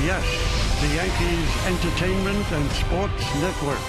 Yes, the Yankees Entertainment and Sports Network.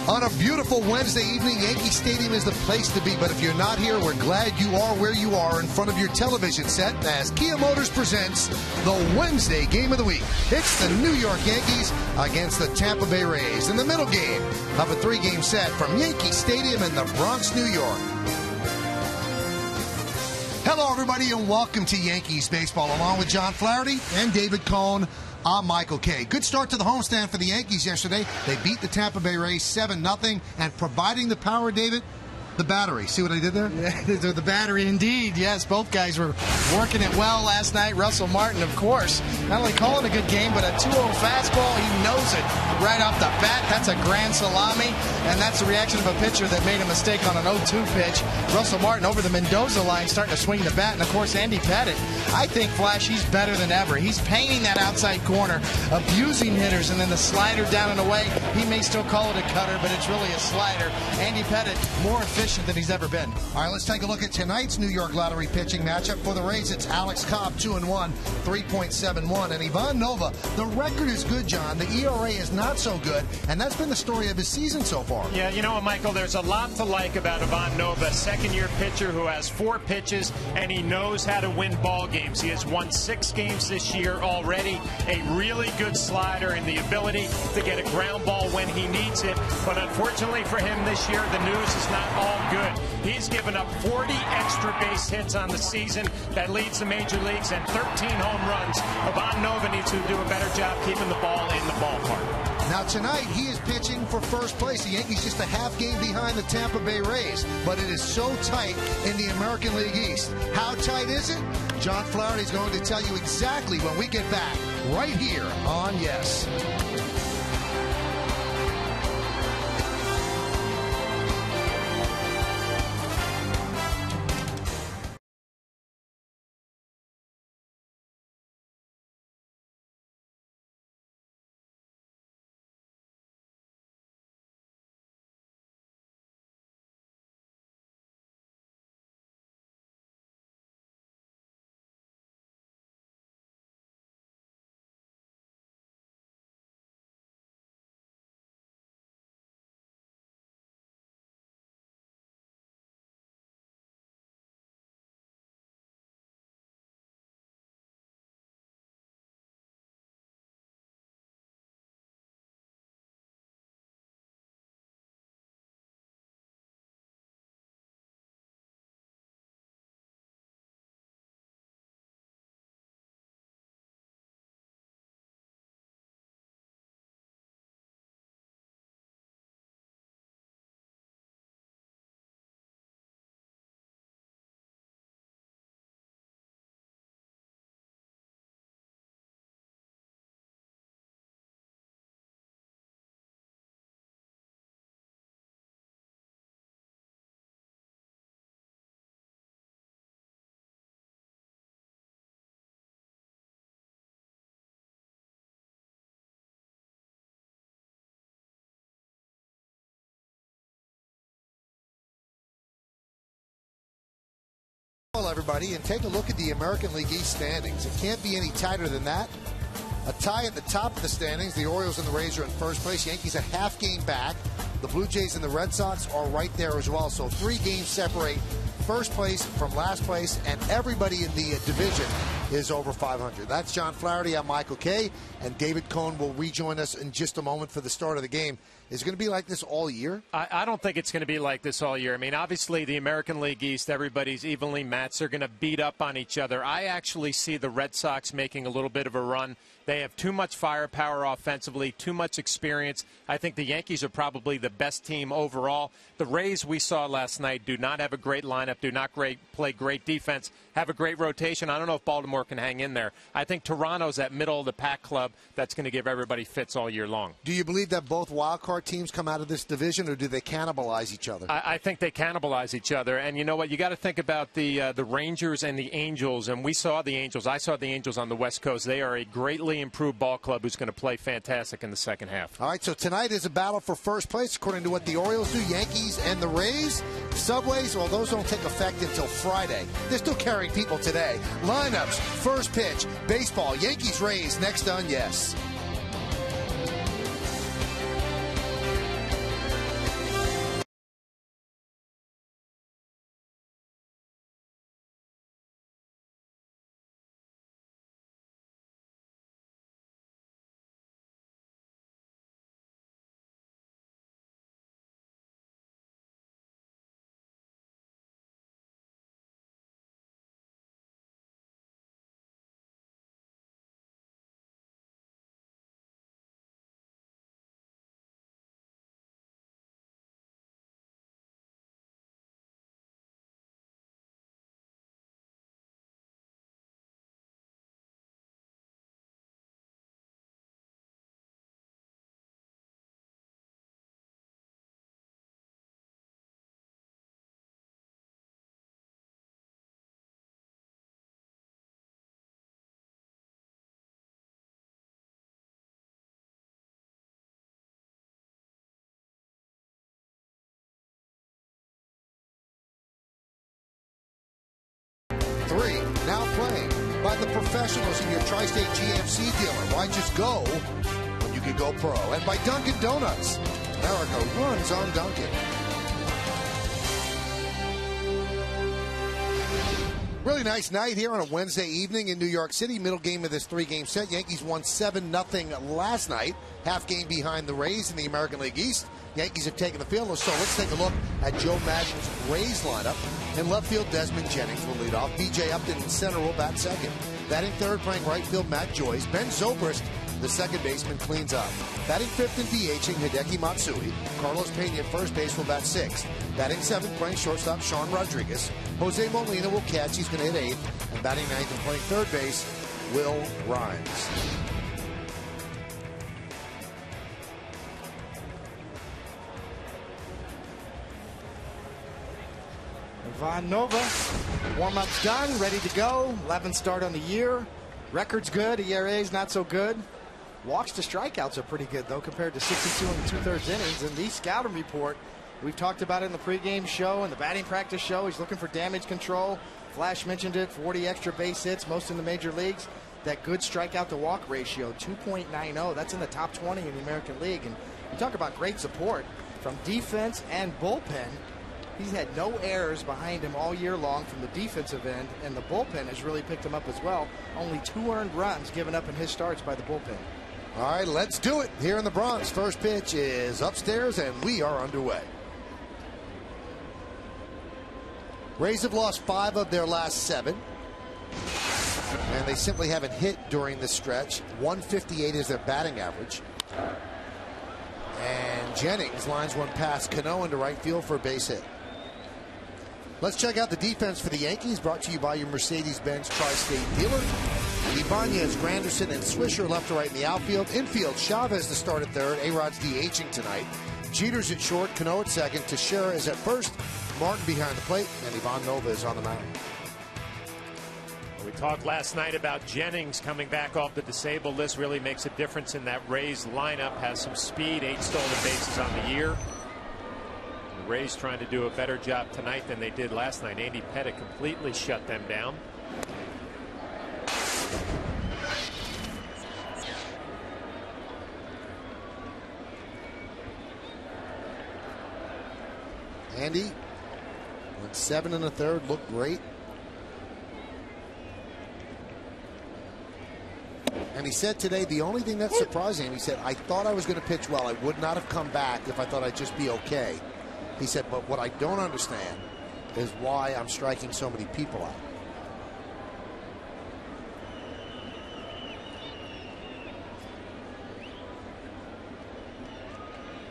On a beautiful Wednesday evening, Yankee Stadium is the place to be. But if you're not here, we're glad you are where you are in front of your television set as Kia Motors presents the Wednesday game of the week. It's the New York Yankees against the Tampa Bay Rays in the middle game of a three-game set from Yankee Stadium in the Bronx, New York. Hello, everybody, and welcome to Yankees Baseball. Along with John Flaherty and David Cohn, I'm Michael Kay. Good start to the homestand for the Yankees yesterday. They beat the Tampa Bay Rays 7-0, and providing the power, David, the battery. See what I did there? Yeah, the battery indeed. Yes, both guys were working it well last night. Russell Martin, of course, not only calling a good game, but a 2-0 fastball. He knows it right off the bat. That's a grand salami, and that's the reaction of a pitcher that made a mistake on an 0-2 pitch. Russell Martin over the Mendoza line starting to swing the bat, and of course Andy Pettitte. I think, Flash, he's better than ever. He's painting that outside corner, abusing hitters, and then the slider down and away. He may still call it a cutter, but it's really a slider. Andy Pettitte, more efficient than he's ever been. All right, let's take a look at tonight's New York Lottery pitching matchup. For the Rays, it's Alex Cobb, 2-1, 3.71. And Ivan Nova, the record is good, John. The ERA is not so good, and that's been the story of his season so far. Yeah, you know what, Michael, there's a lot to like about Ivan Nova, second-year pitcher who has 4 pitches, and he knows how to win ball games. He has won 6 games this year already, a really good slider and the ability to get a ground ball when he needs it. But unfortunately for him this year, the news is not all good. He's given up 40 extra base hits on the season. That leads the major leagues, and 13 home runs. Ivan Nova needs to do a better job keeping the ball in the ballpark. Now tonight, he is pitching for first place. The Yankees just a half game behind the Tampa Bay Rays, but it is so tight in the American League East. How tight is it? John Flaherty is going to tell you exactly when we get back right here on Yes. Hello, everybody, and take a look at the American League East standings. It can't be any tighter than that. A tie at the top of the standings. The Orioles and the Rays are in first place. Yankees a half game back. The Blue Jays and the Red Sox are right there as well. So 3 games separate first place from last place, and everybody in the division is over 500. That's John Flaherty. I'm Michael Kay, and David Cohn will rejoin us in just a moment for the start of the game. Is it going to be like this all year? I don't think it's going to be like this all year. I mean, obviously, the American League East, everybody's evenly matched. They're going to beat up on each other. I actually see the Red Sox making a little bit of a run. They have too much firepower offensively, too much experience. I think the Yankees are probably the best team overall. The Rays we saw last night do not have a great lineup. that do not play great defense have a great rotation. I don't know if Baltimore can hang in there. I think Toronto's that middle of the pack club that's going to give everybody fits all year long. Do you believe that both wildcard teams come out of this division, or do they cannibalize each other? I think they cannibalize each other. And you know what? You got to think about the Rangers and the Angels. And we saw the Angels. I saw the Angels on the West Coast. They are a greatly improved ball club who's going to play fantastic in the second half. All right, so tonight is a battle for first place, according to what the Orioles do. Yankees and the Rays. Subways, well, those don't take effect until Friday. They're still carrying people today. Lineups, first pitch, baseball, Yankees, Rays, next on Yes. Three, now playing by the professionals in your Tri-State GMC dealer. Why just go when you can go pro? And by Dunkin' Donuts. America runs on Dunkin'. Really nice night here on a Wednesday evening in New York City. Middle game of this three-game set. Yankees won 7-0 last night. Half game behind the Rays in the American League East. Yankees have taken the field. So let's take a look at Joe Maddon's Rays lineup. In left field, Desmond Jennings will lead off. B.J. Upton in center will bat second. Batting third, playing right field, Matt Joyce. Ben Zobrist, the second baseman, cleans up. Batting fifth and DHing, Hideki Matsui. Carlos Pena at first base will bat sixth. Batting seventh, playing shortstop, Sean Rodriguez. Jose Molina will catch. He's going to hit eighth. And batting ninth and playing third base, Will Rhymes. Von Nova, warm-up's done, ready to go. 11th start on the year. Record's good, ERA's not so good. Walks to strikeouts are pretty good, though, compared to 62 and 2/3 innings. And the scouting report, we've talked about it in the pregame show and the batting practice show. He's looking for damage control. Flash mentioned it, 40 extra base hits, most in the major leagues. That good strikeout-to-walk ratio, 2.90. That's in the top 20 in the American League. And you talk about great support from defense and bullpen. He's had no errors behind him all year long from the defensive end, and the bullpen has really picked him up as well. Only 2 earned runs given up in his starts by the bullpen. All right, let's do it here in the Bronx. First pitch is upstairs, and we are underway. Rays have lost 5 of their last 7, and they simply haven't hit during this stretch. 158 is their batting average. And Jennings lines one past Cano into right field for a base hit. Let's check out the defense for the Yankees, brought to you by your Mercedes-Benz Tri-State dealer. Ibanez, Granderson, and Swisher left to right in the outfield. Infield, Chavez to start at third. A-Rod's DHing tonight. Jeter's at short, Cano at second. Teixeira is at first. Martin behind the plate, and Ivan Nova is on the mound. We talked last night about Jennings coming back off the disabled list. Really makes a difference in that Rays lineup. Has some speed, 8 stolen bases on the year. The Rays trying to do a better job tonight than they did last night. Andy Pettitte completely shut them down. Andy went 7 1/3, looked great. And he said today the only thing that's surprising him, he said, I thought I was going to pitch well. I would not have come back if I thought I'd just be okay. He said, but what I don't understand is why I'm striking so many people out.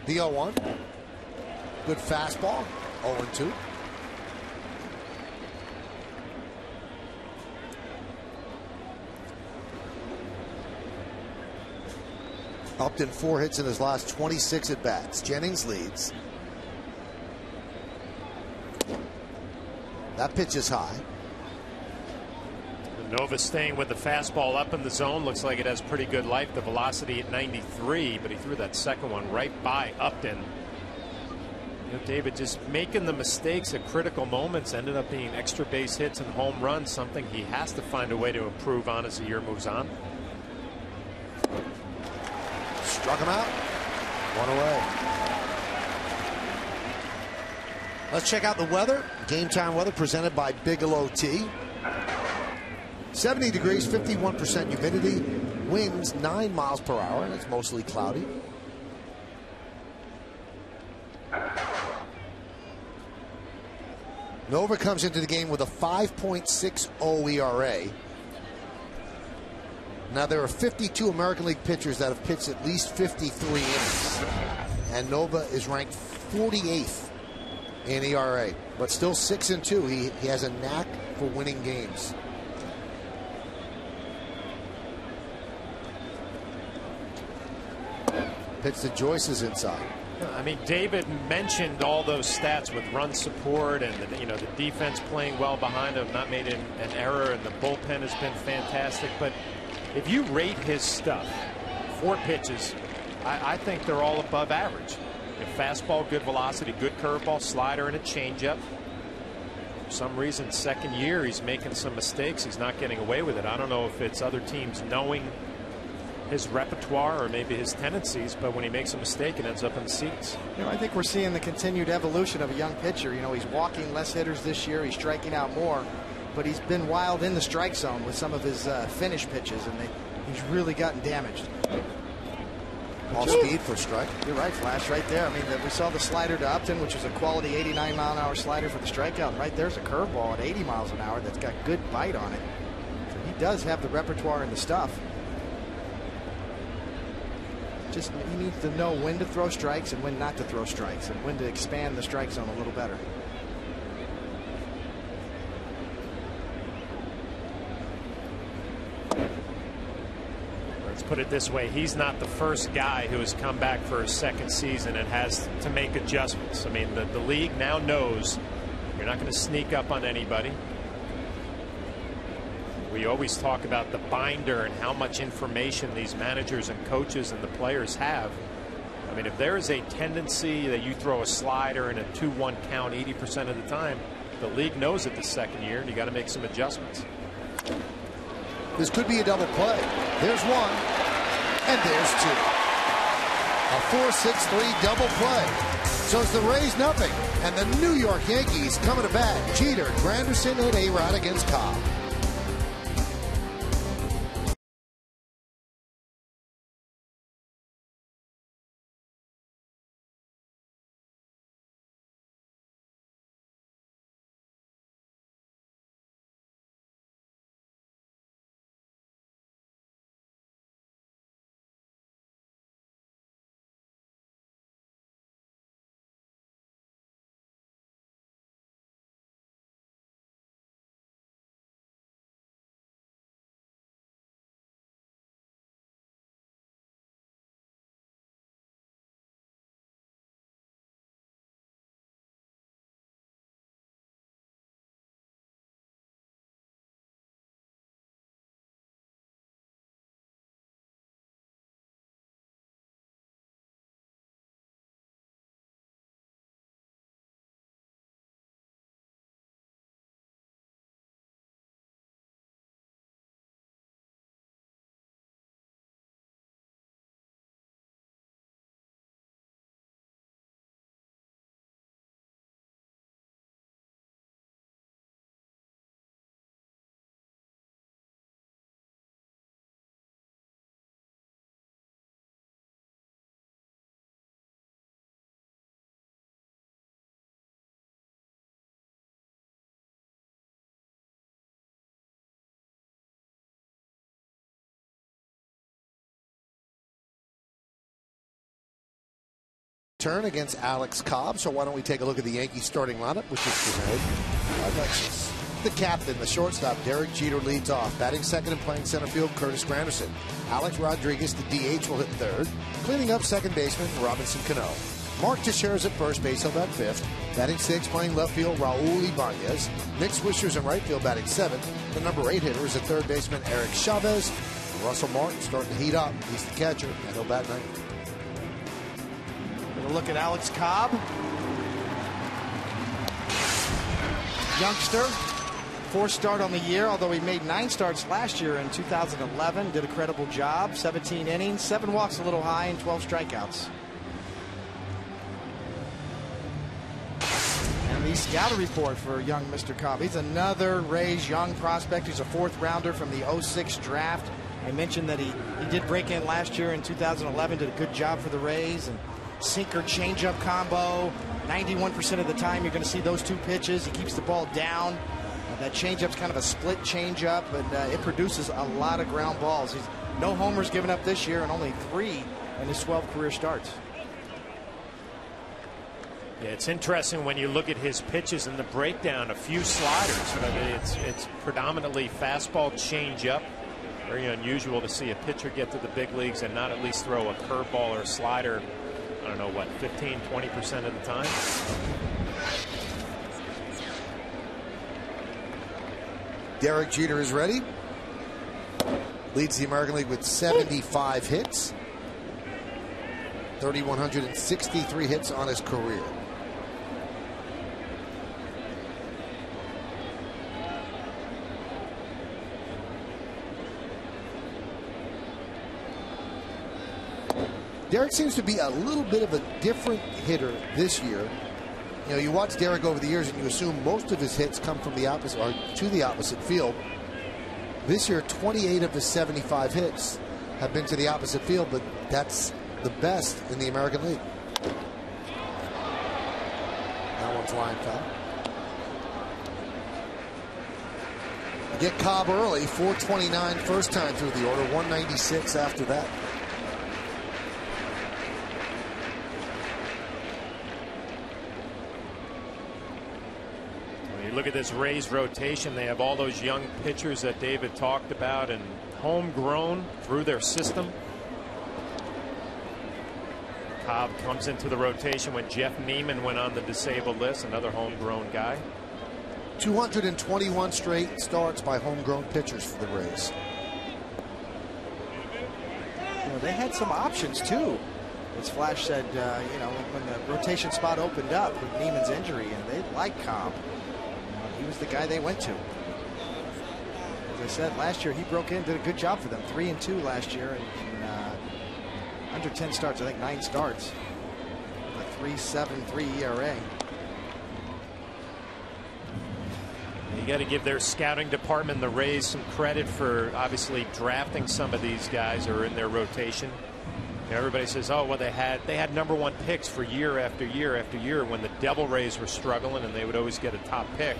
The 0-1. Good fastball. 0-2. Upton 4 hits in his last 26 at bats. Jennings leads. That pitch is high. Nova staying with the fastball up in the zone. Looks like it has pretty good life. The velocity at 93, but he threw that second one right by Upton. You know, David just making the mistakes at critical moments ended up being extra base hits and home runs, something he has to find a way to improve on as the year moves on. Struck him out. One away. Let's check out the weather. Game time weather presented by Bigelow Tea. 70 degrees, 51% humidity, winds 9 miles per hour, and it's mostly cloudy. Nova comes into the game with a 5.60 ERA. Now, there are 52 American League pitchers that have pitched at least 53 innings, and Nova is ranked 48th in ERA, but still 6-2. He has a knack for winning games. Pitch to Joyce is inside. I mean, David mentioned all those stats with run support and the defense playing well behind him, not made an error, and the bullpen has been fantastic. But if you rate his stuff, 4 pitches, I think they're all above average. Fastball, good velocity, good curveball, slider, and a changeup. For some reason, second year, he's making some mistakes. He's not getting away with it. I don't know if it's other teams knowing his repertoire or maybe his tendencies, but when he makes a mistake, it ends up in the seats. I think we're seeing the continued evolution of a young pitcher. He's walking less hitters this year. He's striking out more, but he's been wild in the strike zone with some of his finish pitches, and he's really gotten damaged. All speed for strike. You're right, Flash, right there. I mean, we saw the slider to Upton, which is a quality 89-mile-an-hour slider for the strikeout. And right there's a curveball at 80 miles an hour that's got good bite on it. So he does have the repertoire and the stuff. Just he needs to know when to throw strikes and when not to throw strikes, and when to expand the strike zone a little better. Let's put it this way, he's not the first guy who has come back for his second season and has to make adjustments. I mean, the league now knows you're not going to sneak up on anybody. We always talk about the binder and how much information these managers and coaches and the players have. I mean, if there is a tendency that you throw a slider in a 2-1 count 80% of the time, the league knows it the second year, and you got to make some adjustments. This could be a double play. There's one, and there's 2. A 4-6-3 double play. So it's the Rays nothing, and the New York Yankees coming to bat. Jeter, Granderson, and A-Rod against Cobb. Turn against Alex Cobb. So why don't we take a look at the Yankees starting lineup, which is presented by Lexus. the captain, the shortstop, Derek Jeter, leads off. Batting second and playing center field, Curtis Granderson. Alex Rodriguez, the DH, will hit third. Cleaning up second baseman, Robinson Cano. Mark Teixeira's at first base, he'll bat fifth. Batting sixth, playing left field, Raul Ibanez. Nick Swisher's in right field, batting seventh. The number 8 hitter is at third baseman, Eric Chavez. Russell Martin starting to heat up. He's the catcher, and he'll bat ninth. We'll look at Alex Cobb. Youngster, 4th start on the year, although he made 9 starts last year in 2011. Did a credible job. 17 innings, 7 walks, a little high, and 12 strikeouts. And the scouting report for young Mr. Cobb. He's another Rays young prospect. He's a 4th rounder from the 06 draft. I mentioned that he did break in last year in 2011, did a good job for the Rays. And sinker changeup combo. 91% of the time you're going to see those 2 pitches. He keeps the ball down. That changeup's kind of a split changeup, and it produces a lot of ground balls. He's no homers given up this year and only 3 in his 12 career starts. Yeah, it's interesting when you look at his pitches in the breakdown. A few sliders, but it's predominantly fastball changeup. Very unusual to see a pitcher get to the big leagues and not at least throw a curveball or a slider. I don't know what, 15–20% of the time. Derek Jeter is ready. Leads the American League with 75 hits. 3,163 hits on his career. Derek seems to be a little bit of a different hitter this year. You know, you watch Derek over the years and you assume most of his hits come from the opposite or to the opposite field. This year, 28 of his 75 hits have been to the opposite field, but that's the best in the American League. That one's line foul. You get Cobb early, 429 first time through the order, 196 after that. Look at this Rays rotation. They have all those young pitchers that David talked about and homegrown through their system. Cobb comes into the rotation when Jeff Neiman went on the disabled list, another homegrown guy. 221 straight starts by homegrown pitchers for the Rays. You know, they had some options too. As Flash said, you know, when the rotation spot opened up with Neiman's injury, and they liked Cobb. He was the guy they went to. As I said, last year he broke in, did a good job for them. 3-2 last year in under 10 starts. I think 9 starts. A 3.73 ERA. You got to give their scouting department, the Rays, some credit for obviously drafting some of these guys who are in their rotation. Everybody says, oh, well, they had #1 picks for year after year after year when the Devil Rays were struggling and they would always get a top pick.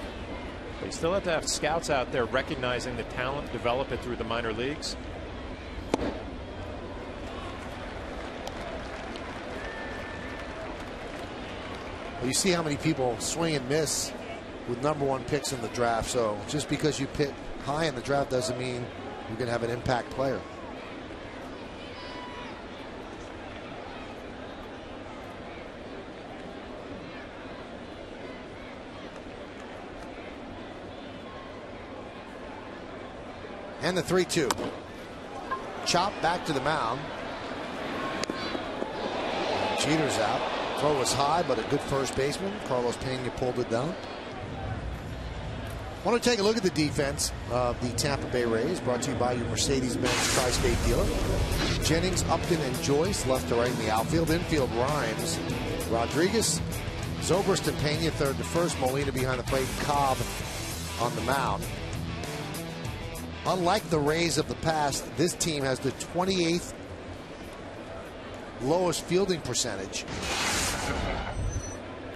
They still have to have scouts out there recognizing the talent, develop it through the minor leagues. Well, you see how many people swing and miss with #1 picks in the draft. So just because you pick high in the draft doesn't mean you're going to have an impact player. And the 3-2. Chop back to the mound. Jeter's out. Throw was high, but a good first baseman. Carlos Pena pulled it down. Want to take a look at the defense of the Tampa Bay Rays, brought to you by your Mercedes-Benz Tri-State dealer. Jennings, Upton, and Joyce left to right in the outfield. Infield, Rhymes, Rodriguez, Zobrist, and Pena third to first. Molina behind the plate. Cobb on the mound. Unlike the Rays of the past, this team has the 28th lowest fielding percentage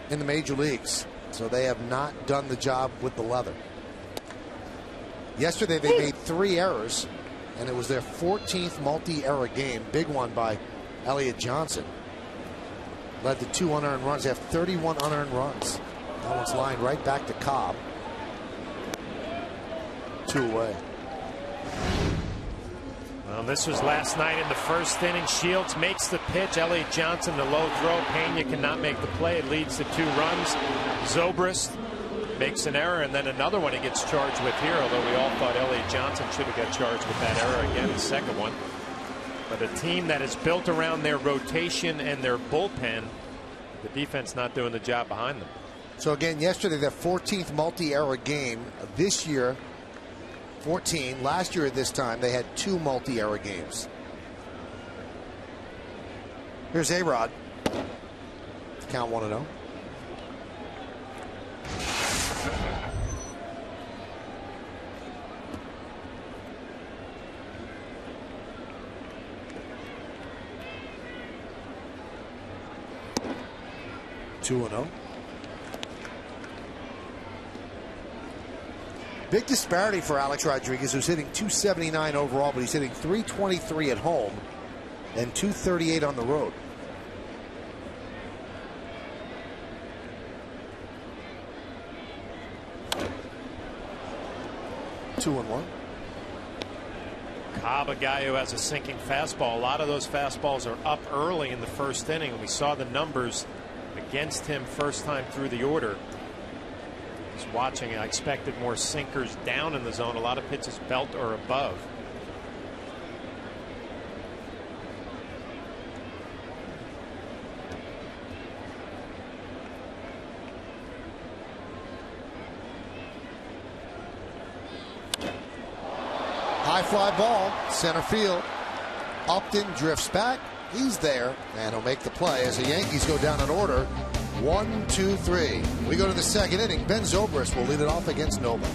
in the major leagues. So they have not done the job with the leather. Yesterday they made 3 errors, and it was their 14th multi-error game. Big one by Elliott Johnson. Led to 2 unearned runs. They have 31 unearned runs. That one's lined right back to Cobb. 2 away. Well, this was last night in the first inning. Shields makes the pitch. Elliott Johnson, the low throw. Pena cannot make the play. It leads to 2 runs. Zobrist makes an error, and then another one he gets charged with here, although we all thought Elliott Johnson should have got charged with that error again, the second one. But a team that is built around their rotation and their bullpen, the defense not doing the job behind them. So again, yesterday, their 14th multi-error game. This year, 14. Last year at this time, they had 2 multi-error games. Here's A-Rod. Count 1-0. Big disparity for Alex Rodriguez, who's hitting .279 overall, but he's hitting .323 at home and .238 on the road. Two and one. Cobb, a guy who has a sinking fastball. A lot of those fastballs are up early in the first inning, and we saw the numbers against him first time through the order. Just watching, I expected more sinkers down in the zone. A lot of pitches belt or above. High fly ball, center field. Upton drifts back. He's there, and he'll make the play as the Yankees go down in order. 1, 2, 3. We go to the second inning. Ben Zobrist will lead it off against Nova.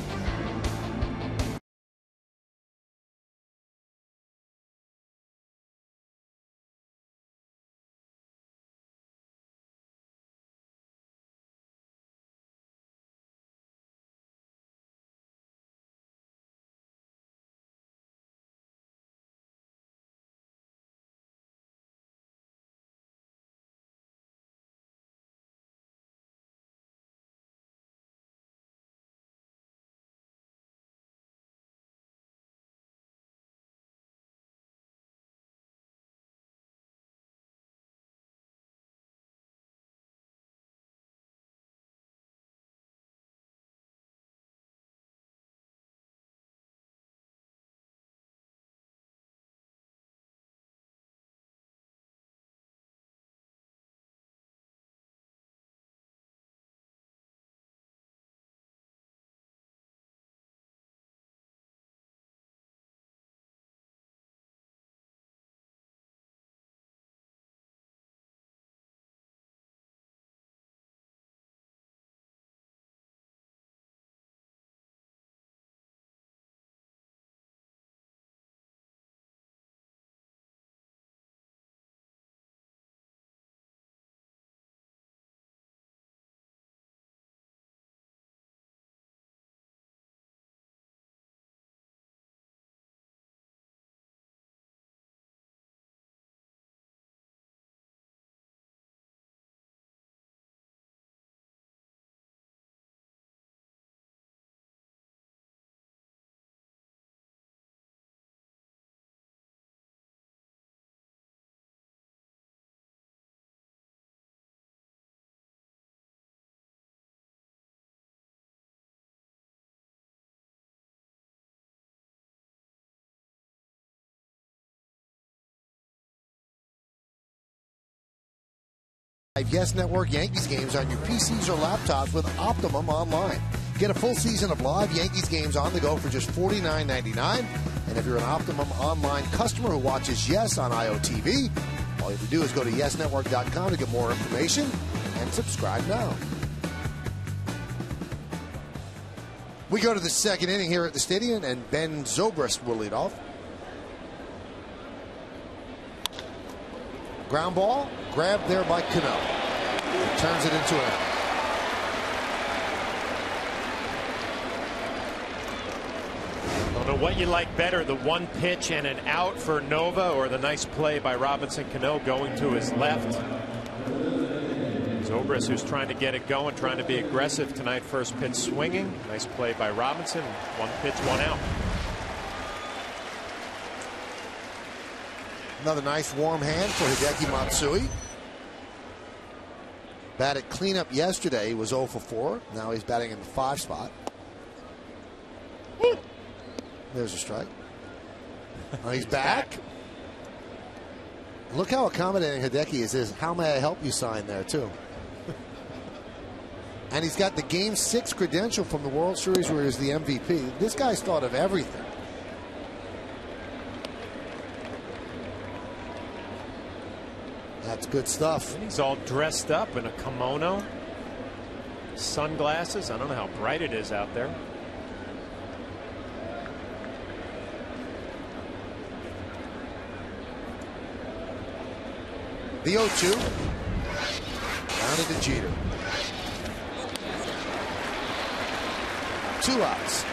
Yes Network Yankees games on your PCs or laptops with Optimum Online. Get a full season of live Yankees games on the go for just $49.99. And if you're an Optimum Online customer who watches Yes on IOTV, all you have to do is go to yesnetwork.com to get more information and subscribe now. We go to the second inning here at the stadium, and Ben Zobrist will lead off. Ground ball, grabbed there by Cano. Turns it into an out. I don't know what you like better, the one pitch and an out for Nova, or the nice play by Robinson Cano going to his left. Zobrist, who's trying to get it going, trying to be aggressive tonight. First pitch swinging. Nice play by Robinson. One pitch, one out. Another nice warm hand for Hideki Matsui. Batted cleanup yesterday. He was 0 for 4. Now he's batting in the 5 spot. There's a strike. Oh, he's back. Look how accommodating Hideki is. How may I help you sign there, too. And he's got the Game 6 credential from the World Series where he was the MVP. This guy's thought of everything. That's good stuff. And he's all dressed up in a kimono, sunglasses. I don't know how bright it is out there. The 0-2. Down into Jeter. 2 outs.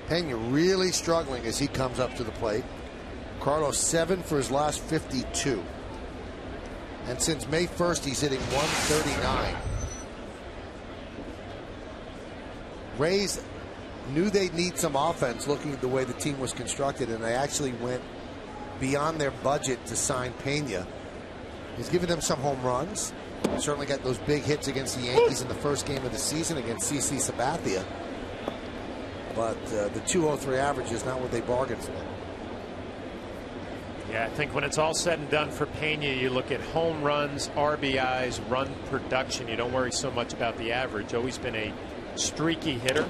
Pena really struggling as he comes up to the plate. Carlos 7 for his last 52. And since May 1st, he's hitting 139. Rays knew they'd need some offense looking at the way the team was constructed, and they actually went beyond their budget to sign Pena. He's given them some home runs. Certainly got those big hits against the Yankees in the first game of the season against CC Sabathia. But the 203 average is not what they bargained for. Yeah, I think when it's all said and done for Pena, you look at home runs, RBIs, run production. You don't worry so much about the average. Always been a streaky hitter.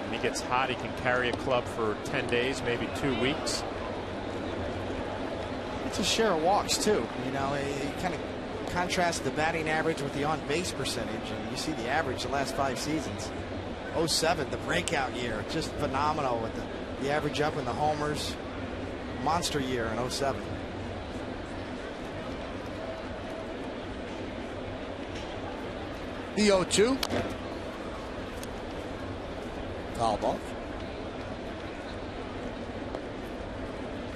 When he gets hot, he can carry a club for 10 days, maybe 2 weeks. It's a share of walks, too. You know, it kind of contrasts the batting average with the on-base percentage. And you see the average the last 5 seasons. 07, the breakout year, just phenomenal with the average up in the homers. Monster year in 07. The 0-2. Foul ball.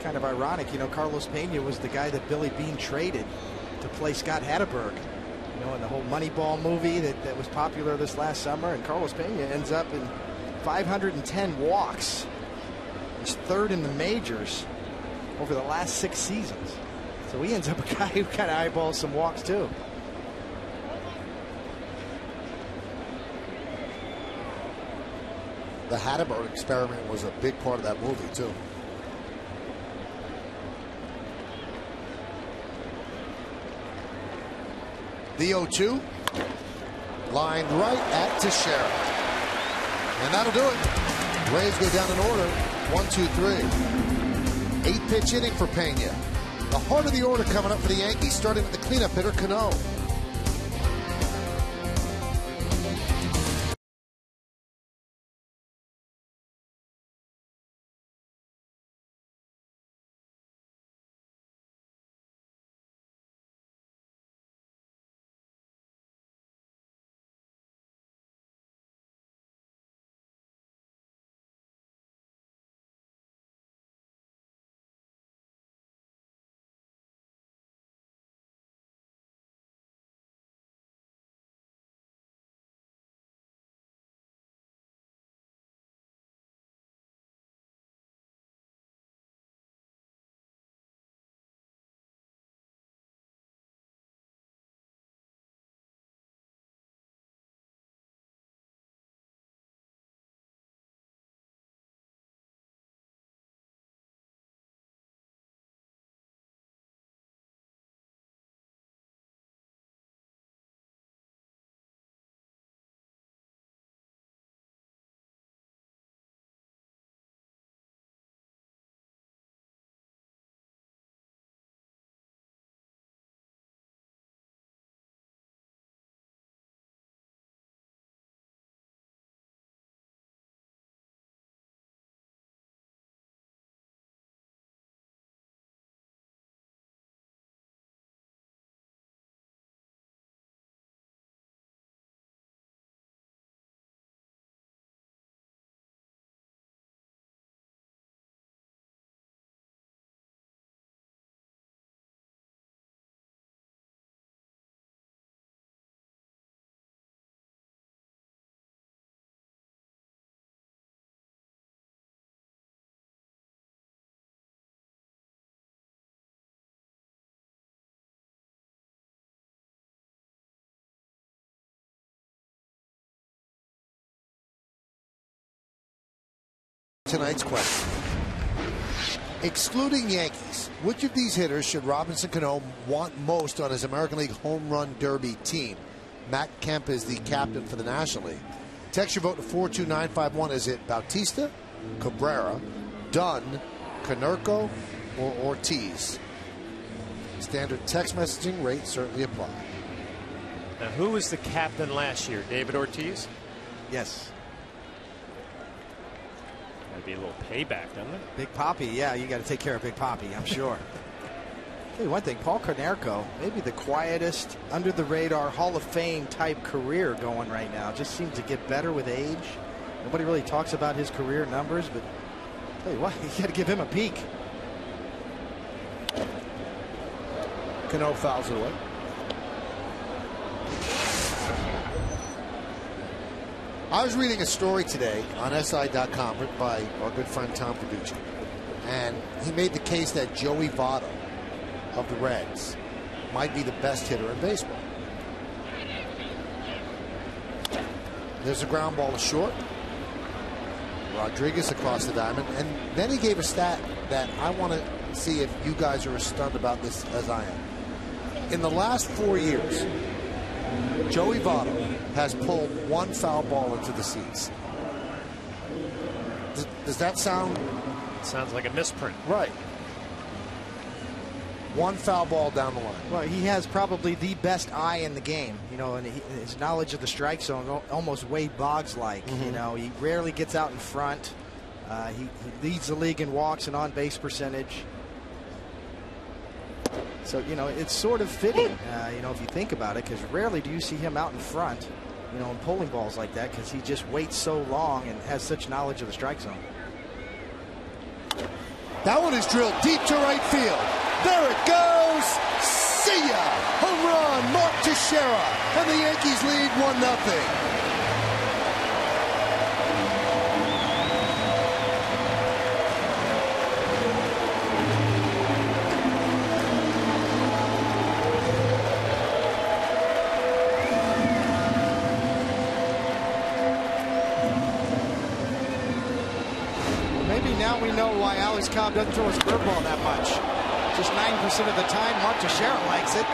Kind of ironic, you know, Carlos Pena was the guy that Billy Beane traded to play Scott Hatteberg. You know, in the whole Moneyball movie that was popular this last summer, and Carlos Pena ends up in 510 walks. He's 3rd in the majors over the last 6 seasons. So he ends up a guy who kind of eyeballs some walks too. The Hatteberg experiment was a big part of that movie too. The 0-2. Lined right at Teixeira. And that'll do it. Rays go down in order. 1-2-3. 8-pitch inning for Pena. The heart of the order coming up for the Yankees, starting with the cleanup hitter, Cano. Tonight's question. Excluding Yankees, which of these hitters should Robinson Cano want most on his American League Home Run Derby team? Matt Kemp is the captain for the National League. Text your vote to 42951. Is it Bautista, Cabrera, Dunn, Konerko, or Ortiz? Standard text messaging rates certainly apply. Now, who was the captain last year? David Ortiz? Yes. That'd be a little payback, doesn't it? Big Papi, yeah, you got to take care of Big Papi, I'm sure. Tell you one thing, Paul Konerko, maybe the quietest, under the radar, Hall of Fame type career going right now. Just seems to get better with age. Nobody really talks about his career numbers, but tell you what, you got to give him a peek. Cano fouls it away. I was reading a story today on SI.com written by our good friend Tom Fiducci, and he made the case that Joey Votto of the Reds might be the best hitter in baseball. There's a ground ball to short. Rodriguez across the diamond, and then he gave a stat that I want to see if you guys are as stunned about this as I am. In the last 4 years, Joey Votto has pulled one foul ball into the seats. Does that sound? Sounds like a misprint. Right. One foul ball down the line. Well, he has probably the best eye in the game, you know, and his knowledge of the strike zone almost Wade Boggs-like. You know, he rarely gets out in front. He leads the league in walks and on-base percentage. So, you know, it's sort of fitting, you know, if you think about it, because rarely do you see him out in front, you know, in pulling balls like that, because he just waits so long and has such knowledge of the strike zone. That one is drilled deep to right field. There it goes. See ya. Home run, Mark Teixeira. And the Yankees lead 1-0. Now we know why Alex Cobb doesn't throw his curveball that much. Just 9% of the time, Mark Teixeira likes it.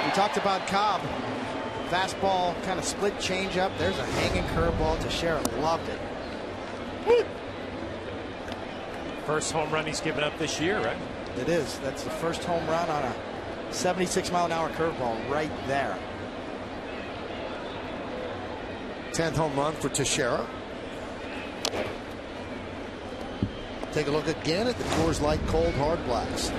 We talked about Cobb. Fastball, kind of split changeup. There's a hanging curveball. Teixeira loved it. First home run he's given up this year, right? It is. That's the first home run on a 76-mile-an-hour curveball right there. 10th home run for Teixeira. Take a look again at the Coors Light Cold Hard Blast.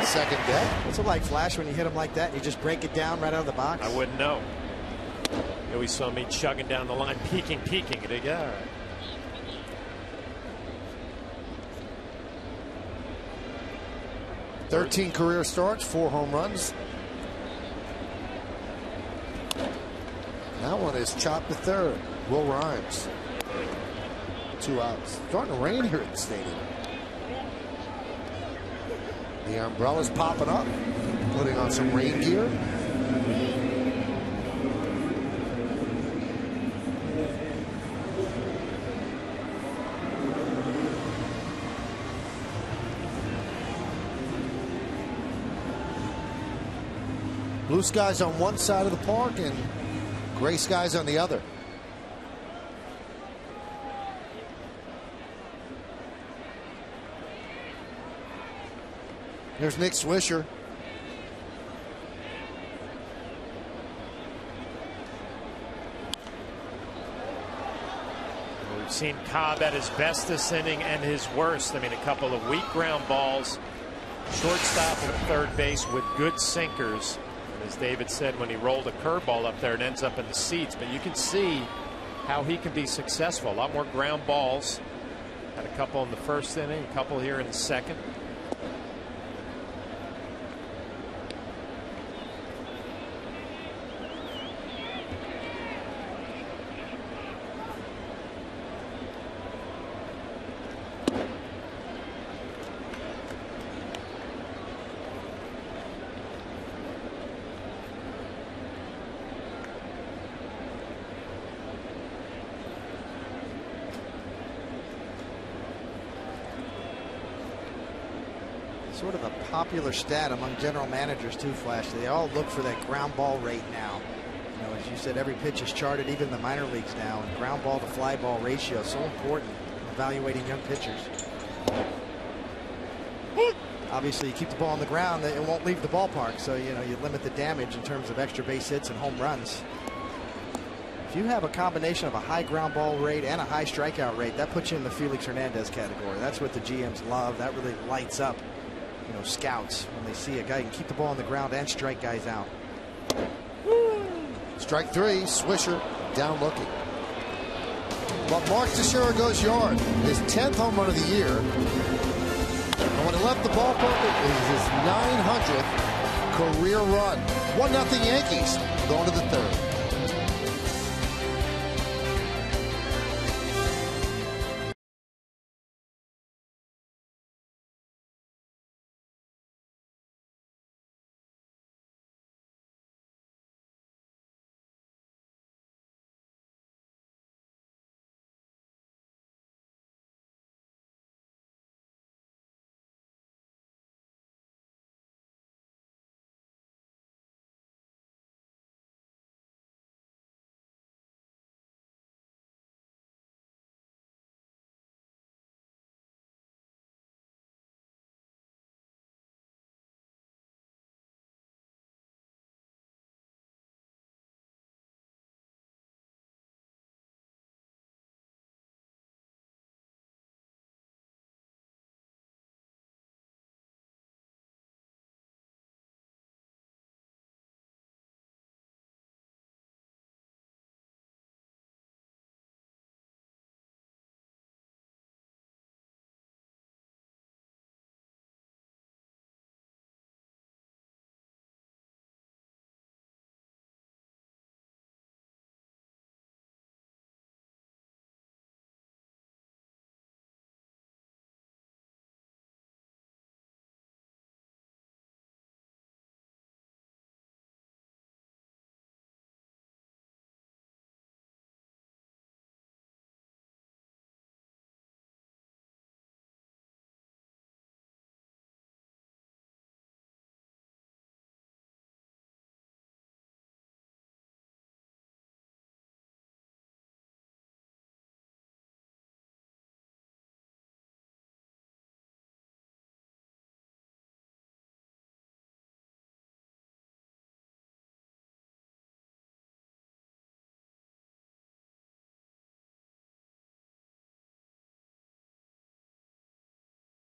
Second deck. What's it like, Flash, when you hit him like that and you just break it down right out of the box? I wouldn't know. You always saw me chugging down the line, peeking. Yeah, all right. .13 career starts, 4 home runs. That one is chopped to third. Will Rhymes. 2 outs. Starting to rain here at the stadium. The umbrella's popping up. Putting on some rain gear. Blue skies on one side of the park and gray skies on the other. There's Nick Swisher. We've seen Cobb at his best this inning and his worst. I mean, a couple of weak ground balls, shortstop and third base with good sinkers. As David said, when he rolled a curveball up there, it ends up in the seats. But you can see how he can be successful. A lot more ground balls. Had a couple in the first inning, a couple here in the second. sort of a popular stat among general managers too, Flash. They all look for that ground ball rate now. You know, as you said, every pitch is charted, even in the minor leagues now, and ground ball to fly ball ratio so important evaluating young pitchers. Obviously, you keep the ball on the ground, it won't leave the ballpark, so you know you limit the damage in terms of extra base hits and home runs. If you have a combination of a high ground ball rate and a high strikeout rate, that puts you in the Felix Hernandez category. That's what the GMs love. That really lights up, you know, scouts when they see a guy who can keep the ball on the ground and strike guys out. Strike three, Swisher down looking. But Mark Teixeira goes yard, his 10th home run of the year. And when he left the ballpark, it was his 900th career run. 1-0 Yankees going to the third.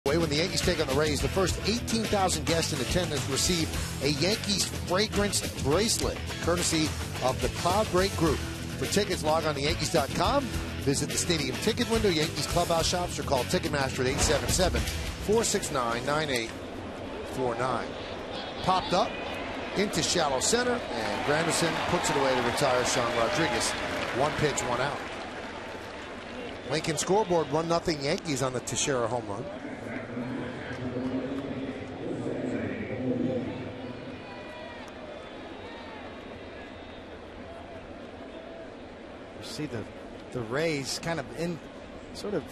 When the Yankees take on the Rays, the first 18,000 guests in attendance receive a Yankees fragrance bracelet, courtesy of the Cloudbreak Group. For tickets, log on to Yankees.com, visit the stadium ticket window, Yankees clubhouse shops, or call Ticketmaster at 877-469-9849. Popped up into shallow center, and Granderson puts it away to retire Sean Rodriguez. 1 pitch, 1 out. Lincoln scoreboard, 1-0 Yankees on the Teixeira home run. See the Rays kind of in sort of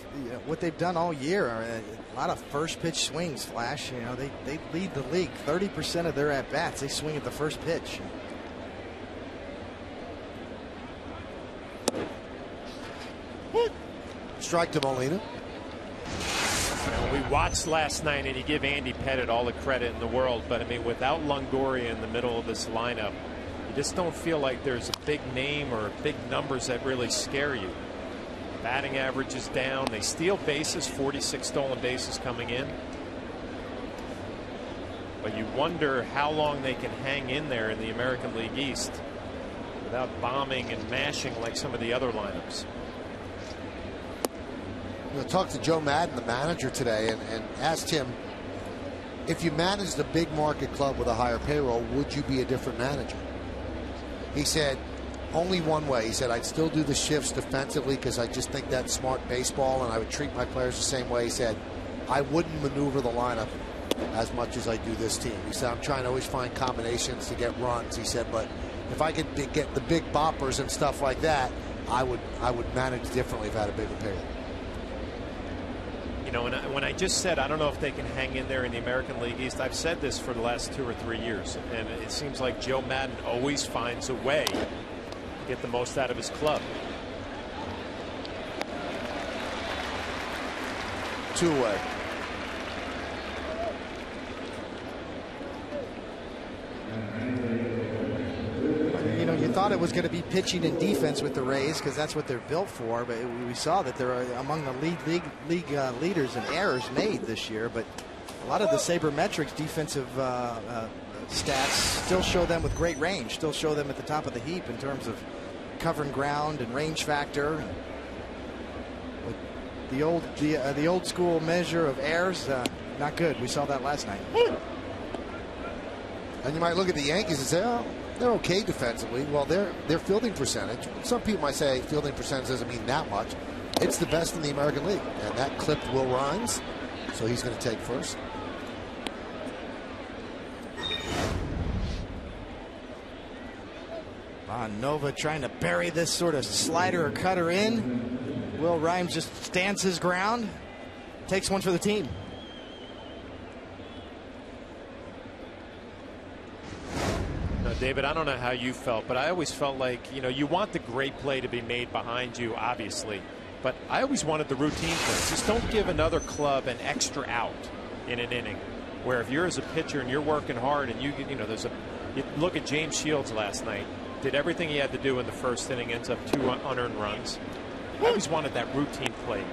what they've done all year are a lot of first pitch swings, Flash. You know, they lead the league. 30% of their at bats they swing at the first pitch. Strike to Molina. We watched last night, and you give Andy Pettitte all the credit in the world, but I mean, without Longoria in the middle of this lineup, you just don't feel like there's a big name or big numbers that really scare you. Batting average is down. They steal bases, 46 stolen bases coming in. But you wonder how long they can hang in there in the American League East without bombing and mashing like some of the other lineups. I talked to Joe Madden, the manager, today, and asked him, if you managed a big market club with a higher payroll, would you be a different manager? He said, only one way. He said, I'd still do the shifts defensively because I just think that's smart baseball, and I would treat my players the same way. He said, I wouldn't maneuver the lineup as much as I do this team. He said, I'm trying to always find combinations to get runs. He said, but if I could get the big boppers and stuff like that, I would manage differently if I had a bigger payroll. know, and when I just said I don't know if they can hang in there in the American League East, I've said this for the last 2 or 3 years, and it seems like Joe Madden always finds a way to get the most out of his club. 2 away. You know, you thought it was going to be pitching and defense with the Rays because that's what they're built for, but we saw that they're among the league leaders in errors made this year. But a lot of the sabermetrics defensive stats still show them with great range, still show them at the top of the heap in terms of covering ground and range factor. The old school measure of errors, not good. We saw that last night. And you might look at the Yankees and say, oh, they're okay defensively. Well, their fielding percentage, some people might say fielding percentage doesn't mean that much. It's the best in the American League. And that clipped Will Rhymes, so he's going to take first. Nova trying to bury this sort of slider or cutter in. Will Rhymes just stands his ground, takes one for the team. Now, David, I don't know how you felt, but I always felt like, you know, you want the great play to be made behind you, obviously, but I always wanted the routine plays. Just don't give another club an extra out in an inning, where if you're as a pitcher and you're working hard and you look at James Shields last night, did everything he had to do in the first inning, ends up 2 unearned runs. I always wanted that routine play.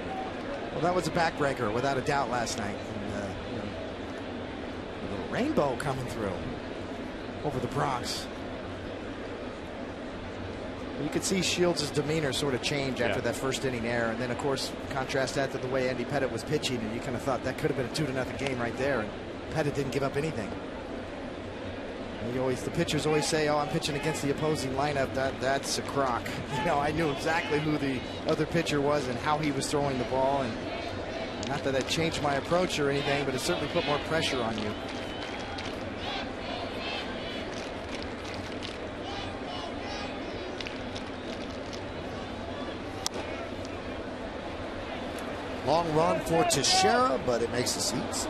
Well, that was a backbreaker without a doubt last night. And, you know, a little rainbow coming through over the Bronx. You could see Shields' demeanor sort of change after that first inning error, and then of course contrast that to the way Andy Pettitte was pitching, and you kind of thought that could have been a 2-0 game right there, and Pettitte didn't give up anything. The pitchers always say, oh, I'm pitching against the opposing lineup. That's a crock. You know, I knew exactly who the other pitcher was and how he was throwing the ball. And not that changed my approach or anything, but it certainly put more pressure on you. Long run for Teixeira, but it makes the seats.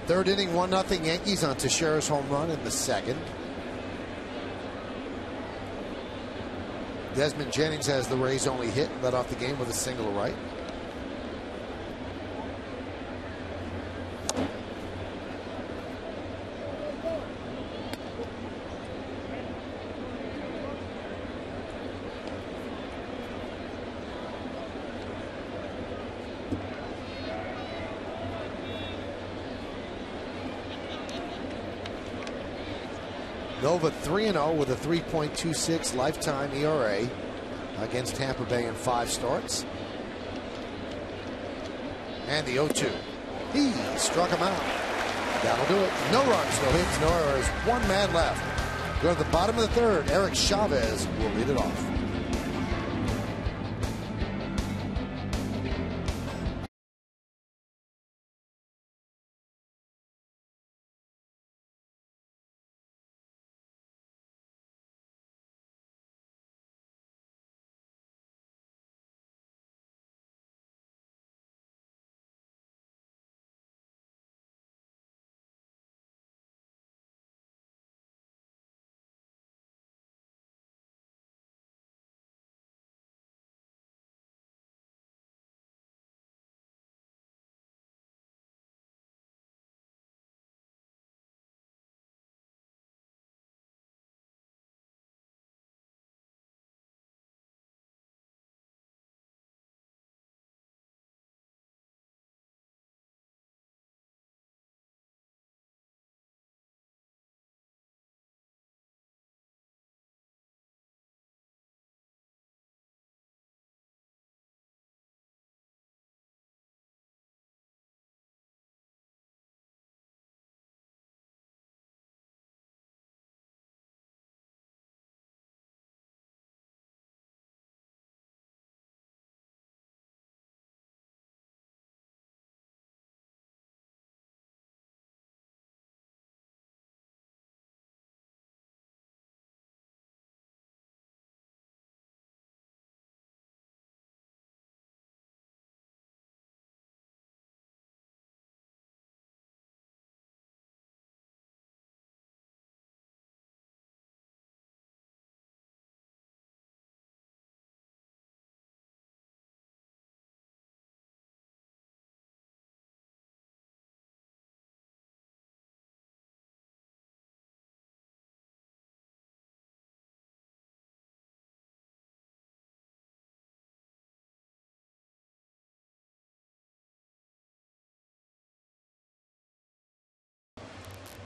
Third inning, 1-0 Yankees on Teixeira's home run in the second. Desmond Jennings has the Rays' only hit, led off the game with a single to right. Nova 3-0 with a 3.26 lifetime ERA against Tampa Bay in 5 starts. And the 0-2. He struck him out. That'll do it. No runs, no hits, no errors. 1 man left. Go to the bottom of the third. Eric Chavez will lead it off.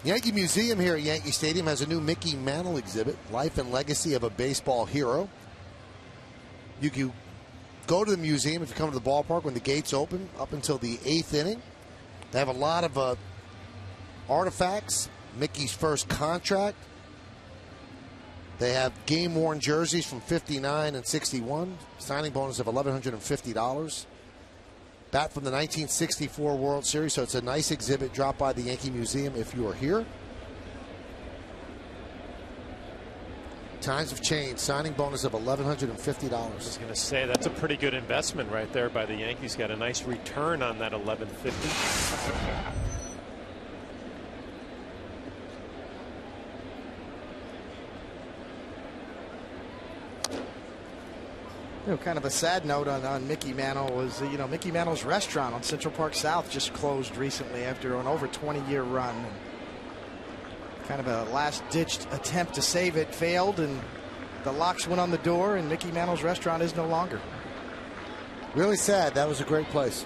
Yankee Museum here at Yankee Stadium has a new Mickey Mantle exhibit, Life and Legacy of a Baseball Hero. You can go to the museum if you come to the ballpark when the gates open up until the 8th inning. They have a lot of artifacts, Mickey's first contract. They have game-worn jerseys from 59 and 61, signing bonus of $1,150. Bat from the 1964 World Series, so it's a nice exhibit. Drop by the Yankee Museum if you are here. Times have changed. Signing bonus of $1,150. I was going to say that's a pretty good investment right there by the Yankees. Got a nice return on that $1,150. Kind of a sad note on Mickey Mantle was, Mickey Mantle's restaurant on Central Park South just closed recently after an over 20-year run. Kind of a last-ditched attempt to save it failed, and the locks went on the door, and Mickey Mantle's restaurant is no longer. Really sad. That was a great place.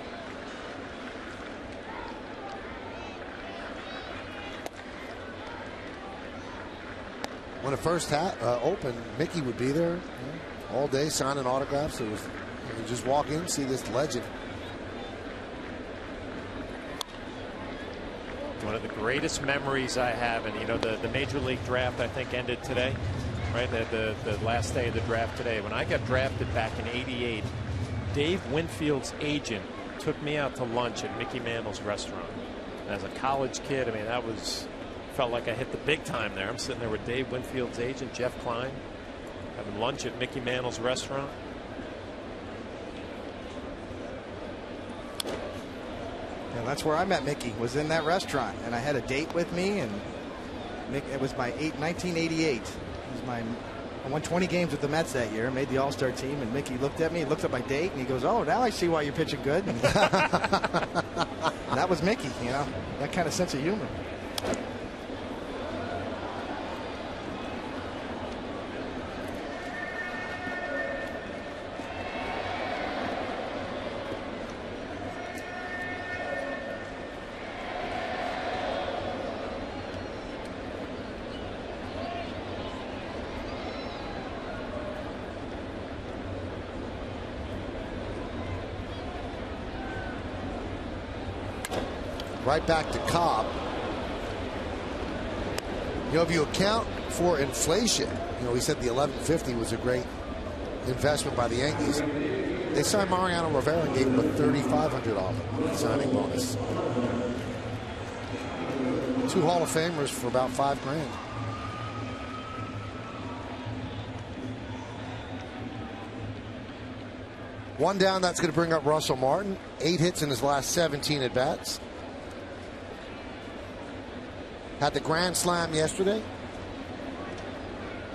When it first opened, Mickey would be there all day signing autographs. It was, you just walk in, see this legend. One of the greatest memories I have, and the Major League draft I think ended today, right? The last day of the draft today. When I got drafted back in '88, Dave Winfield's agent took me out to lunch at Mickey Mantle's restaurant. As a college kid, I mean, felt like I hit the big time there. I'm sitting there with Dave Winfield's agent, Jeff Klein, having lunch at Mickey Mantle's restaurant. And that's where I met Mickey, was in that restaurant, and I had a date with me, and it was my 1988. I won 20 games with the Mets that year, made the All-Star team, and Mickey looked at me, looked at my date, and he goes, "Oh, now I see why you're pitching good." And that was Mickey, that kind of sense of humor. Right back to Cobb. If you account for inflation, we said the $1,150 was a great investment by the Yankees. They signed Mariano Rivera and gave him a $3,500 signing bonus. 2 Hall of Famers for about $5,000. One down, that's going to bring up Russell Martin. 8 hits in his last 17 at-bats. Had the grand slam yesterday.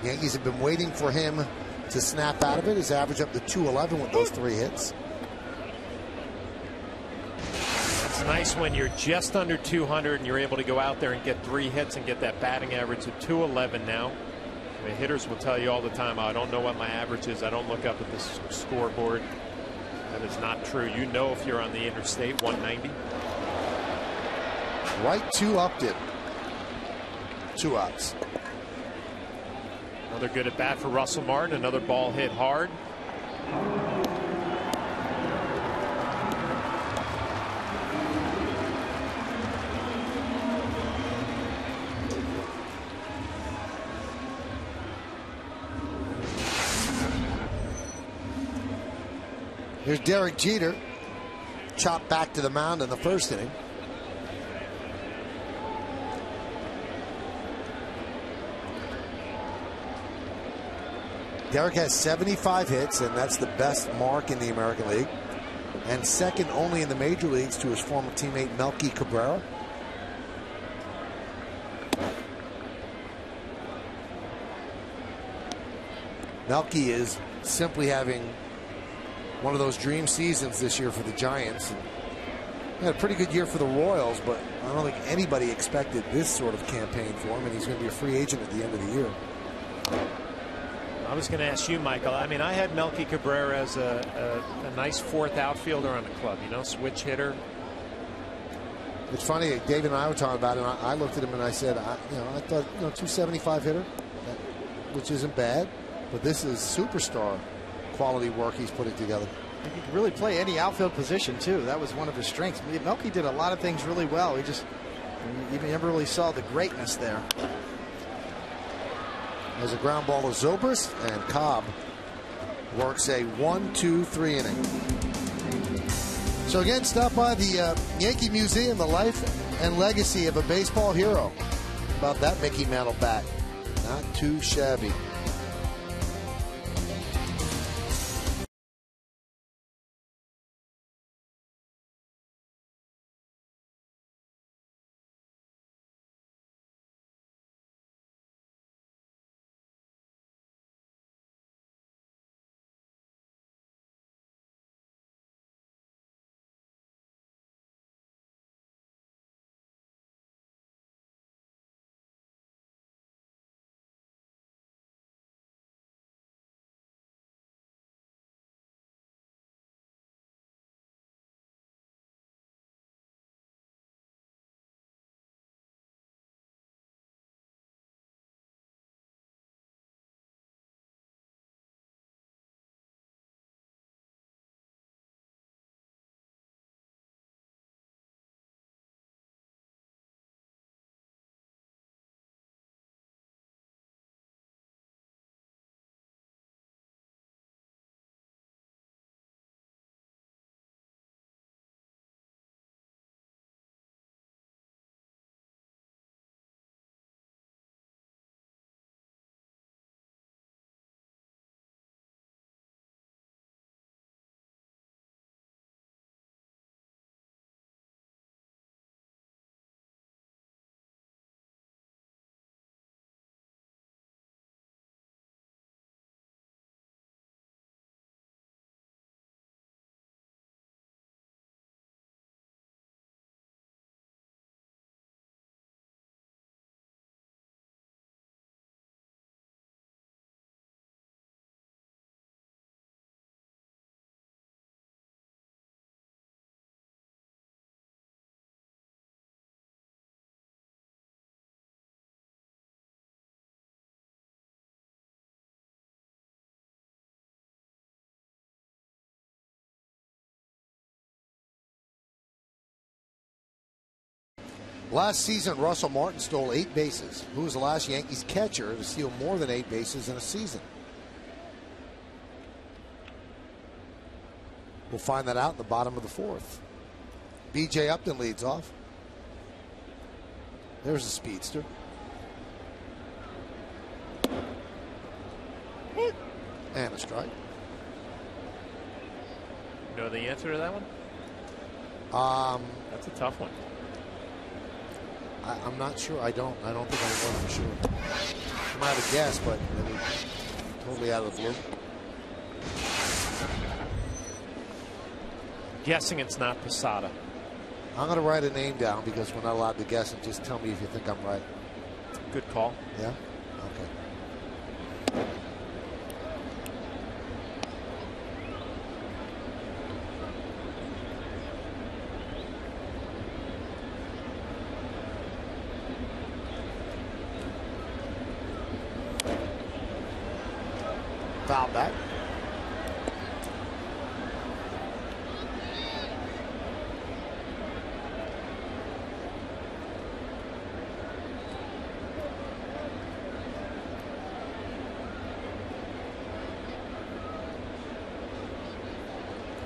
Yankees have been waiting for him to snap out of it. He's averaged up to 211 with those 3 hits. It's nice when you're just under 200 and you're able to go out there and get 3 hits and get that batting average of 211 now. I mean, hitters will tell you all the time, I don't know what my average is. I don't look up at the scoreboard. That is not true. If you're on the interstate, 190. Right 2 upped it. 2 outs. Another good at bat for Russell Martin. Another ball hit hard. Here's Derek Jeter, chopped back to the mound in the first inning. Derek has 75 hits, and that's the best mark in the American League, and second only in the major leagues to his former teammate Melky Cabrera. Melky is simply having one of those dream seasons this year for the Giants. And he had a pretty good year for the Royals, but I don't think anybody expected this sort of campaign for him, and he's going to be a free agent at the end of the year. I was going to ask you, Michael. I mean, I had Melky Cabrera as a nice 4th outfielder on the club, switch hitter. It's funny, David and I were talking about it, and I looked at him and I said, I thought, 275 hitter, which isn't bad, but this is superstar quality work he's putting together. He could really play any outfield position, too. That was one of his strengths. Melky did a lot of things really well. You never really saw the greatness there. There's a ground ball to Zobrist, and Cobb works a 1-2-3 inning. So again, stop by the Yankee Museum, the life and legacy of a baseball hero. About that Mickey Mantle bat. Not too shabby. Last season, Russell Martin stole 8 bases. Who was the last Yankees catcher to steal more than 8 bases in a season? We'll find that out in the bottom of the 4th. B.J. Upton leads off. There's a speedster. And a strike. You know the answer to that one? That's a tough one. I'm not sure. I don't think I know for sure. I might have a guess, but totally out of the blue. Guessing it's not Posada. I'm going to write a name down because we're not allowed to guess, and just tell me if you think I'm right. Good call. Yeah? Okay. Foul back.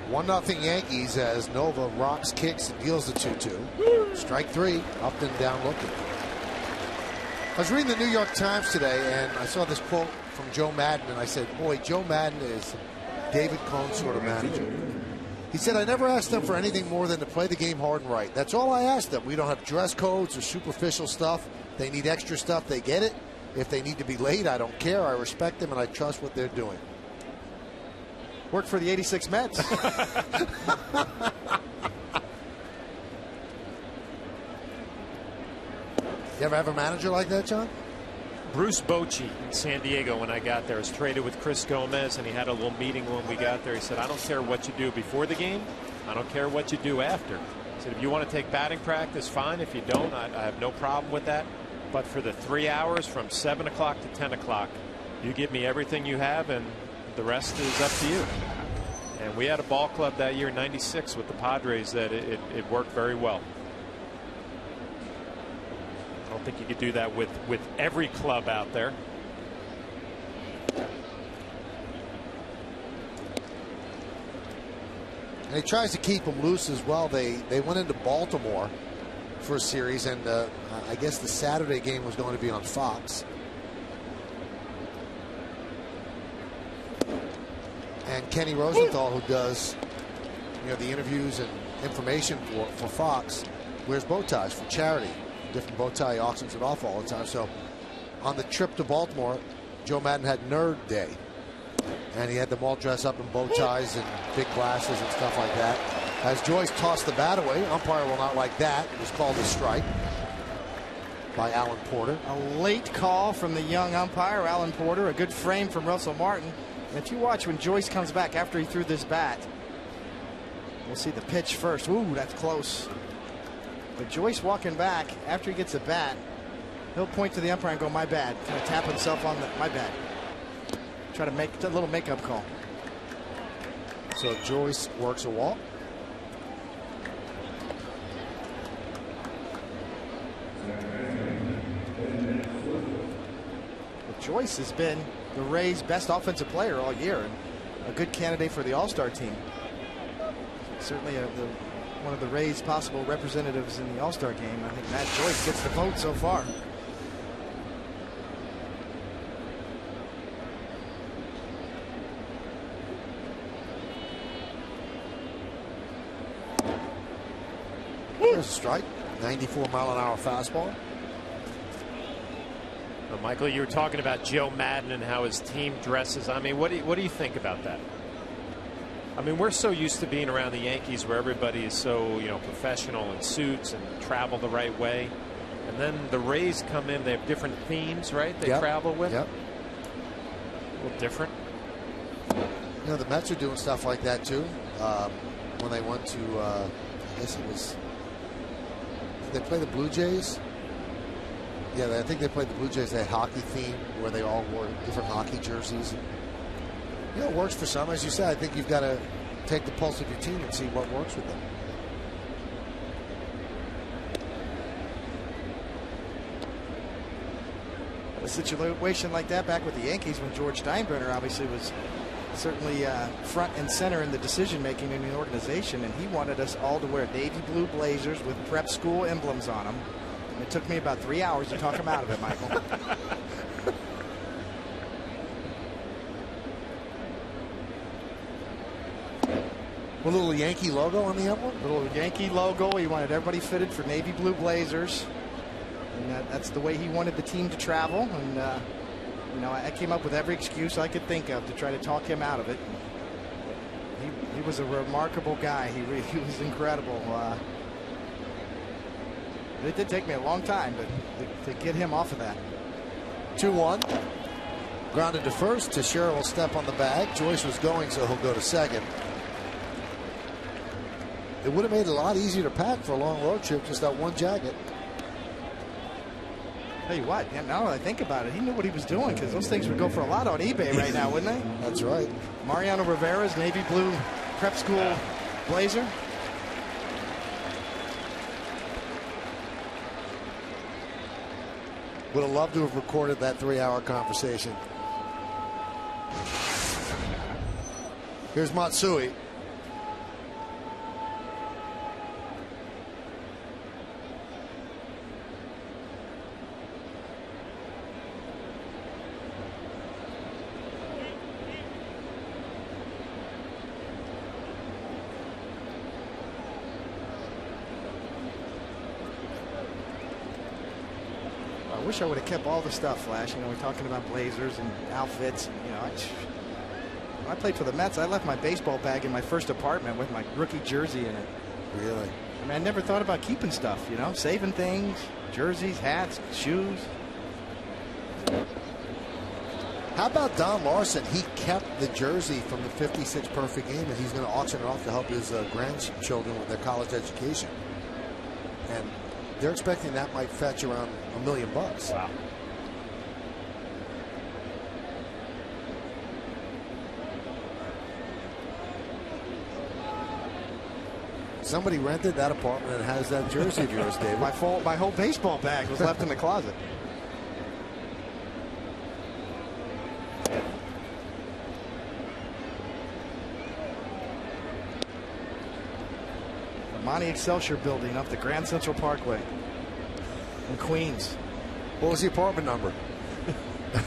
One nothing Yankees as Nova rocks, kicks, and deals the 2-2. Strike 3. Upton down looking. I was reading the New York Times today, and I saw this quote from Joe Madden, and I said, boy, Joe Madden is David Cone sort of manager. He said, I never asked them for anything more than to play the game hard and right. That's all I asked them. We don't have dress codes or superficial stuff. They need extra stuff, they get it. If they need to be late, I don't care. I respect them, and I trust what they're doing. Worked for the '86 Mets. You ever have a manager like that, John? Bruce Bochy in San Diego when I got there was traded with Chris Gomez, and he had a little meeting when we got there. He said, I don't care what you do before the game. I don't care what you do after. said, if you want to take batting practice, fine. If you don't, I have no problem with that. But for the 3 hours from 7 o'clock to 10 o'clock, you give me everything you have, and the rest is up to you. And we had a ball club that year, '96, with the Padres that it worked very well. I don't think you could do that with every club out there. And he tries to keep them loose as well. They went into Baltimore for a series, and I guess the Saturday game was going to be on Fox. And Kenny Rosenthal, who does the interviews and information for Fox, wears bow ties for charity. Different bow tie auctions it off all the time. So on the trip to Baltimore, Joe Madden had Nerd Day, and he had them all dress up in bow ties and big glasses and stuff like that. As Joyce tossed the bat away, umpire will not like that. It was called a strike by Alan Porter. A late call from the young umpire, Alan Porter. A good frame from Russell Martin. And if you watch when Joyce comes back after he threw this bat, we'll see the pitch first. Ooh, that's close. But Joyce walking back after he gets the bat, he'll point to the umpire and go, my bad. Kind of tap himself on the, my bad. Try to make a little makeup call. So Joyce works a walk. Well, Joyce has been the Rays' best offensive player all year and a good candidate for the All-Star team. Certainly one of the Rays' possible representatives in the All-Star game. I think Matt Joyce gets the vote so far. There's a strike. 94-mile-an-hour fastball. Well, Michael, you were talking about Joe Madden and how his team dresses. I mean, what do you think about that? I mean, we're so used to being around the Yankees where everybody is so, professional in suits and travel the right way. And then the Rays come in, they have different themes, right? They travel with. Yep. A little different. The Mets are doing stuff like that too. When they went to, I guess it was, did they play the Blue Jays? Yeah, I think they played the Blue Jays. They had hockey theme where they all wore different hockey jerseys. It works for some. As you said, I think you've got to take the pulse of your team and see what works with them. A situation like that back with the Yankees when George Steinbrenner obviously was certainly front and center in the decision making in the organization, and he wanted us all to wear navy blue blazers with prep school emblems on them. And it took me about 3 hours to talk him out of it, Michael. A little Yankee logo on the emblem? A little Yankee logo. He wanted everybody fitted for navy blue blazers. And that's the way he wanted the team to travel. And, I came up with every excuse I could think of to try to talk him out of it. He was a remarkable guy. He was incredible. It did take me a long time to get him off of that. 2-1. Grounded to first. Teixeira will step on the bag. Joyce was going, so he'll go to second. It would have made it a lot easier to pack for a long road trip, just that one jacket. Tell you what, now that I think about it, he knew what he was doing, because those things would go for a lot on eBay right now, wouldn't they? That's right. Mariano Rivera's navy blue prep school blazer. Would have loved to have recorded that 3-hour conversation. Here's Matsui. I wish I would have kept all the stuff, Flash. We're talking about blazers and outfits. When I played for the Mets, I left my baseball bag in my first apartment with my rookie jersey in it. Really? I mean, I never thought about keeping stuff, saving things, jerseys, hats, shoes. How about Don Larson? He kept the jersey from the '56 perfect game, and he's going to auction it off to help his grandchildren with their college education. and they're expecting that might fetch around $1 million. Wow. Somebody rented that apartment and has that jersey of yours, David. My fault. My whole baseball bag was left in the closet. The Monty Excelsior building up the Grand Central Parkway in Queens. What was the apartment number?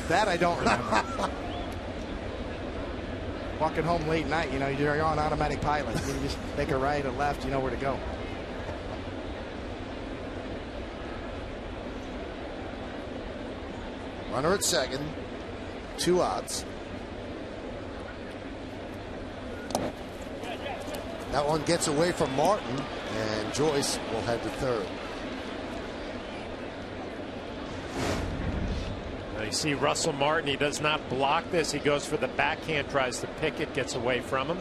That I don't remember. Walking home late night, you know, you're on automatic pilot. You just take a right or left, you know where to go. Runner at second, 2 outs. That one gets away from Martin, and Joyce will head to third. Now you see Russell Martin, he does not block this. He goes for the backhand, tries to pick it, gets away from him.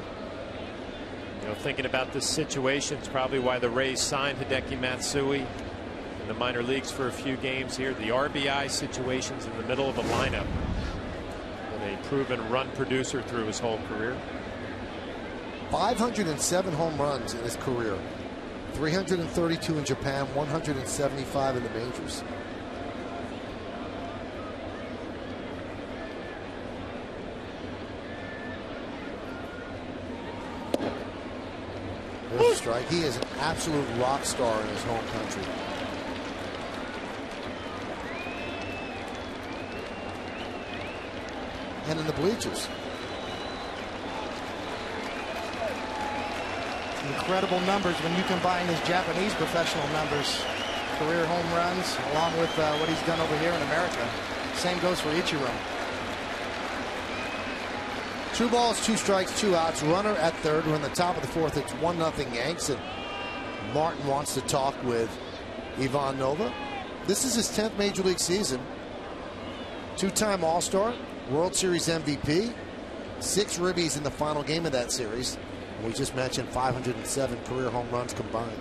You know, thinking about this situation, it's probably why the Rays signed Hideki Matsui in the minor leagues for a few games here. The RBI situations in the middle of a lineup. And a proven run producer through his whole career. 507 home runs in his career. 332 in Japan, 175 in the majors. There's a strike. He is an absolute rock star in his home country. And in the bleachers. Incredible numbers when you combine his Japanese professional numbers. Career home runs along with what he's done over here in America. Same goes for Ichiro. 2 balls, 2 strikes, 2 outs. Runner at third. We're in the top of the fourth. It's 1-0 Yanks. And Martin wants to talk with Ivan Nova. This is his 10th major league season. 2-time All-Star, World Series MVP, 6 ribbies in the final game of that series. And we just mentioned 507 career home runs combined.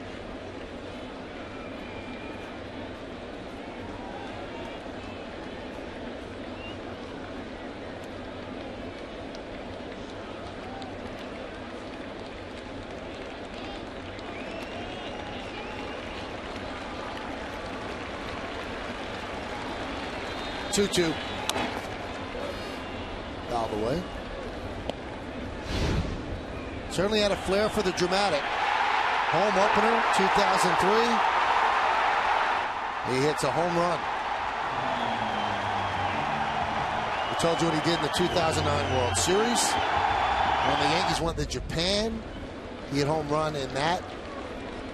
Two. Fouled away. Certainly had a flair for the dramatic. Home opener, 2003. He hits a home run. We told you what he did in the 2009 World Series. When the Yankees went to Japan, he hit home run in that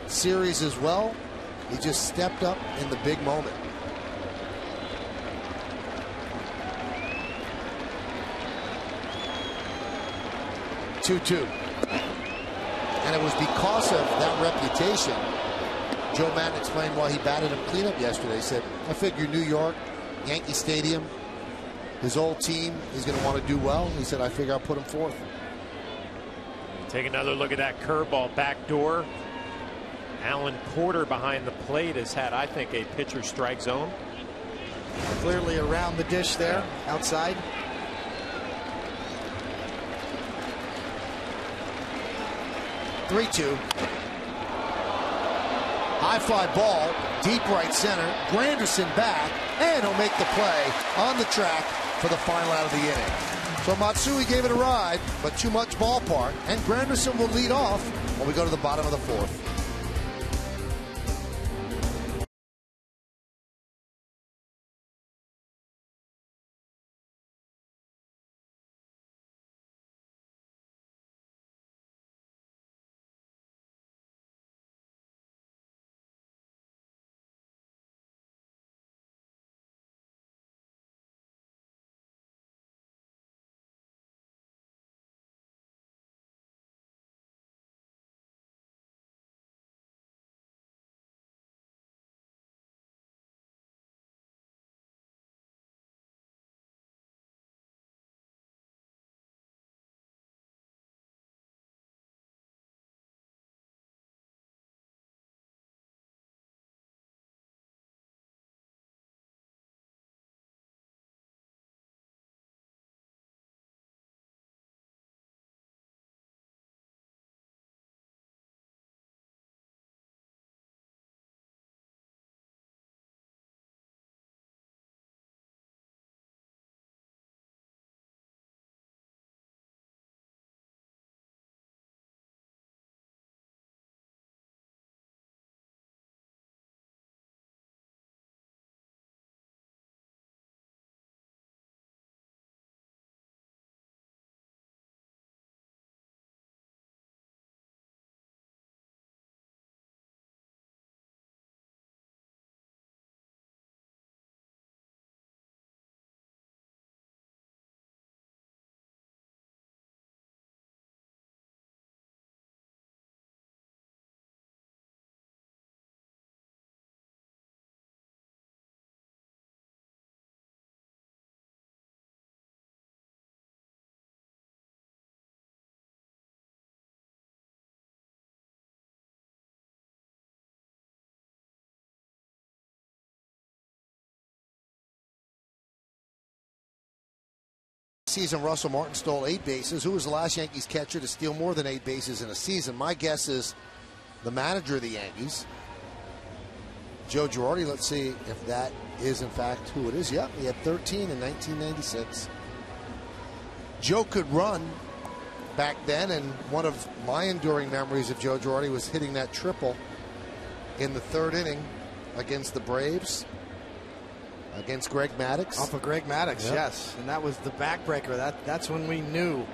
series as well. He just stepped up in the big moment. 2-2. And it was because of that reputation. Joe Madden explained why he batted him cleanup yesterday. He said, I figure New York, Yankee Stadium, his old team, he's going to want to do well. He said, I figure I'll put him fourth. Take another look at that curveball back door. Alan Porter behind the plate has had, I think, a pitcher strike zone. Clearly around the dish there, outside. Three-two. High fly ball, deep right center. Granderson back, and he'll make the play on the track for the final out of the inning. So Matsui gave it a ride, but too much ballpark, and Granderson will lead off when we go to the bottom of the fourth. season, Russell Martin stole 8 bases. Who was the last Yankees catcher to steal more than 8 bases in a season? My guess is the manager of the Yankees, Joe Girardi. Let's see if that is in fact who it is. Yep, he had 13 in 1996. Joe could run back then, and one of my enduring memories of Joe Girardi was hitting that triple in the 3rd inning against the Braves, against Greg Maddux. Off of Greg Maddux, yep. Yes. And that was the backbreaker. That's when we knew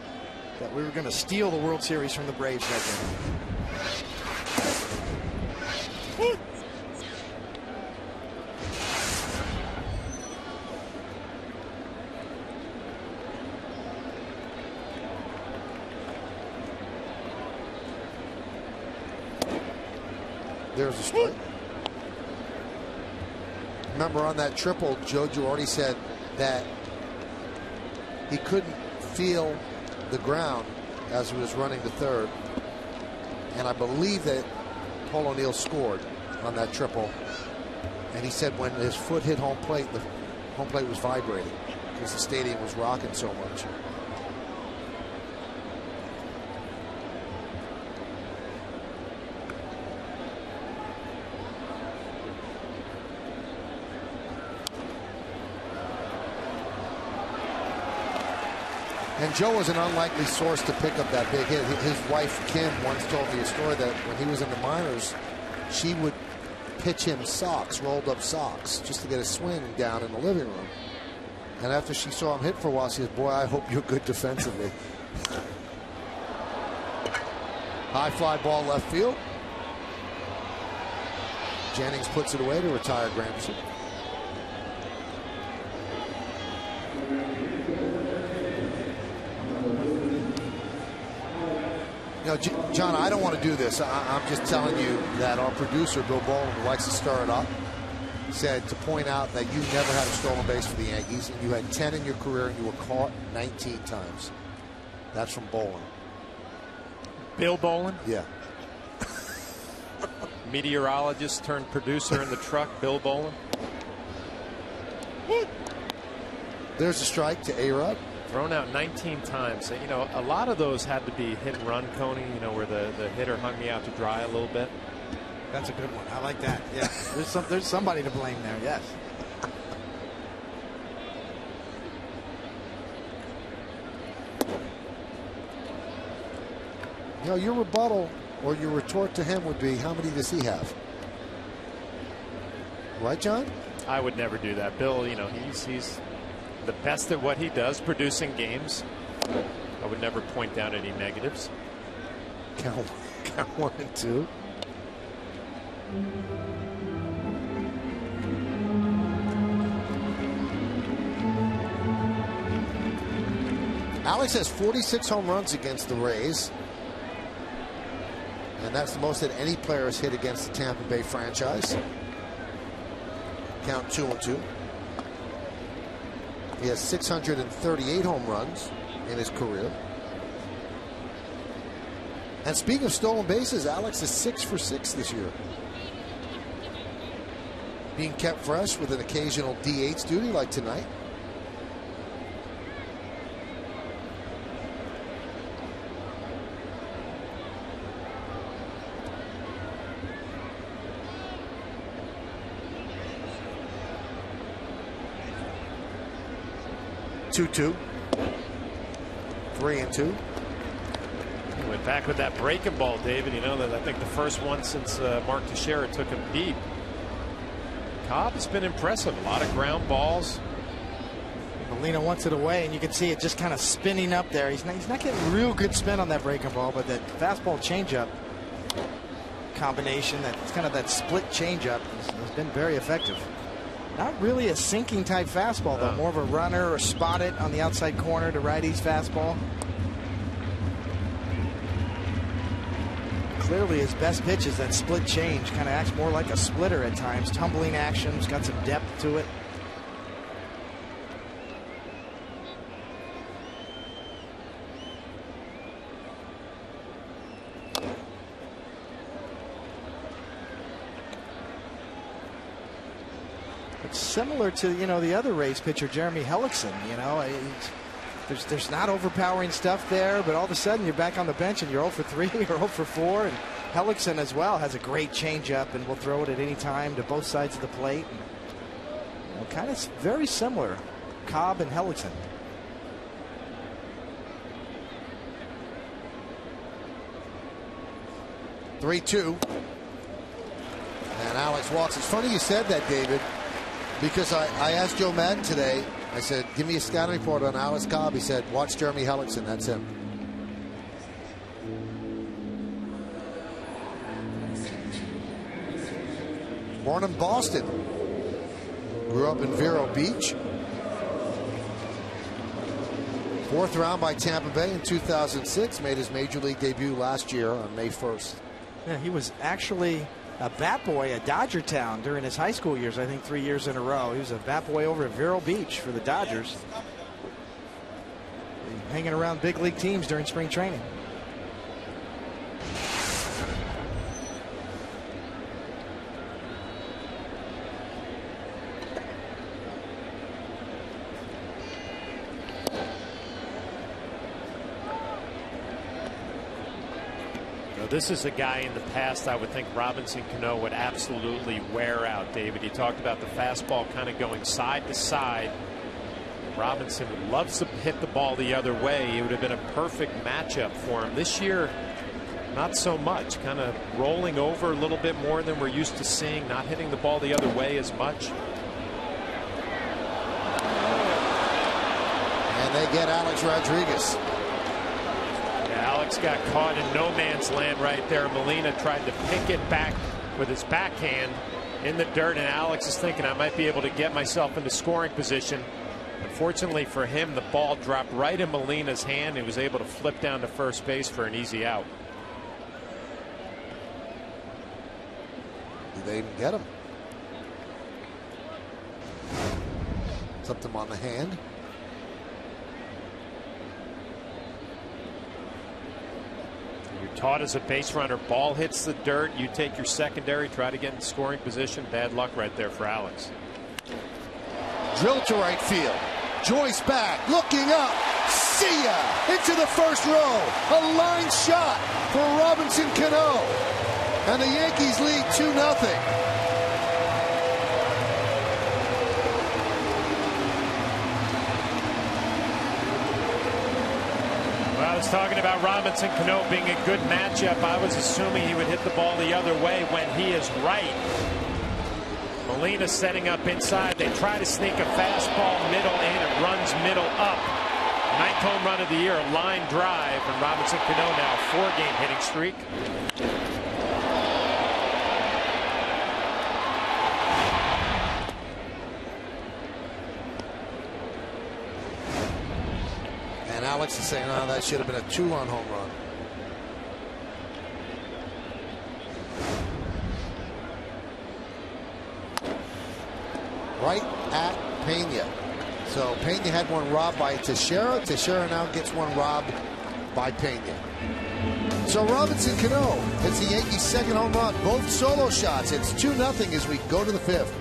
that we were going to steal the World Series from the Braves that game. There's a strike. Remember, on that triple, Joe Girardi said that he couldn't feel the ground as he was running to third. And I believe that Paul O'Neill scored on that triple. And he said when his foot hit home plate, the home plate was vibrating because the stadium was rocking so much. And Joe was an unlikely source to pick up that big hit. His wife, Kim, once told me a story that when he was in the minors, she would pitch him socks, rolled up socks, just to get a swing down in the living room. And after she saw him hit for a while, she said, boy, I hope you're good defensively. High fly ball left field. Jennings puts it away to retire Gramsci. You know, John, I don't want to do this. I'm just telling you that our producer, Bill Bowling, who likes to stir it up, said to point out that you never had a stolen base for the Yankees, and you had 10 in your career, and you were caught 19 times. That's from Bowling. Bill Bowling? Yeah. Meteorologist turned producer in the truck, Bill Bowling. There's a strike to A-Rod. Thrown out 19 times. You know, a lot of those had to be hit and run, Coney, you know, where the hitter hung me out to dry a little bit. That's a good one. I like that. Yeah. There's somebody to blame there. Yes. You know, your rebuttal or your retort to him would be, how many does he have? Right, John? I would never do that. Bill, you know, he's the best at what he does, producing games. I would never point down any negatives. Count 1 and 2. Alex has 46 home runs against the Rays. And that's the most that any player has hit against the Tampa Bay franchise. Count 2 and 2. He has 638 home runs in his career. And speaking of stolen bases, Alex is 6 for 6 this year. Being kept fresh with an occasional DH duty like tonight. Two, 3 and 2. He went back with that breaking ball, David. You know, that I think the first one since Mark Teixeira took him deep. Cobb has been impressive. A lot of ground balls. Molina wants it away, and you can see it just kind of spinning up there. He's not getting real good spin on that breaking ball, but that fastball changeup combination, that's kind of that split changeup, has been very effective. Not really a sinking type fastball, though. More of a runner or spot it on the outside corner to righty's fastball. Clearly his best pitch is that split change. Kind of acts more like a splitter at times. Tumbling actions, got some depth to it. Similar to, you know, the other Rays pitcher, Jeremy Hellickson. You know, There's not overpowering stuff there, but all of a sudden you're back on the bench and you're 0 for 3 or 0 for 4. And Hellickson as well has a great changeup and will throw it at any time to both sides of the plate. And, kind of very similar, Cobb and Hellickson. Three-two. And Alex walks. It's funny you said that, David, because I asked Joe Madden today. I said, give me a scouting report on Alex Cobb. He said, watch Jeremy Hellickson. That's him. Born in Boston. Grew up in Vero Beach. 4th round by Tampa Bay in 2006. Made his major league debut last year on May 1st. Yeah, he was actually a bat boy at Dodger Town during his high school years, I think 3 years in a row. He was a bat boy over at Vero Beach for the Dodgers. Hanging around big league teams during spring training. This is a guy in the past I would think Robinson Cano would absolutely wear out, David. You talked about the fastball kind of going side to side. Robinson loves to hit the ball the other way. It would have been a perfect matchup for him. This year, not so much. Kind of rolling over a little bit more than we're used to seeing. Not hitting the ball the other way as much. And they get Alex Rodriguez. Alex got caught in no man's land right there. Molina tried to pick it back with his backhand in the dirt, and Alex is thinking, I might be able to get myself into scoring position. Unfortunately for him, the ball dropped right in Molina's hand. He was able to flip down to first base for an easy out. Did they even get him? Slipped him on the hand. You're taught as a base runner, ball hits the dirt, you take your secondary, try to get in scoring position. Bad luck right there for Alex. Drill to right field. Joyce back, looking up. See ya! Into the first row. A line shot for Robinson Cano. And the Yankees lead 2-0. Well, I was talking about Robinson Cano being a good matchup. I was assuming he would hit the ball the other way when he is right. Molina setting up inside. They try to sneak a fastball middle in. It runs middle up. 9th home run of the year, a line drive. And Robinson Cano now a 4-game hitting streak. And Alex is saying, oh, that should have been a 2-run home run. Right at Pena. So Pena had one robbed by Teixeira. Teixeira now gets one robbed by Pena. So Robinson Cano hits the Yankees' second home run. Both solo shots. It's 2-0 as we go to the 5th.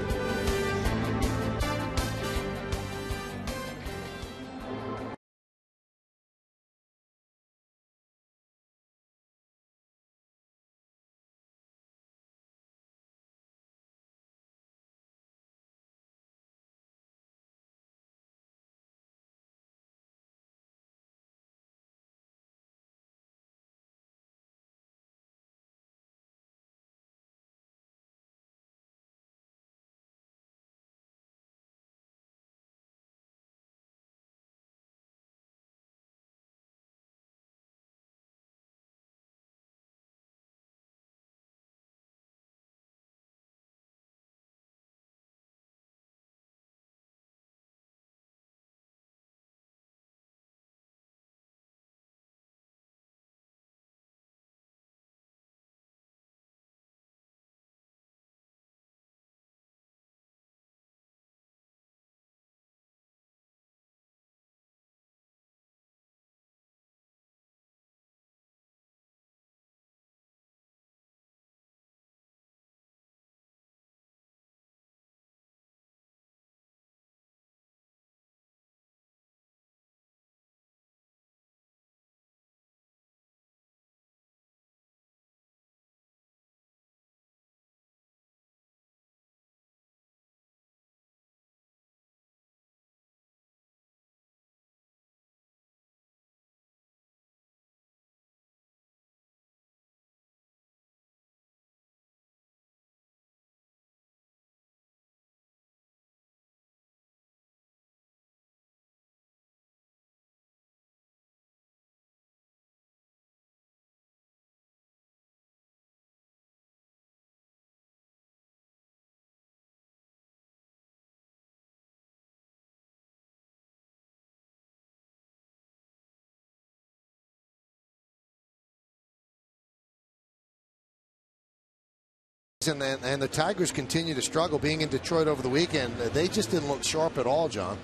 and the Tigers continue to struggle. Being in Detroit over the weekend, they just didn't look sharp at all, John.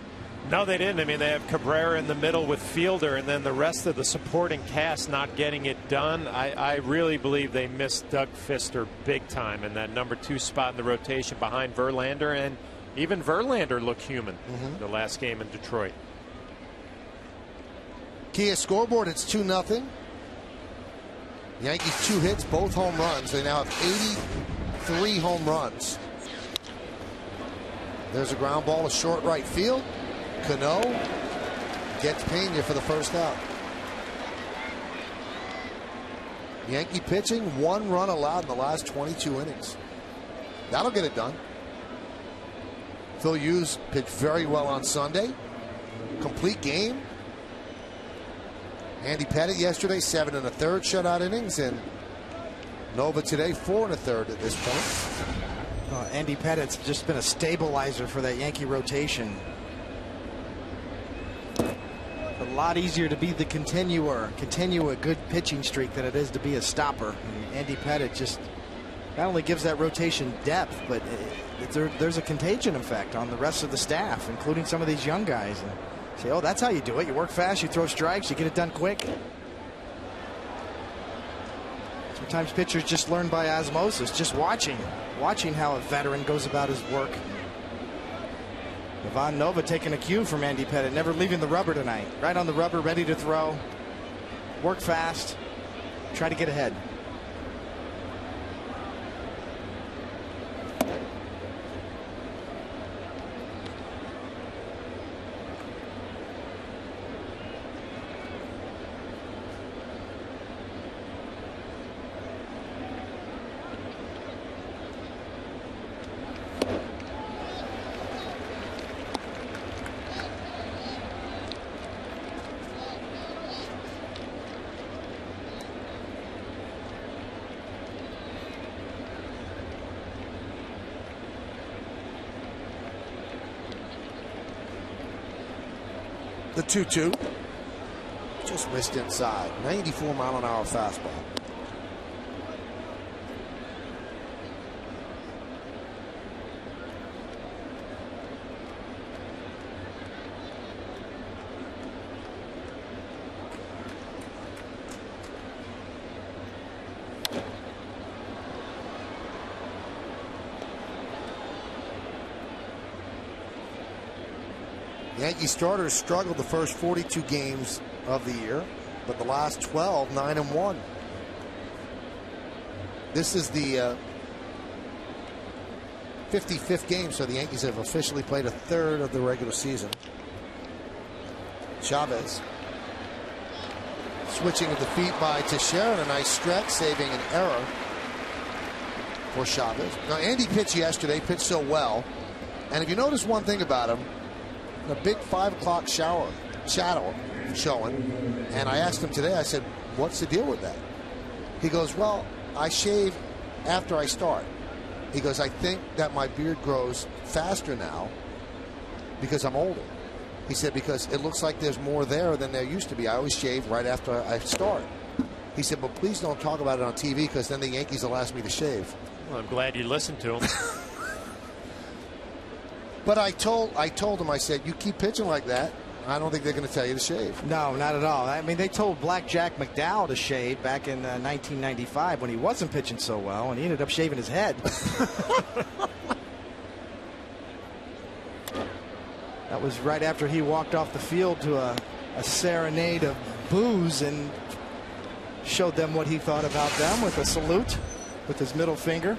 No, they didn't. I mean, they have Cabrera in the middle with Fielder, and then the rest of the supporting cast not getting it done. I really believe they missed Doug Fister big time in that number 2 spot in the rotation behind Verlander, and even Verlander looked human the last game in Detroit. Kia scoreboard, it's 2-0. Yankees 2 hits, both home runs. They now have 83 home runs. There's a ground ball to short right field. Cano gets Pena for the first out. Yankee pitching, 1 run allowed in the last 22 innings. That'll get it done. Phil Hughes pitched very well on Sunday. Complete game. Andy Pettitte yesterday, 7 1/3 shutout innings, and Nova today, 4 1/3 at this point. Andy Pettitte's just been a stabilizer for that Yankee rotation. A lot easier to be the continue a good pitching streak than it is to be a stopper. And Andy Pettitte just not only gives that rotation depth, but there's a contagion effect on the rest of the staff, including some of these young guys. And say, oh, that's how you do it. You work fast, you throw strikes, you get it done quick. Sometimes pitchers just learn by osmosis, just watching how a veteran goes about his work. Ivan Nova taking a cue from Andy Pettitte, never leaving the rubber tonight. Right on the rubber, ready to throw. Work fast. Try to get ahead. The 2-2 just missed inside. 94-mile-an-hour fastball. Yankee starters struggled the first 42 games of the year, but the last 12, 9-1. This is the 55th game, so the Yankees have officially played a third of the regular season. Chavez switching of the feet by Teixeira, a nice stretch, saving an error for Chavez. Now, Andy pitched yesterday, pitched so well, and if you notice one thing about him, a big 5 o'clock shadow showing, and I asked him today, I said, what's the deal with that? He goes, well, I shave after I start. He goes, I think that my beard grows faster now because I'm older. He said, because it looks like there's more there than there used to be. I always shave right after I start. He said, but please don't talk about it on TV because then the Yankees will ask me to shave. Well, I'm glad you listened to him. But I told him, I said, you keep pitching like that, I don't think they're going to tell you to shave. No, not at all. I mean, they told Black Jack McDowell to shave back in 1995 when he wasn't pitching so well, and he ended up shaving his head. That was right after he walked off the field to a serenade of boos and showed them what he thought about them with a salute with his middle finger.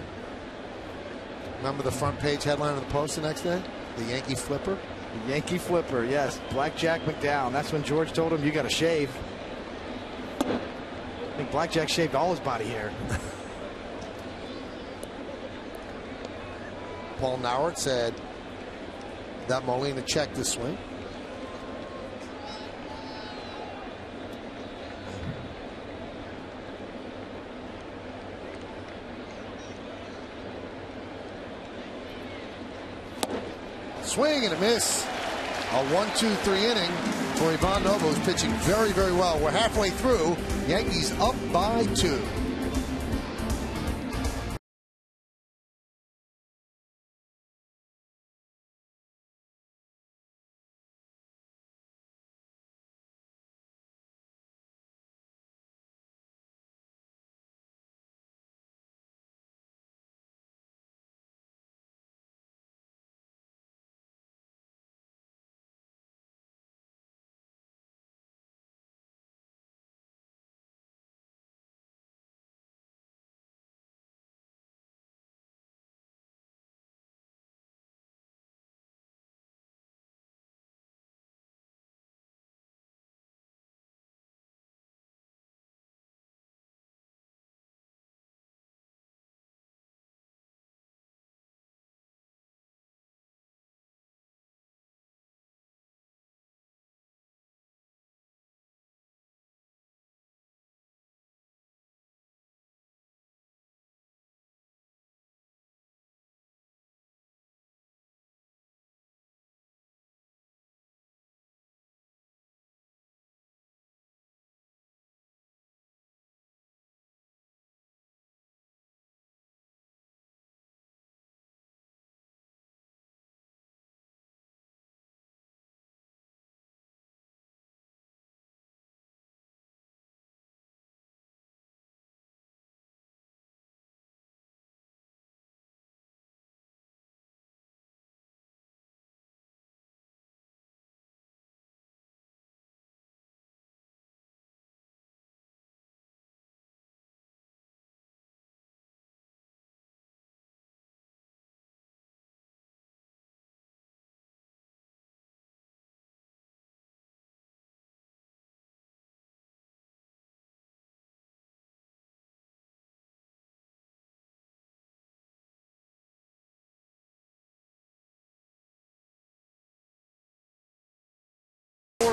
Remember the front page headline of the Post the next day? The Yankee Flipper? The Yankee Flipper, yes. Black Jack McDowell. And that's when George told him, you got to shave. I think Black Jack shaved all his body hair. Paul Nauert said that Molina checked the swing. Swing and a miss. A 1-2-3 inning for Ivan Nova, who's pitching very, very well. We're halfway through. Yankees up by 2.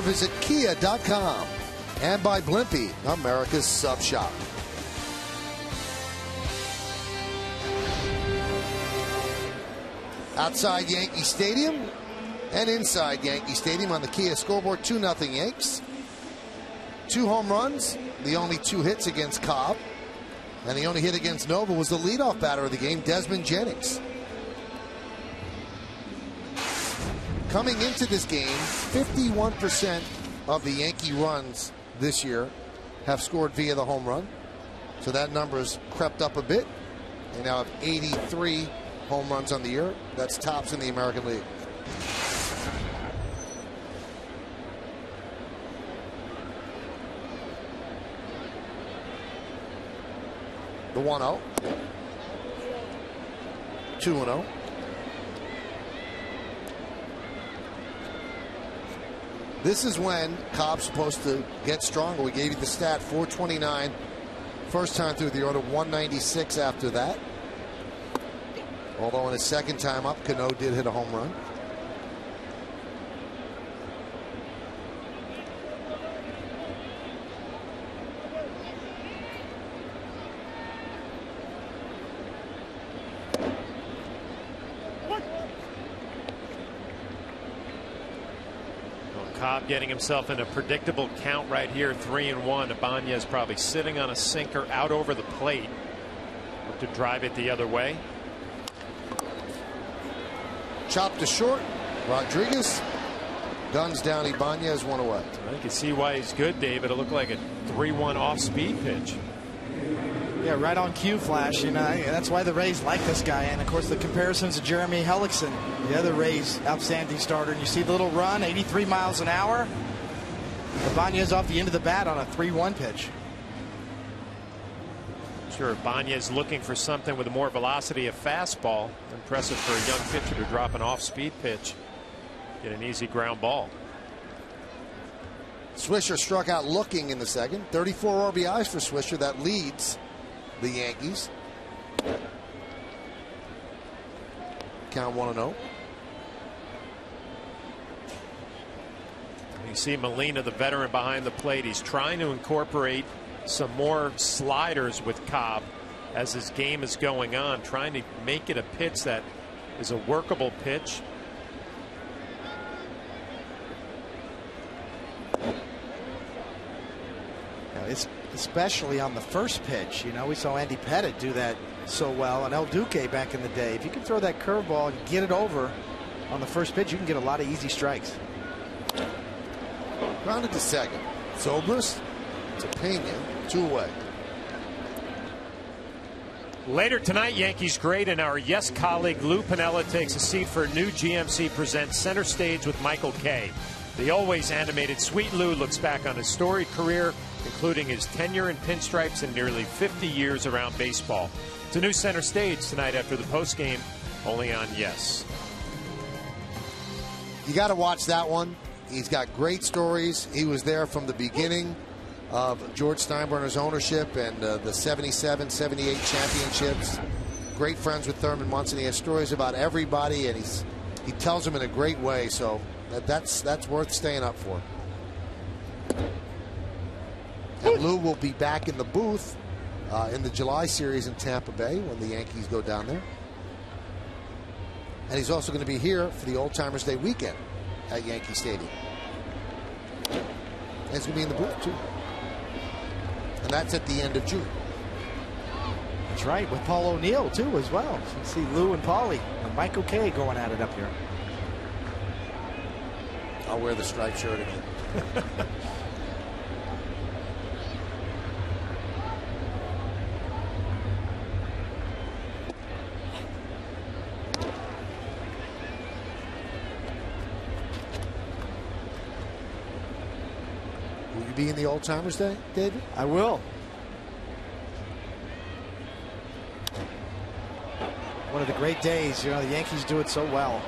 visit Kia.com. And by Blimpie, America's sub shop. Outside Yankee Stadium and inside Yankee Stadium on the Kia scoreboard, 2-0 Yanks. 2 home runs, the only 2 hits against Cobb. And the only hit against Nova was the leadoff batter of the game, Desmond Jennings. Coming into this game, 51% of the Yankee runs this year have scored via the home run. So that number has crept up a bit. They now have 83 home runs on the year. That's tops in the American League. The 1-0. 2-0. This is when Cobb's supposed to get stronger. We gave you the stat, 429 first time through the order, 196 after that. Although in his second time up, Cano did hit a home run. Cobb getting himself in a predictable count right here, 3-1. Ibanez probably sitting on a sinker out over the plate. Look to drive it the other way. Chopped to short. Rodriguez guns down Ibanez, 1 away. I can see why he's good, David. It looked like a 3-1 off-speed pitch. Yeah, right on cue, Flash. You know, that's why the Rays like this guy. And of course, the comparisons to Jeremy Hellickson, the other Rays outstanding starter. And you see the little run, 83 miles an hour. Ibanez off the end of the bat on a 3-1 pitch. Sure, Ibanez looking for something with more velocity, a fastball. Impressive for a young pitcher to drop an off-speed pitch. Get an easy ground ball. Swisher struck out looking in the second. 34 RBIs for Swisher. That leads the Yankees. Count 1-0. You see Molina, the veteran behind the plate. He's trying to incorporate some more sliders with Cobb as his game is going on, trying to make it a pitch that is a workable pitch. It's especially on the first pitch. You know, we saw Andy Pettit do that so well, and El Duque back in the day. If you can throw that curveball and get it over on the first pitch, you can get a lot of easy strikes. Grounded to second. Zobrist to Pena, 2 away. Later tonight, Yankees great and our Yes colleague Lou Piniella takes a seat for a new GMC Presents Center Stage with Michael Kay. The always animated Sweet Lou looks back on his storied career, including his tenure in pinstripes and nearly 50 years around baseball. It's a new Center Stage tonight after the postgame, only on Yes. You got to watch that one. He's got great stories. He was there from the beginning of George Steinbrenner's ownership and the 77, 78 championships. Great friends with Thurman Munson. He has stories about everybody, and he tells them in a great way. So that's worth staying up for. And Lou will be back in the booth in the July series in Tampa Bay when the Yankees go down there. And he's also going to be here for the Old Timers Day weekend at Yankee Stadium. And he's going to be in the booth too. And that's at the end of June. That's right, with Paul O'Neill too as well. So you see Lou and Paulie and Michael Kay going at it up here. I'll wear the striped shirt again. Will you be in the Old Timers Day, David? I will. One of the great days. You know, the Yankees do it so well.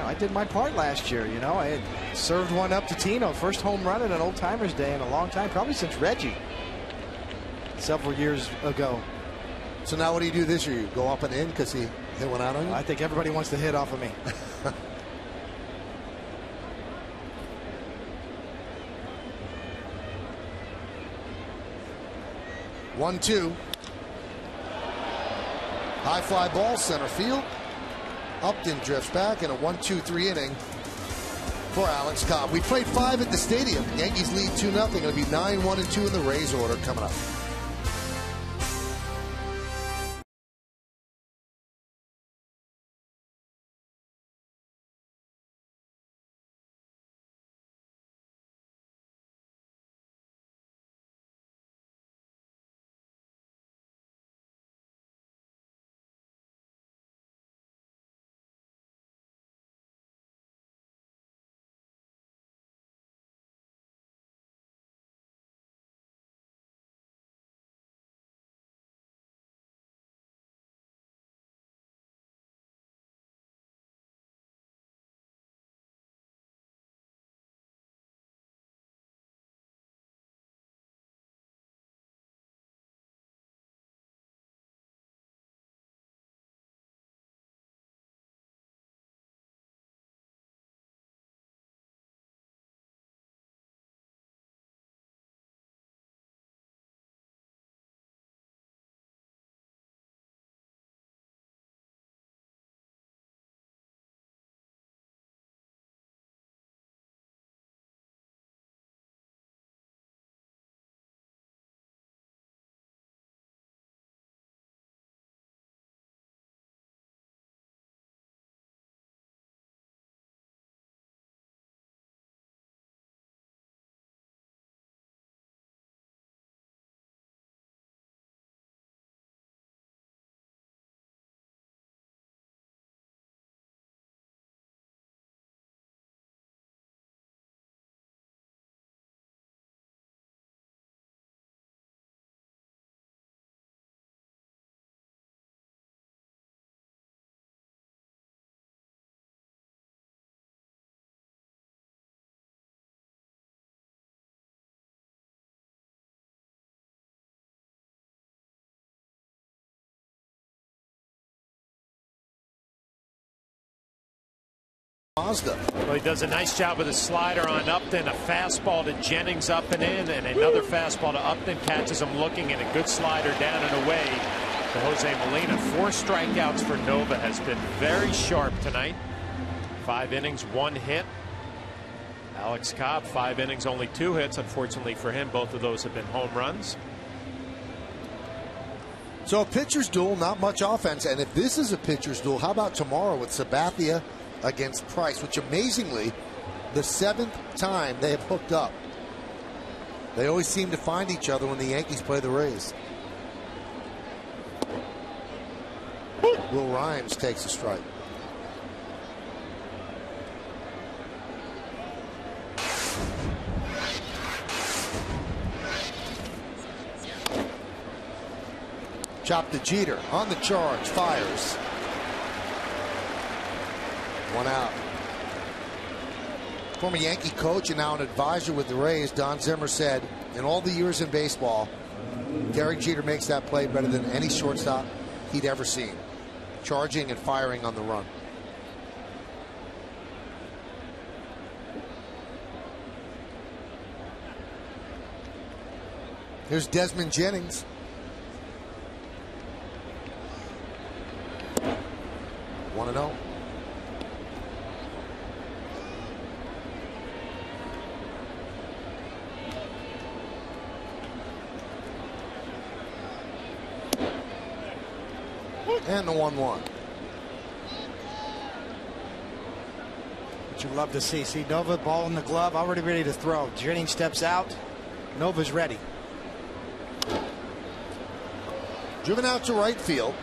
I did my part last year. You know, I had served one up to Tino. First home run at an Old Timers Day in a long time, probably since Reggie several years ago. So now what do you do this year? You go up and in because he hit one out on you? I think everybody wants to hit off of me. 1-2. High fly ball, center field. Upton drifts back in a 1-2-3 inning for Alex Cobb. We played 5 at the stadium. Yankees lead 2-0. It'll be 9-1-2 in the Rays order coming up. Well, he does a nice job with a slider on Upton, a fastball to Jennings up and in, and another fastball to Upton, catches him looking, and a good slider down and away to Jose Molina. 4 strikeouts for Nova, has been very sharp tonight. 5 innings, 1 hit. Alex Cobb, 5 innings, only 2 hits. Unfortunately for him, both of those have been home runs. So a pitcher's duel, not much offense. And if this is a pitcher's duel, how about tomorrow with Sabathia against Price, which amazingly, the 7th time they have hooked up. They always seem to find each other when the Yankees play the Rays. Will Rhymes takes a strike. Chop to Jeter on the charge, fires. 1 out. Former Yankee coach and now an advisor with the Rays, Don Zimmer, said in all the years in baseball, Derek Jeter makes that play better than any shortstop he'd ever seen. Charging and firing on the run. Here's Desmond Jennings. One and 0. And the 1-1. What you love to see. See Nova, ball in the glove, already ready to throw. Jennings steps out. Nova's ready. Driven out to right field.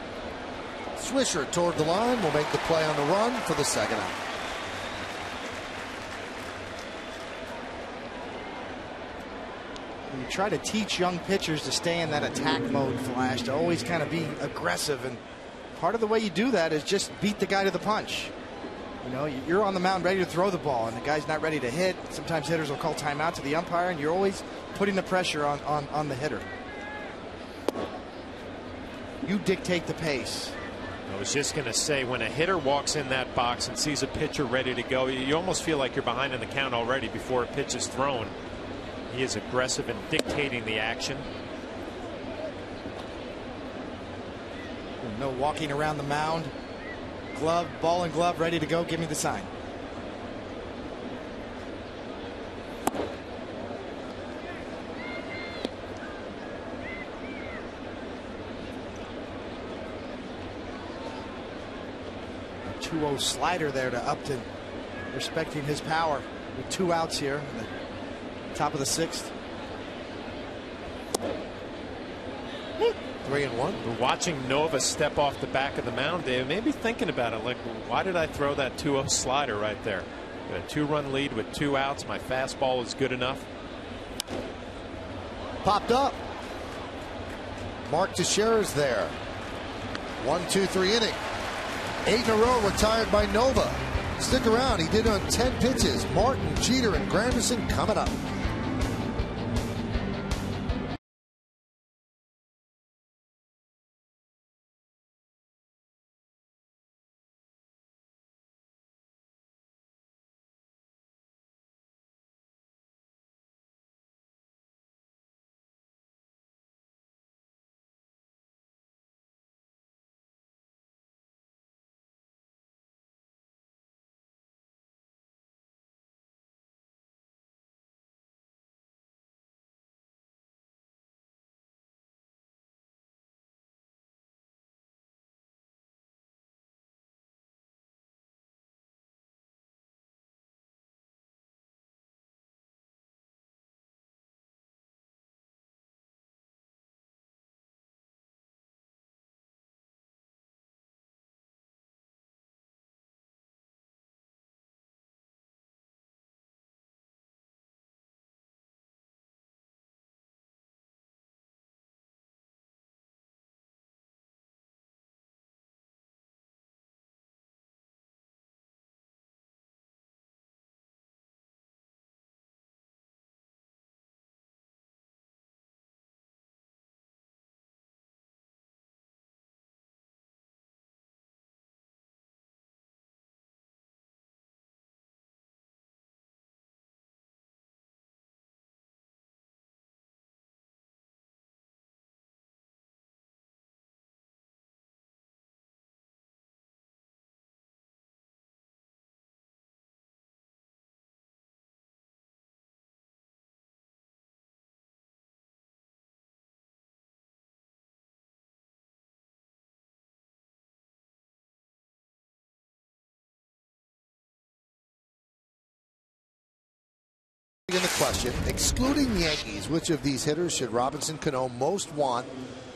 Swisher toward the line will make the play on the run for the 2nd out. You try to teach young pitchers to stay in that attack mode, Flash, to always kind of be aggressive, and part of the way you do that is just beat the guy to the punch. You know, you're on the mound ready to throw the ball, and the guy's not ready to hit. Sometimes hitters will call timeout to the umpire, and you're always putting the pressure on the hitter. You dictate the pace. I was just going to say, when a hitter walks in that box and sees a pitcher ready to go, you almost feel like you're behind in the count already before a pitch is thrown. He is aggressive in dictating the action. No walking around the mound. Glove, ball and glove, ready to go. Give me the sign. A 2-0 slider there to Upton, respecting his power with 2 outs here in the top of the 6th. 3-1. We're watching Nova step off the back of the mound, Dave. Maybe thinking about it, like, why did I throw that 2-0 slider right there? Got a 2-run lead with 2 outs. My fastball was good enough. Popped up. Mark Teixeira's there. 1-2-3 inning. 8 in a row retired by Nova. Stick around. He did on 10 pitches. Martin, Jeter, and Granderson coming up. In the question, excluding the Yankees, which of these hitters should Robinson Cano most want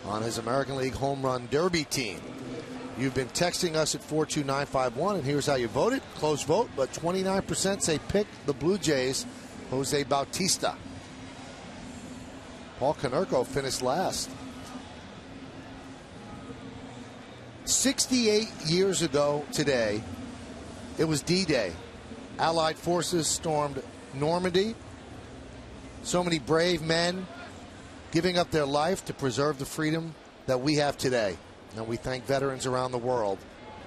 on his American League Home Run Derby team? You've been texting us at 42951, and here's how you voted. Close vote, but 29% say pick the Blue Jays, Jose Bautista. Paul Konerko finished last. 68 years ago today, it was D-Day. Allied forces stormed Normandy. So many brave men giving up their life to preserve the freedom that we have today. And we thank veterans around the world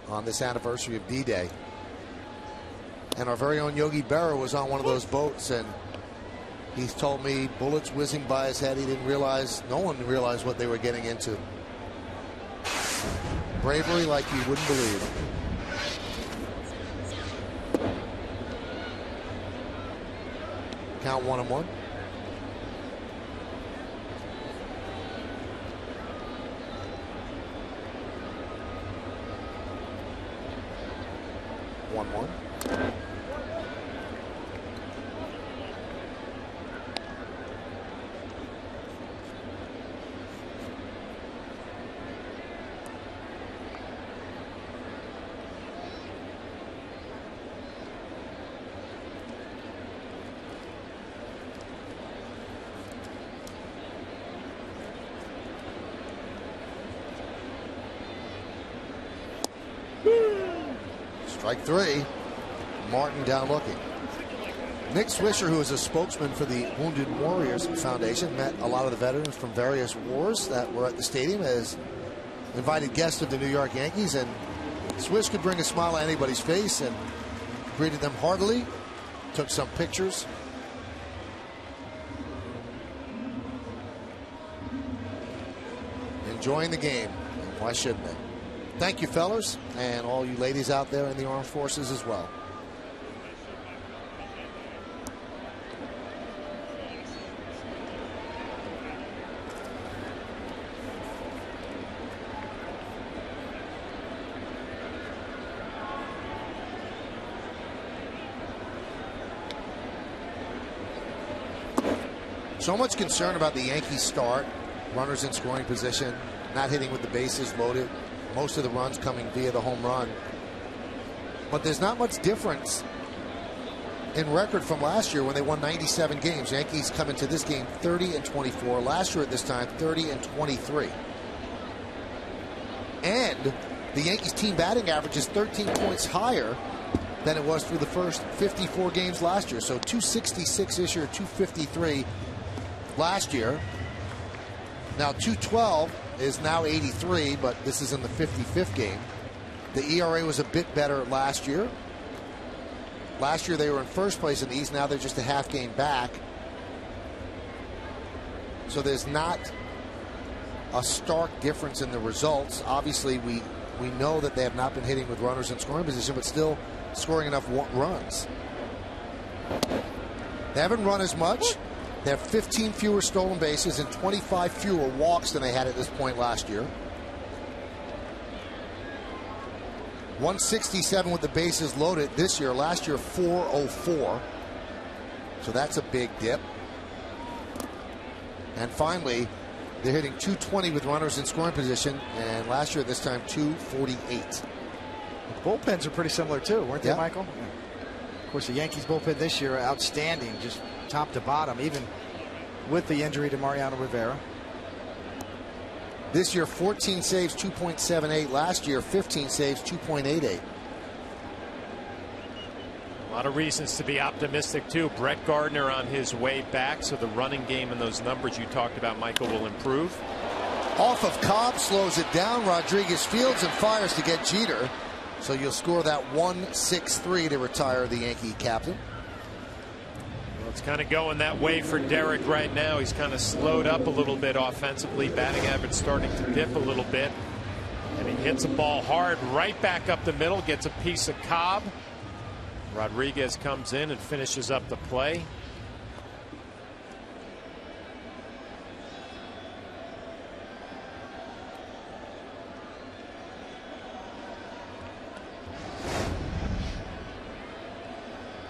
on this anniversary of D-Day. And our very own Yogi Berra was on one of those boats, and he's told me bullets whizzing by his head. He didn't realize, no one realized what they were getting into. Bravery like you wouldn't believe. Count 1-1. Strike 3. Martin down looking. Nick Swisher, who is a spokesman for the Wounded Warriors Foundation, met a lot of the veterans from various wars that were at the stadium as invited guests of the New York Yankees. And Swish could bring a smile on anybody's face and greeted them heartily, took some pictures. Enjoying the game. Why shouldn't they? Thank you, fellas, and all you ladies out there in the armed forces as well. So much concern about the Yankees start. Runners in scoring position, not hitting with the bases loaded. Most of the runs coming via the home run. But there's not much difference in record from last year when they won 97 games. Yankees come into this game 30-24. Last year at this time, 30-23. And the Yankees team batting average is 13 points higher than it was through the first 54 games last year. So 266 this year, 253 last year. Now 212 is now 83, but this is in the 55th game. The ERA was a bit better last year. Last year they were in first place in the East. Now they're just a half game back. So there's not a stark difference in the results. Obviously, we know that they have not been hitting with runners in scoring position, but still scoring enough runs. They haven't run as much. They have 15 fewer stolen bases and 25 fewer walks than they had at this point last year. 167 with the bases loaded this year. Last year, 404. So that's a big dip. And finally, they're hitting 220 with runners in scoring position. And last year at this time, 248. The bullpens are pretty similar too, weren't they, Michael? Yeah. Of course, the Yankees bullpen this year outstanding, just top to bottom, even with the injury to Mariano Rivera. This year, 14 saves, 2.78. Last year, 15 saves, 2.88. A lot of reasons to be optimistic, too. Brett Gardner on his way back, so the running game and those numbers you talked about, Michael, will improve. Off of Cobb, slows it down. Rodriguez fields and fires to get Jeter. So you'll score that 1-6-3 to retire the Yankee captain. Well, it's kind of going that way for Derek right now. He's kind of slowed up a little bit offensively. Batting average starting to dip a little bit. And he hits a ball hard right back up the middle, gets a piece of Cobb. Rodriguez comes in and finishes up the play.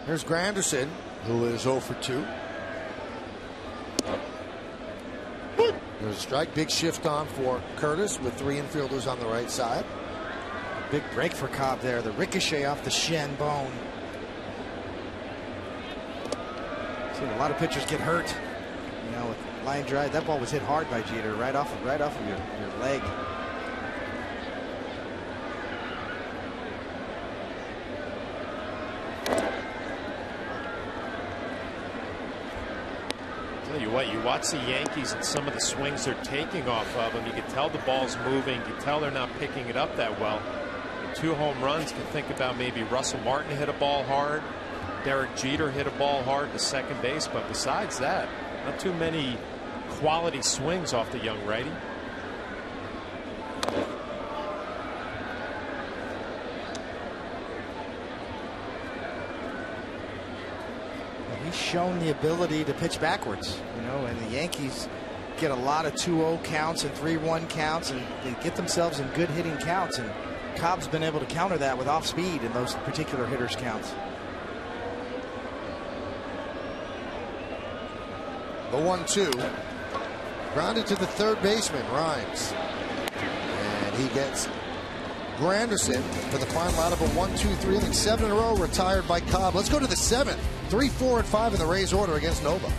Here's Granderson, who is 0 for 2. There's a strike. Big shift on for Curtis with 3 infielders on the right side. Big break for Cobb there. The ricochet off the shin bone. Seen a lot of pitchers get hurt. You know, with line drive. That ball was hit hard by Jeter, right off of your leg. Tell you what, you watch the Yankees and some of the swings they're taking off of them. You can tell the ball's moving. You can tell they're not picking it up that well. The 2 home runs, can think about maybe Russell Martin hit a ball hard. Derek Jeter hit a ball hard to second base. But besides that, not too many quality swings off the young righty. He's shown the ability to pitch backwards, you know, and the Yankees get a lot of 2-0 counts and 3-1 counts, and they get themselves in good hitting counts, and Cobb's been able to counter that with off speed in those particular hitters counts. The 1-2 grounded to the third baseman, Rhymes, and he gets Granderson for the final out of a 1-2-3 inning. 7 in a row retired by Cobb. Let's go to the 7th. 3, 4, and 5 in the Rays order against Nova.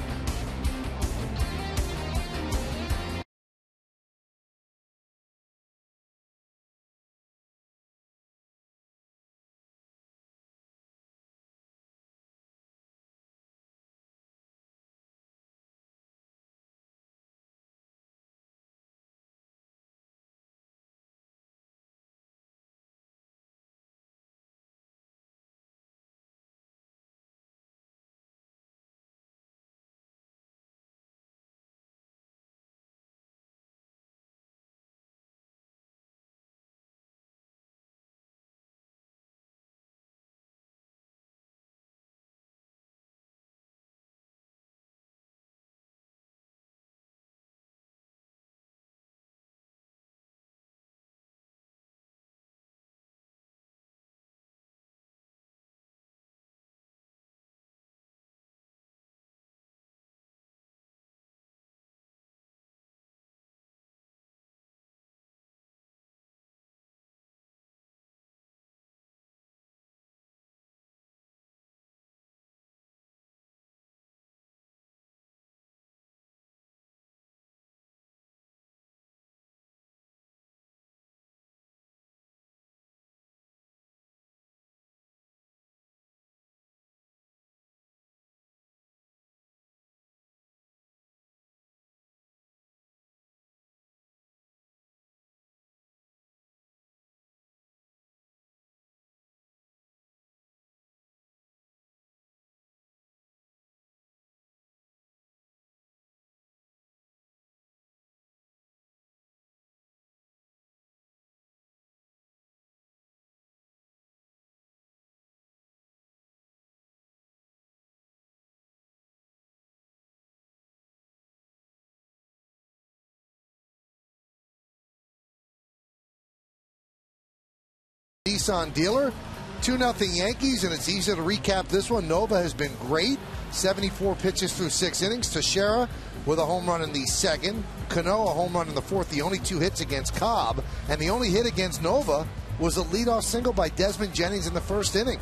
Nissan dealer. 2-0 Yankees, and it's easy to recap this one. Nova has been great. 74 pitches through 6 innings. Teixeira with a home run in the second. Cano a home run in the fourth. The only 2 hits against Cobb. And the only hit against Nova was a leadoff single by Desmond Jennings in the first inning.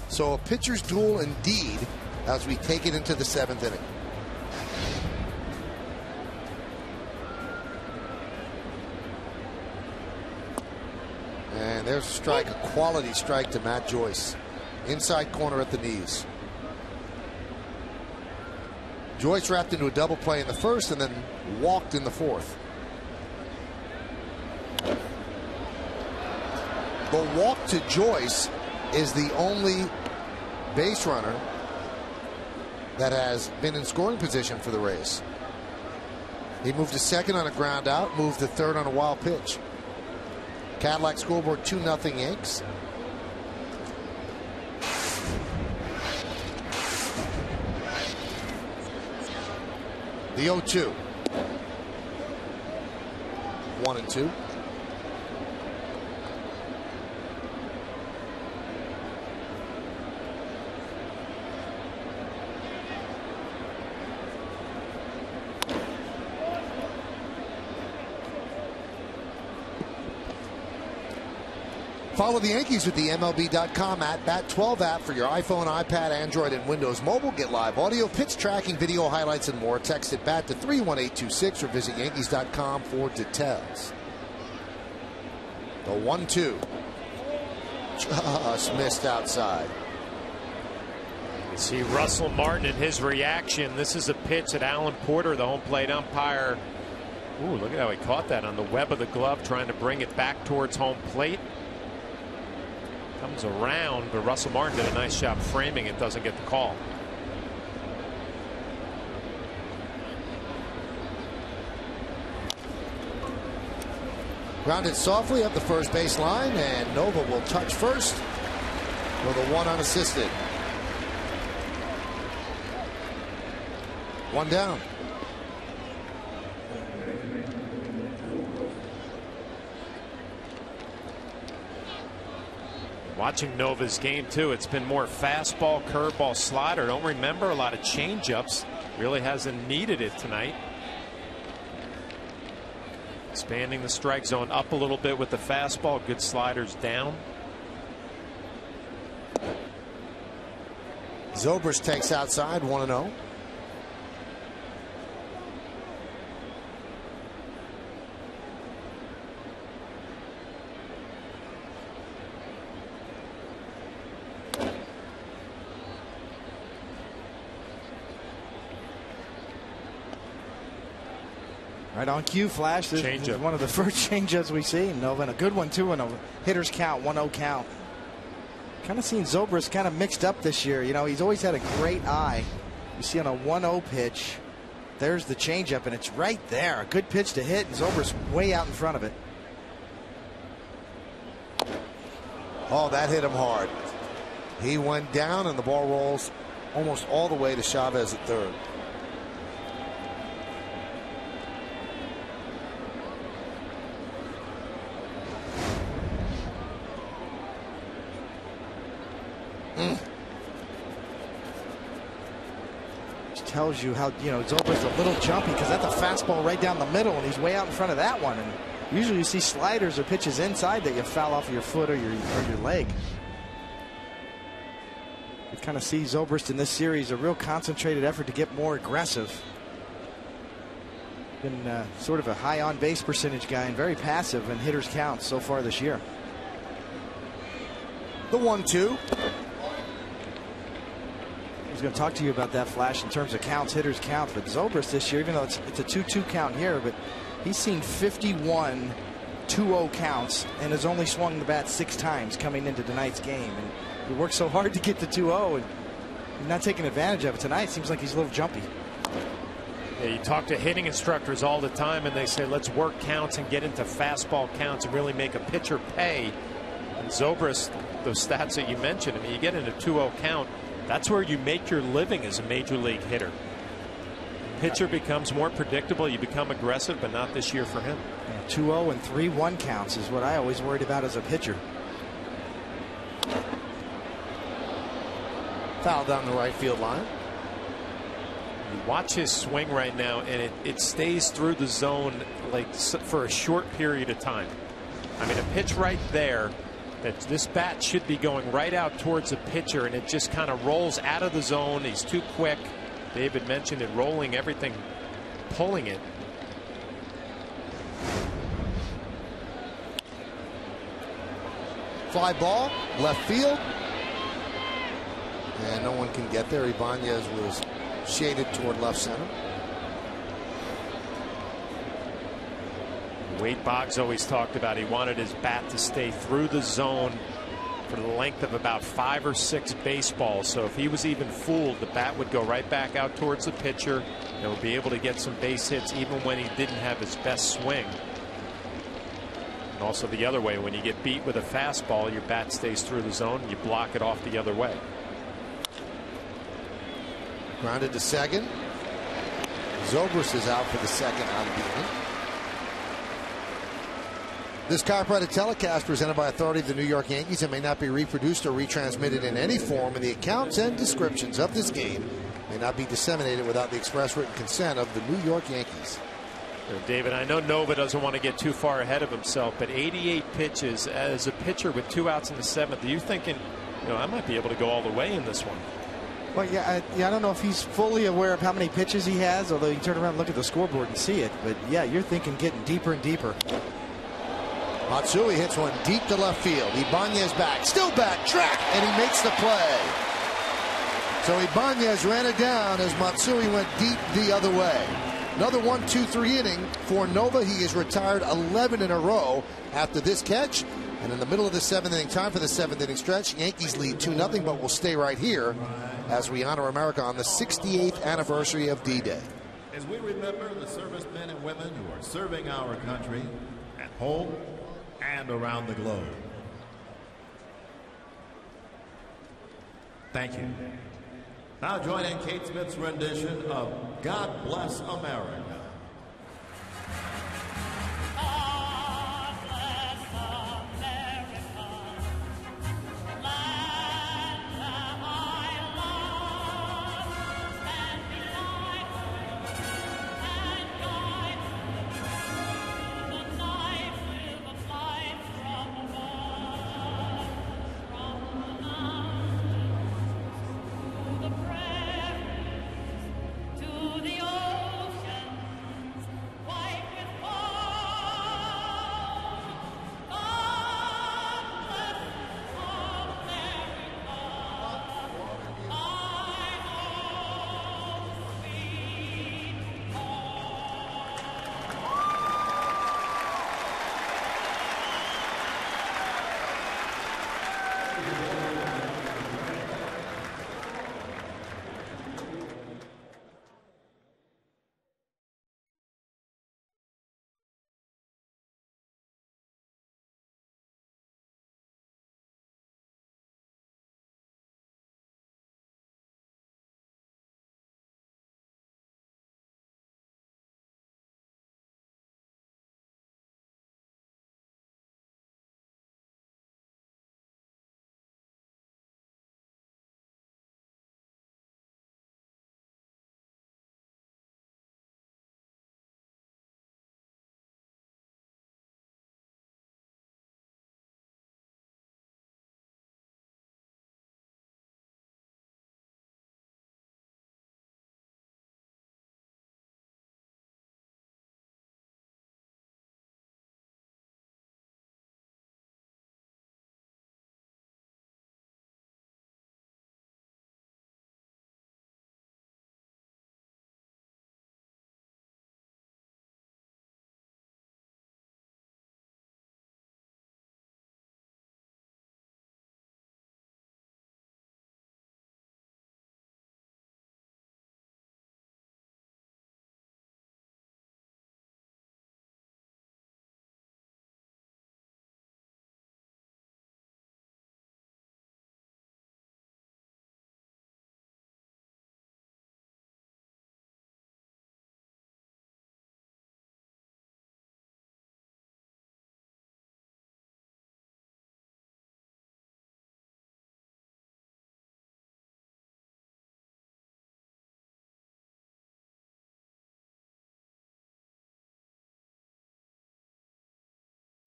So a pitcher's duel indeed as we take it into the 7th inning. And there's a strike, a quality strike to Matt Joyce. Inside corner at the knees. Joyce wrapped into a double play in the first and then walked in the fourth. The walk to Joyce is the only base runner that has been in scoring position for the Rays. He moved to second on a ground out, moved to third on a wild pitch. Cadillac scoreboard 2-0 Yanks. The 0-2. 1-2. Follow the Yankees with the MLB.com @Bat12 app for your iPhone, iPad, Android, and Windows Mobile. Get live audio, pitch tracking, video highlights, and more. Text at BAT to 31826 or visit Yankees.com for details. The 1-2. Just missed outside. You see Russell Martin and his reaction. This is a pitch that Alan Porter, the home plate umpire. Ooh, look at how he caught that on the web of the glove, trying to bring it back towards home plate. Comes around, but Russell Martin did a nice job framing it, doesn't get the call. Grounded softly up the first base line, and Nova will touch first with a 1 unassisted. 1 down. Watching Nova's game too, it's been more fastball, curveball, slider. Don't remember a lot of changeups. Really hasn't needed it tonight. Expanding the strike zone up a little bit with the fastball. Good sliders down. Zobrist takes outside, 1-0. Right on cue, Flash. This is one of the first changeups we've seen. Nova, and a good one too, in a hitter's count, 1-0 count. Kind of seen Zobrist kind of mixed up this year. You know, he's always had a great eye. You see on a 1-0 pitch, there's the changeup, and it's right there. A good pitch to hit, and Zobrist way out in front of it. Oh, that hit him hard. He went down, and the ball rolls almost all the way to Chavez at third. Tells you how, you know, Zobrist a little jumpy because that's a fastball right down the middle, and he's way out in front of that one. And usually you see sliders or pitches inside that you foul off of your foot or your leg. You kind of see Zobrist in this series a real concentrated effort to get more aggressive. Been sort of a high on base percentage guy and very passive in hitters counts so far this year. The 1-2. I was going to talk to you about that, Flash, in terms of counts, hitters count. But Zobrist this year, even though it's a 2-2 count here, but he's seen 51 2-0 counts and has only swung the bat 6 times coming into tonight's game. And he worked so hard to get to 2-0 and not taking advantage of it tonight. It seems like he's a little jumpy. Yeah, you talk to hitting instructors all the time, and they say let's work counts and get into fastball counts and really make a pitcher pay. And Zobrist, those stats that you mentioned, I mean, you get in a 2-0 count. That's where you make your living as a major league hitter. Pitcher becomes more predictable. You become aggressive, but not this year for him. Yeah, 2-0 and 3-1 counts is what I always worried about as a pitcher. Foul down the right field line. You watch his swing right now, and it stays through the zone like for a short period of time. I mean, a pitch right there, that this bat should be going right out towards the pitcher, and it just kind of rolls out of the zone. He's too quick. David mentioned it, rolling everything, pulling it. Fly ball, left field. And no one can get there. Ibanez was shaded toward left center. Wade Boggs always talked about he wanted his bat to stay through the zone for the length of about 5 or 6 baseballs. So if he was even fooled, the bat would go right back out towards the pitcher and would be able to get some base hits even when he didn't have his best swing. And also the other way, when you get beat with a fastball, your bat stays through the zone and you block it off the other way. Grounded to second. Zobrist is out for the second out of the inning. This copyrighted telecast presented by authority of the New York Yankees and may not be reproduced or retransmitted in any form, and the accounts and descriptions of this game may not be disseminated without the express written consent of the New York Yankees. David, I know Nova doesn't want to get too far ahead of himself, but 88 pitches as a pitcher with 2 outs in the 7th. Are you thinking, I might be able to go all the way in this one? Well, I don't know if he's fully aware of how many pitches he has, although you turn around and look at the scoreboard and see it. But yeah, you're thinking getting deeper and deeper. Matsui hits one deep to left field. Ibanez back, still back, track, and he makes the play. So Ibanez ran it down as Matsui went deep the other way. Another 1-2-3 inning for Nova. He has retired 11 in a row after this catch. And in the middle of the 7th inning, time for the 7th inning stretch, Yankees lead 2-0, but we'll stay right here as we honor America on the 68th anniversary of D-Day. As we remember the servicemen and women who are serving our country at home and around the globe. Thank you. Now join in Kate Smith's rendition of God Bless America.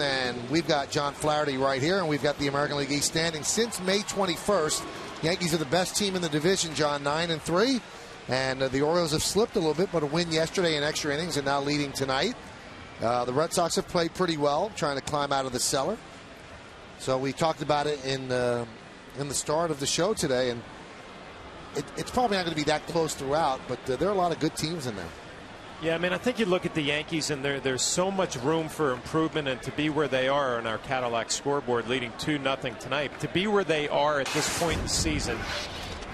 And we've got John Flaherty right here, and we've got the American League East standings since May 21st. Yankees are the best team in the division, John, 9-3. And the Orioles have slipped a little bit, but a win yesterday in extra innings and now leading tonight. The Red Sox have played pretty well, trying to climb out of the cellar. So we talked about it in the start of the show today, and it's probably not going to be that close throughout, but there are a lot of good teams in there. Yeah, I mean, I think you look at the Yankees, and there's so much room for improvement, and to be where they are on our Cadillac scoreboard, leading 2-0 tonight, to be where they are at this point in the season,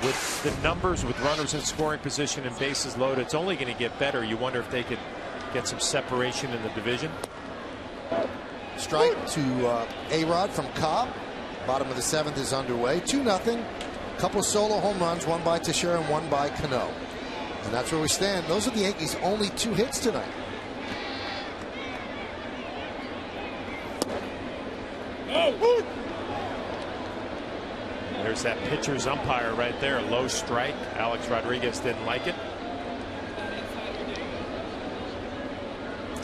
with the numbers, with runners in scoring position and bases loaded, it's only going to get better. You wonder if they could get some separation in the division. Strike to A-Rod from Cobb. Bottom of the 7th is underway. 2-0. Couple of solo home runs, one by Teixeira and one by Cano. And that's where we stand. Those are the Yankees' only 2 hits tonight. There's that pitcher's umpire right there. Low strike. Alex Rodriguez didn't like it.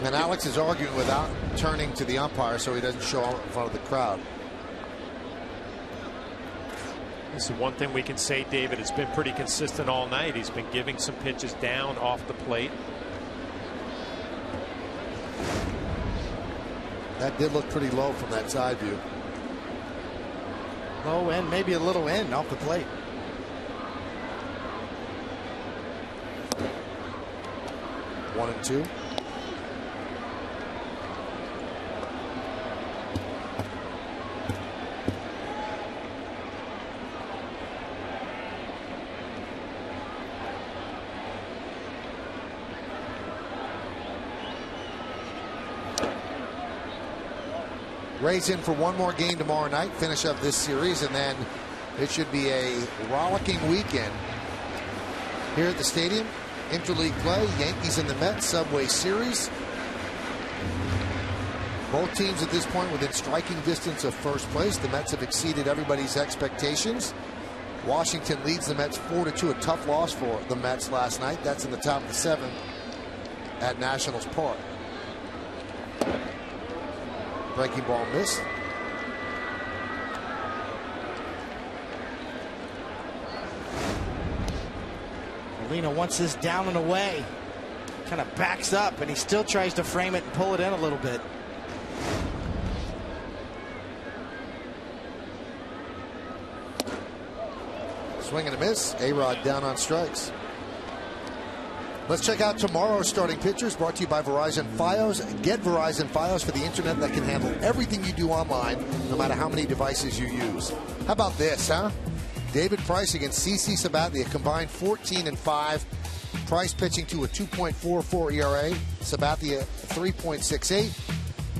And Alex is arguing without turning to the umpire so he doesn't show up in front of the crowd. This is one thing we can say, David. It's been pretty consistent all night. He's been giving some pitches down off the plate. That did look pretty low from that side view. Low end, maybe a little in off the plate. One and two. Rays in for one more game tomorrow night, finish up this series, and then it should be a rollicking weekend here at the stadium. Interleague play, Yankees and the Mets, Subway Series. Both teams at this point within striking distance of first place. The Mets have exceeded everybody's expectations. Washington leads the Mets 4-2, a tough loss for the Mets last night. That's in the top of the 7th at Nationals Park. Breaking ball missed. Molina wants this down and away. Kind of backs up, and he still tries to frame it and pull it in a little bit. Swing and a miss. A-Rod down on strikes. Let's check out tomorrow's starting pitchers, brought to you by Verizon Fios. Get Verizon Fios for the internet that can handle everything you do online, no matter how many devices you use. How about this, huh? David Price against CC Sabathia, combined 14-5. Price pitching to a 2.44 ERA. Sabathia 3.68.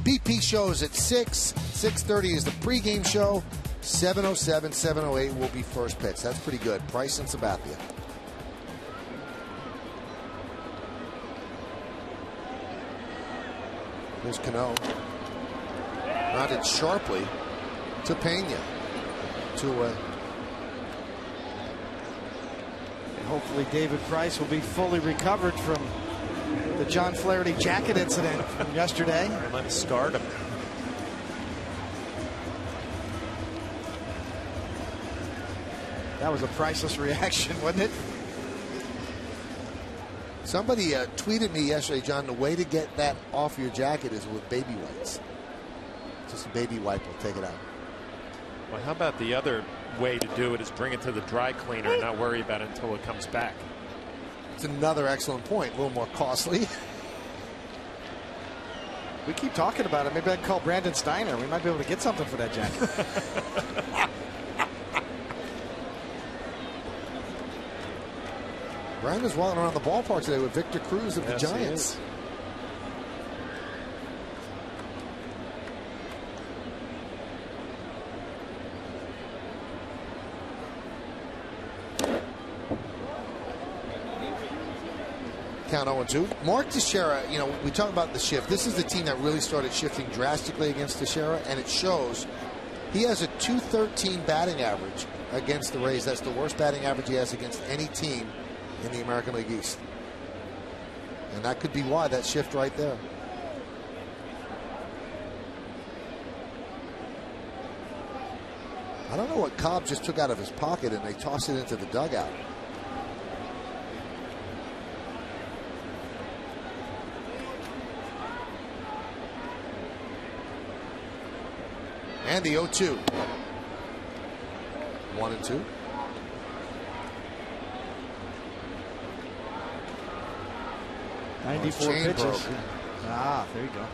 BP shows at 6. 6:30 is the pregame show. 7:07, 7:08 will be first pitch. That's pretty good. Price and Sabathia. Here's Cano. Rounded sharply to Pena. 2-away. Hopefully David Price will be fully recovered from the John Flaherty jacket incident from yesterday. Might have scarred him. That was a priceless reaction, wasn't it? Somebody tweeted me yesterday, John, the way to get that off your jacket is with baby wipes. Just a baby wipe will take it out. Well, how about the other way to do it is bring it to the dry cleaner and not worry about it until it comes back. It's another excellent point. A little more costly. We keep talking about it. Maybe I can call Brandon Steiner. We might be able to get something for that jacket. Brandon's walking around the ballpark today with Victor Cruz of the Giants. Count 0-2. Mark Teixeira, you know, we talk about the shift. This is the team that really started shifting drastically against Teixeira, and it shows. He has a .213 batting average against the Rays. That's the worst batting average he has against any team in the American League East. And that could be why, that shift right there. I don't know what Cobb just took out of his pocket, and they tossed it into the dugout. And the 0-2. 1-2. '94 pitches. Broken. Ah, there you go.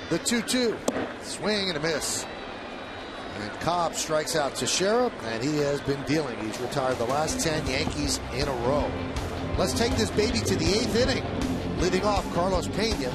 The 2-2. Swing and a miss. And Cobb strikes out Teixeira, and he has been dealing. He's retired the last 10 Yankees in a row. Let's take this baby to the 8th inning. Leading off, Carlos Pena.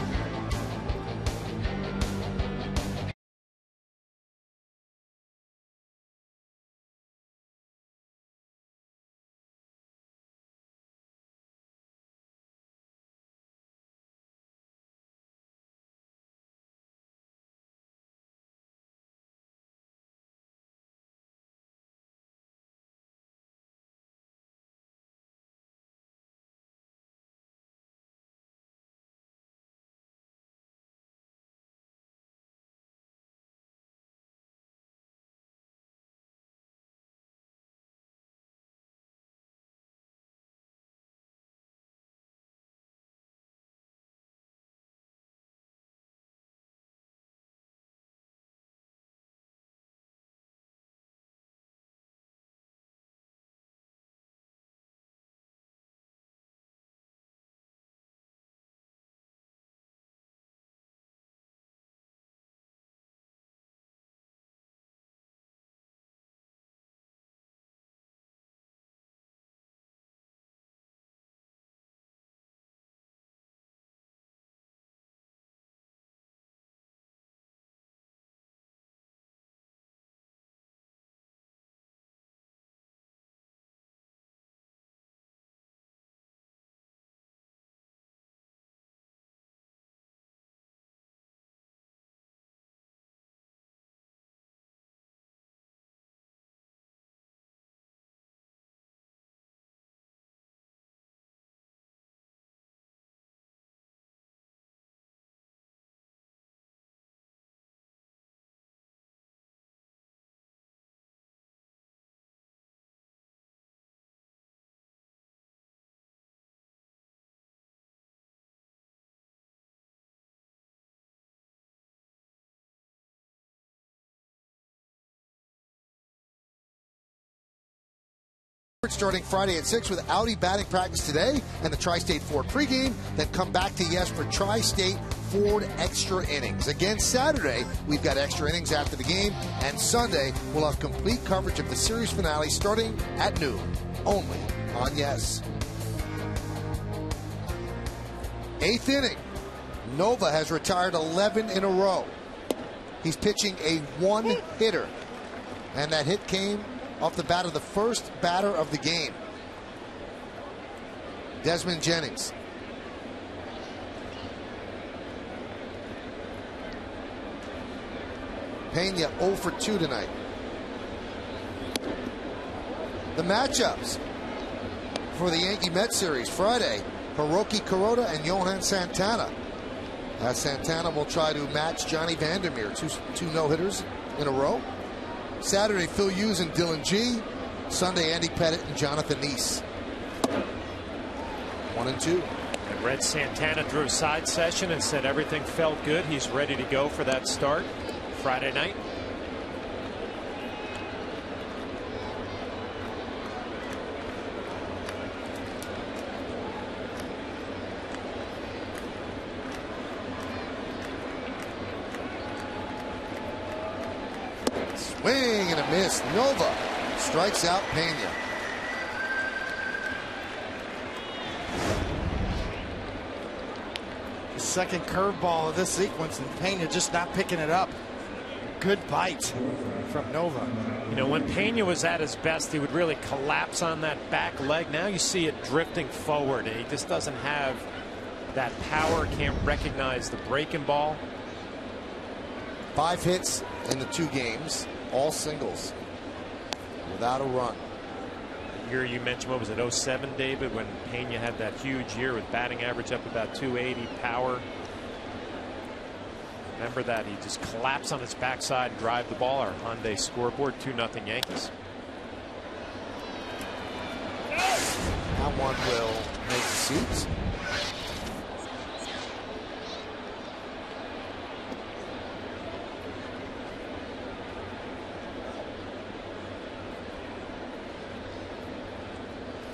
Starting Friday at 6 with Audi batting practice today and the Tri-State Ford pregame. Then come back to Yes for Tri-State Ford extra innings. Again, Saturday, we've got extra innings after the game. And Sunday, we'll have complete coverage of the series finale starting at noon. Only on Yes. 8th inning. Nova has retired 11 in a row. He's pitching a one-hitter. And that hit came off the bat of the first batter of the game, Desmond Jennings. Pena 0 for 2 tonight. The matchups for the Yankee Mets series Friday: Hiroki Kuroda and Johan Santana. Santana will try to match Johnny Vandermeer, two no-hitters in a row. Saturday, Phil Hughes and Dylan G. Sunday, Andy Pettit and Jonathan Neese. 1-2. And Red Santana drew a side session and said everything felt good. He's ready to go for that start Friday night. Swing and a miss. Nova strikes out Pena. The second curveball of this sequence, and Pena just not picking it up. Good bite from Nova. You know, when Pena was at his best, he would really collapse on that back leg. Now you see it drifting forward, and he just doesn't have that power, can't recognize the breaking ball. 5 hits in the 2 games. all singles without a run. Year you mentioned, what was it, 07, David, when Pena had that huge year with batting average up about 280, power. Remember that? He just collapsed on his backside and drive the ball. Our Hyundai scoreboard, 2-0 Yankees. That one will make the seats.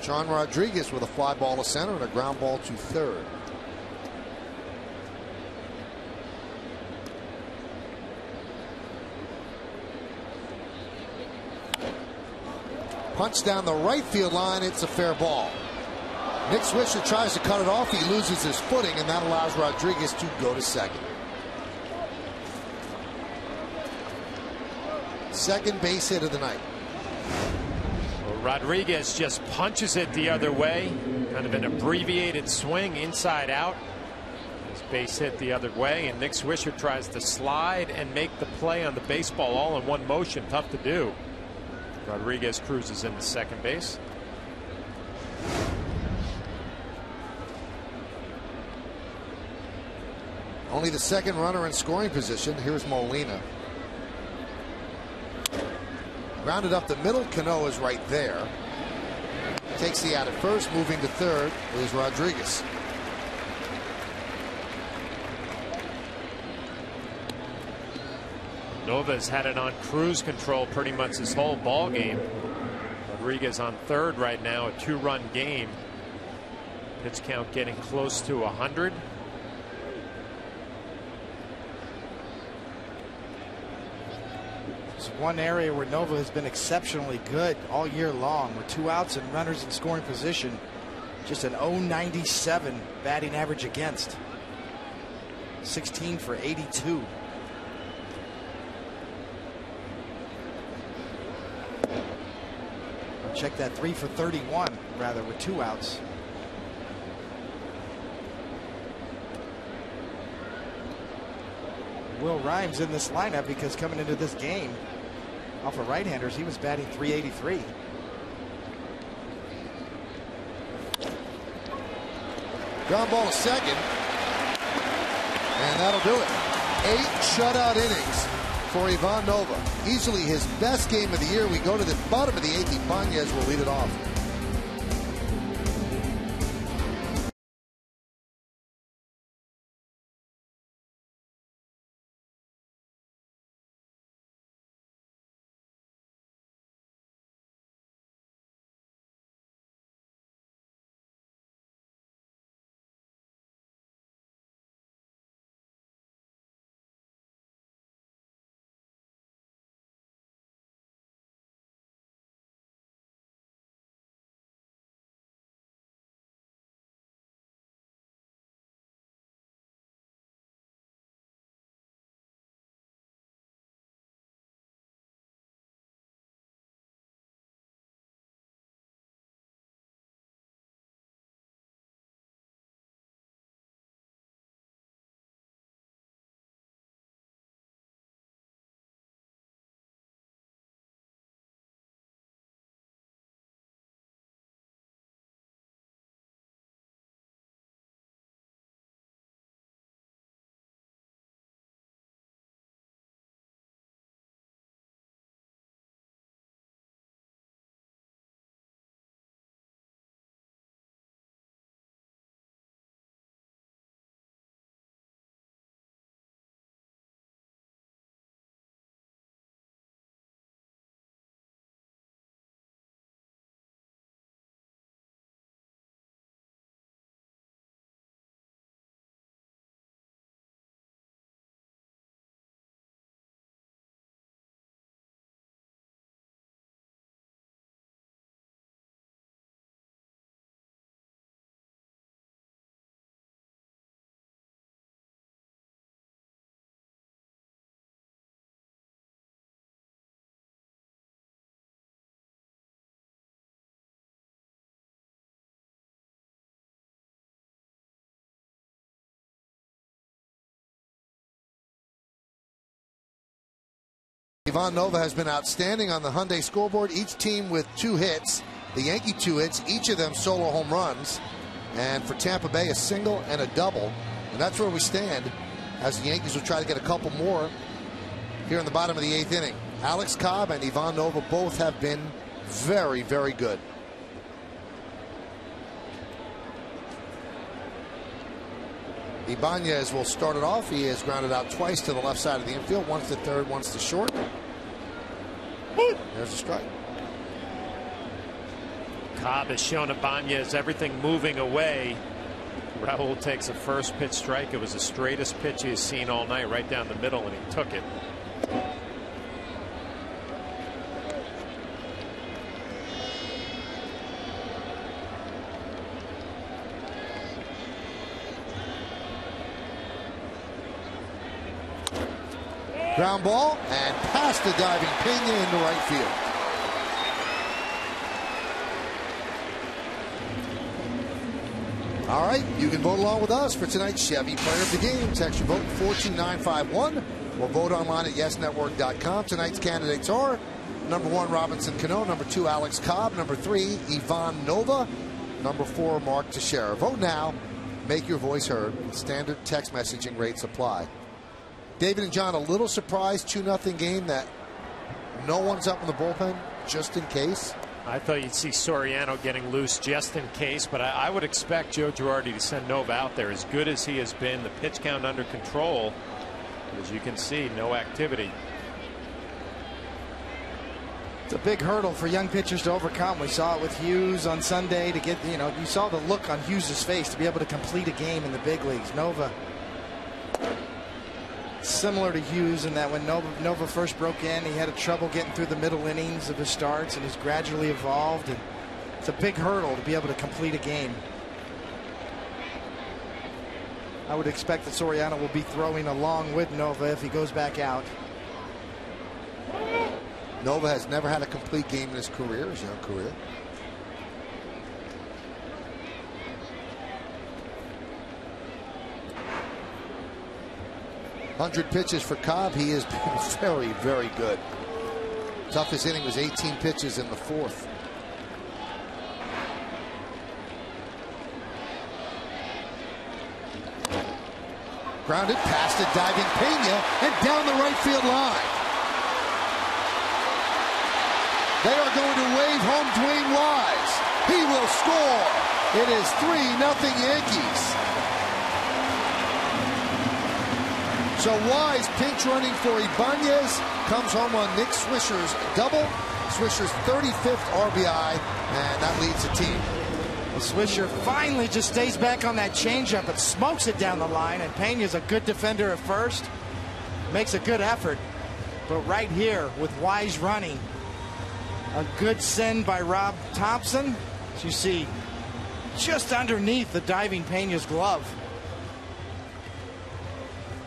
John Rodriguez with a fly ball to center and a ground ball to third. Punch down the right field line. It's a fair ball. Nick Swisher tries to cut it off. He loses his footing, and that allows Rodriguez to go to second. Second base hit of the night. Rodriguez just punches it the other way. Kind of an abbreviated swing inside out. His base hit the other way, and Nick Swisher tries to slide and make the play on the baseball all in one motion. Tough to do. Rodriguez cruises into second base. Only the second runner in scoring position. Here's Molina. Grounded up the middle. Cano is right there. Takes the out at first. Moving to third is Rodriguez. Nova's had it on cruise control pretty much this whole ball game. Rodriguez on third right now, a 2-run game. Pitch count getting close to 100. It's one area where Nova has been exceptionally good all year long, with 2 outs and runners in scoring position. Just an .097 batting average against. 16 for 82. Check that, 3 for 31 rather, with 2 outs. Will Rhymes in this lineup because coming into this game off of right-handers, he was batting .383. Ground ball to second, and that'll do it. 8 shutout innings for Ivan Nova. Easily his best game of the year. We go to the bottom of the 8th. Ibanez will lead it off. Ivan Nova has been outstanding on the Hyundai scoreboard. Each team with 2 hits. The Yankee 2 hits, each of them solo home runs. And for Tampa Bay, a single and a double. And that's where we stand as the Yankees will try to get a couple more here in the bottom of the 8th inning. Alex Cobb and Ivan Nova both have been very, very good. Ibanez will start it off. He has grounded out twice to the left side of the infield, once to third, once to short. There's a strike. Cobb has shown Ibanez everything moving away. Raul takes a first pitch strike. It was the straightest pitch he has seen all night, right down the middle, and he took it. Ground ball and past the diving Pena into right field. All right, you can vote along with us for tonight's Chevy Player of the Game. Text your vote 42951 or vote online at yesnetwork.com. Tonight's candidates are number 1, Robinson Cano, number 2, Alex Cobb, number 3, Ivan Nova, number 4, Mark Teixeira. Vote now. Make your voice heard. Standard text messaging rates apply. David and John, a little surprised 2-0 game that no one's up in the bullpen just in case. I thought you'd see Soriano getting loose just in case, but I would expect Joe Girardi to send Nova out there. As good as he has been, the pitch count under control, as you can see, no activity. It's a big hurdle for young pitchers to overcome. We saw it with Hughes on Sunday to get, you saw the look on Hughes' face to be able to complete a game in the big leagues. Nova, similar to Hughes in that when Nova first broke in, he had trouble getting through the middle innings of his starts and has gradually evolved. And it's a big hurdle to be able to complete a game. I would expect that Soriano will be throwing along with Nova if he goes back out. Nova has never had a complete game in his career, his young career. .100 pitches for Cobb. He has been very, very good. Toughest inning was 18 pitches in the 4th. Grounded past a diving Pena and down the right field line. They are going to wave home Dwayne Wise. He will score. It is 3-0 Yankees. So Wise pinch running for Ibanez, comes home on Nick Swisher's double. Swisher's 35th RBI, and that leads the team. Well, Swisher finally just stays back on that changeup but smokes it down the line, and Pena's a good defender at first. Makes a good effort. But right here with Wise running, a good send by Rob Thompson. As you see, just underneath the diving Pena's glove.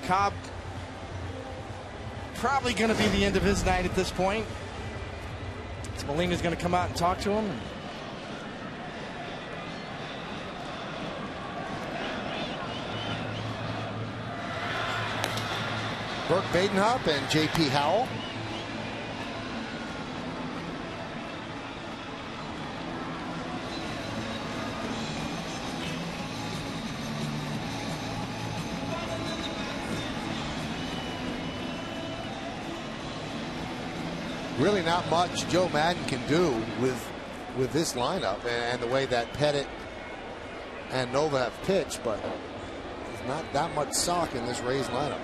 Cobb probably going to be the end of his night at this point. So Molina's going to come out and talk to him. Burke Badenhop and J.P. Howell. Really not much Joe Madden can do with this lineup and the way that Pettit and Nova have pitched, but there's not that much sock in this Rays lineup.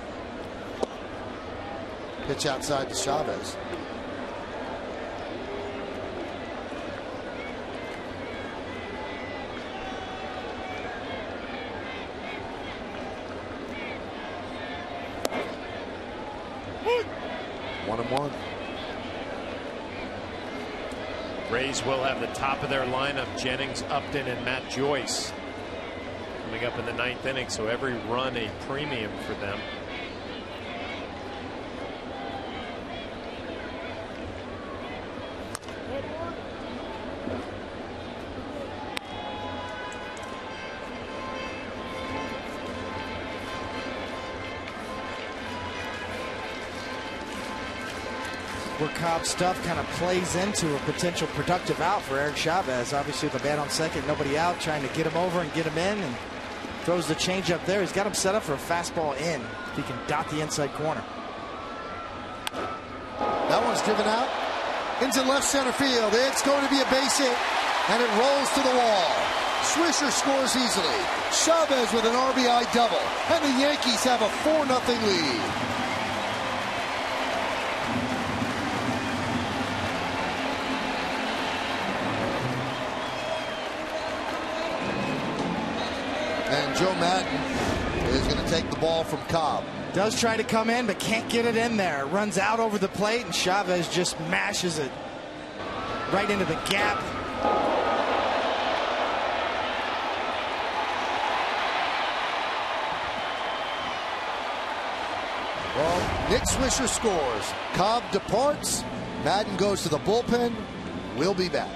Pitch outside to Chavez. One and one. Rays will have the top of their lineup, Jennings, Upton, and Matt Joyce coming up in the 9th inning, so every run a premium for them. Cobb stuff kind of plays into a potential productive out for Eric Chavez. Obviously, with the bat on second, nobody out, trying to get him over and get him in, and throws the changeup there. He's got him set up for a fastball in. If he can dot the inside corner. That one's driven out into left center field. It's going to be a base hit, and it rolls to the wall. Swisher scores easily. Chavez with an RBI double, and the Yankees have a 4-0 lead. And Joe Madden is going to take the ball from Cobb. Does try to come in, but can't get it in there. Runs out over the plate, and Chavez just mashes it right into the gap. Well, Nick Swisher scores. Cobb departs. Madden goes to the bullpen. We'll be back.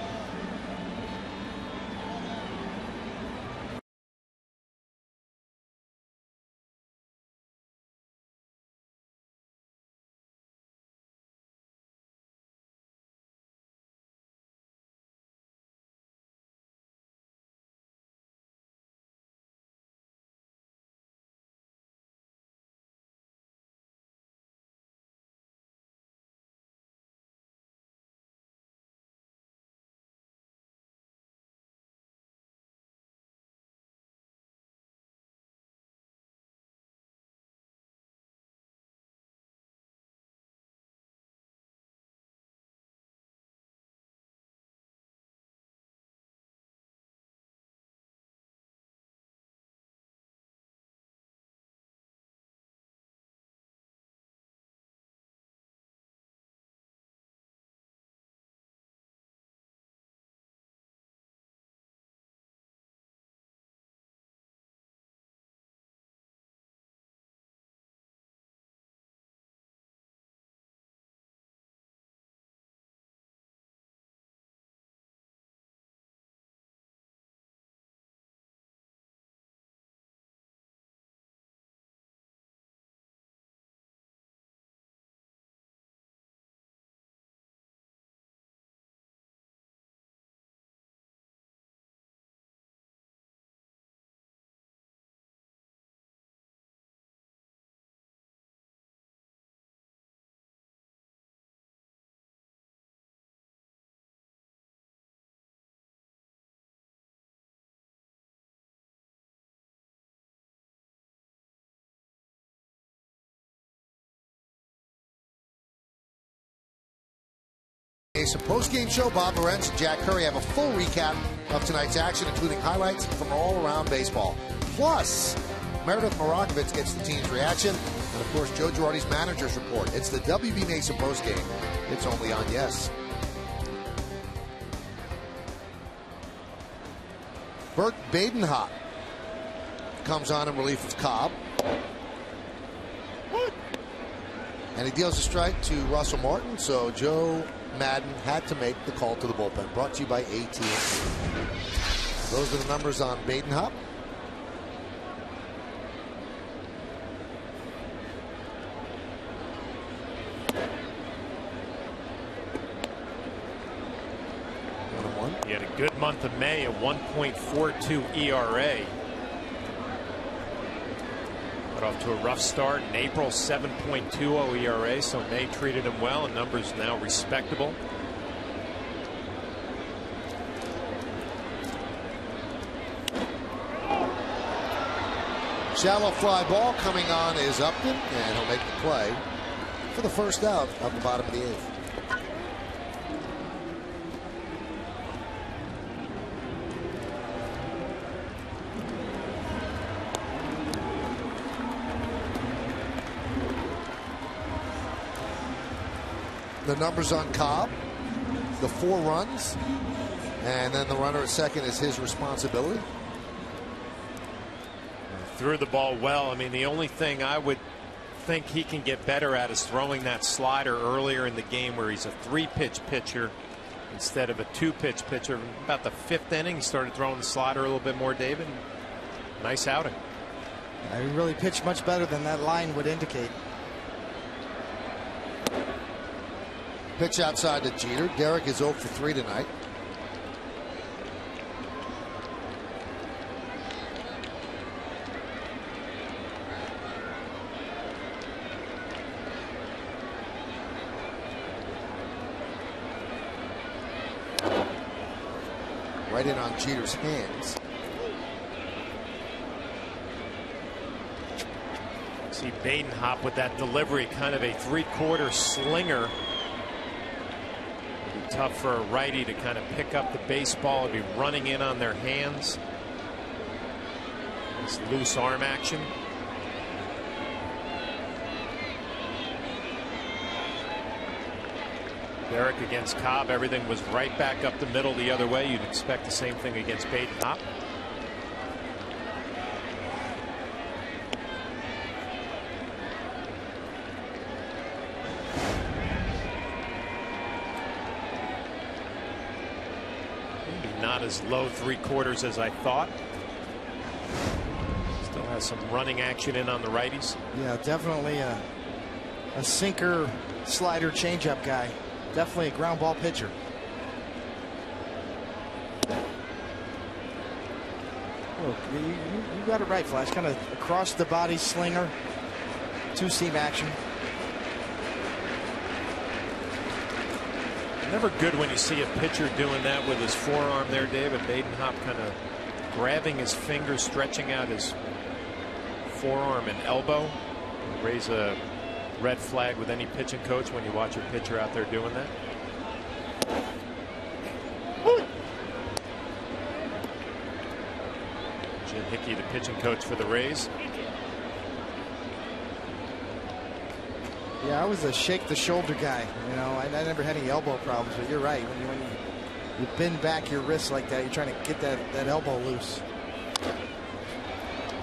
Some post-game show. Bob Lorenz and Jack Curry have a full recap of tonight's action, including highlights from all around baseball. Plus, Meredith Marakovitz gets the team's reaction, and of course, Joe Girardi's manager's report. It's the WB Mason post-game. It's only on Yes. Bert Badenhop comes on in relief of Cobb. And he deals a strike to Russell Martin, so Joe Madden had to make the call to the bullpen. Brought to you by AT&T. Those are the numbers on Badenhop. He had a good month of May, a 1.42 ERA. Got off to a rough start in April, 7.20 ERA, so May treated him well, and numbers now respectable. Shallow fly ball coming on is Upton, and he'll make the play for the first out of the bottom of the eighth. The numbers on Cobb, the 4 runs, and then the runner at second is his responsibility. Threw the ball well. I mean, the only thing I would think he can get better at is throwing that slider earlier in the game, where he's a 3-pitch pitcher instead of a 2-pitch pitcher. About the 5th inning, he started throwing the slider a little bit more, David. Nice outing. He really pitched much better than that line would indicate. Pitch outside to Jeter. Derek is 0 for 3 tonight. Right in on Jeter's hands. See Badenhop with that delivery, kind of a three-quarter slinger. It'll be tough for a righty to kind of pick up the baseball. It'll be running in on their hands. This loose arm action. Derek against Cobb, everything was right back up the middle the other way. You'd expect the same thing against Badenhop. Maybe not as low three-quarters as I thought. Still has some running action in on the righties. Yeah, definitely a sinker, slider, changeup guy. Definitely a ground ball pitcher. Look, you got it right, Flash. Kind of across the body slinger, two-seam action. Never good when you see a pitcher doing that with his forearm there, David. Badenhop kind of grabbing his finger, stretching out his forearm and elbow. Raise a red flag with any pitching coach when you watch a pitcher out there doing that. Jim Hickey, the pitching coach for the Rays. Yeah, I was a shake the shoulder guy. You know, I never had any elbow problems, but you're right. When you bend back your wrist like that, you're trying to get that elbow loose.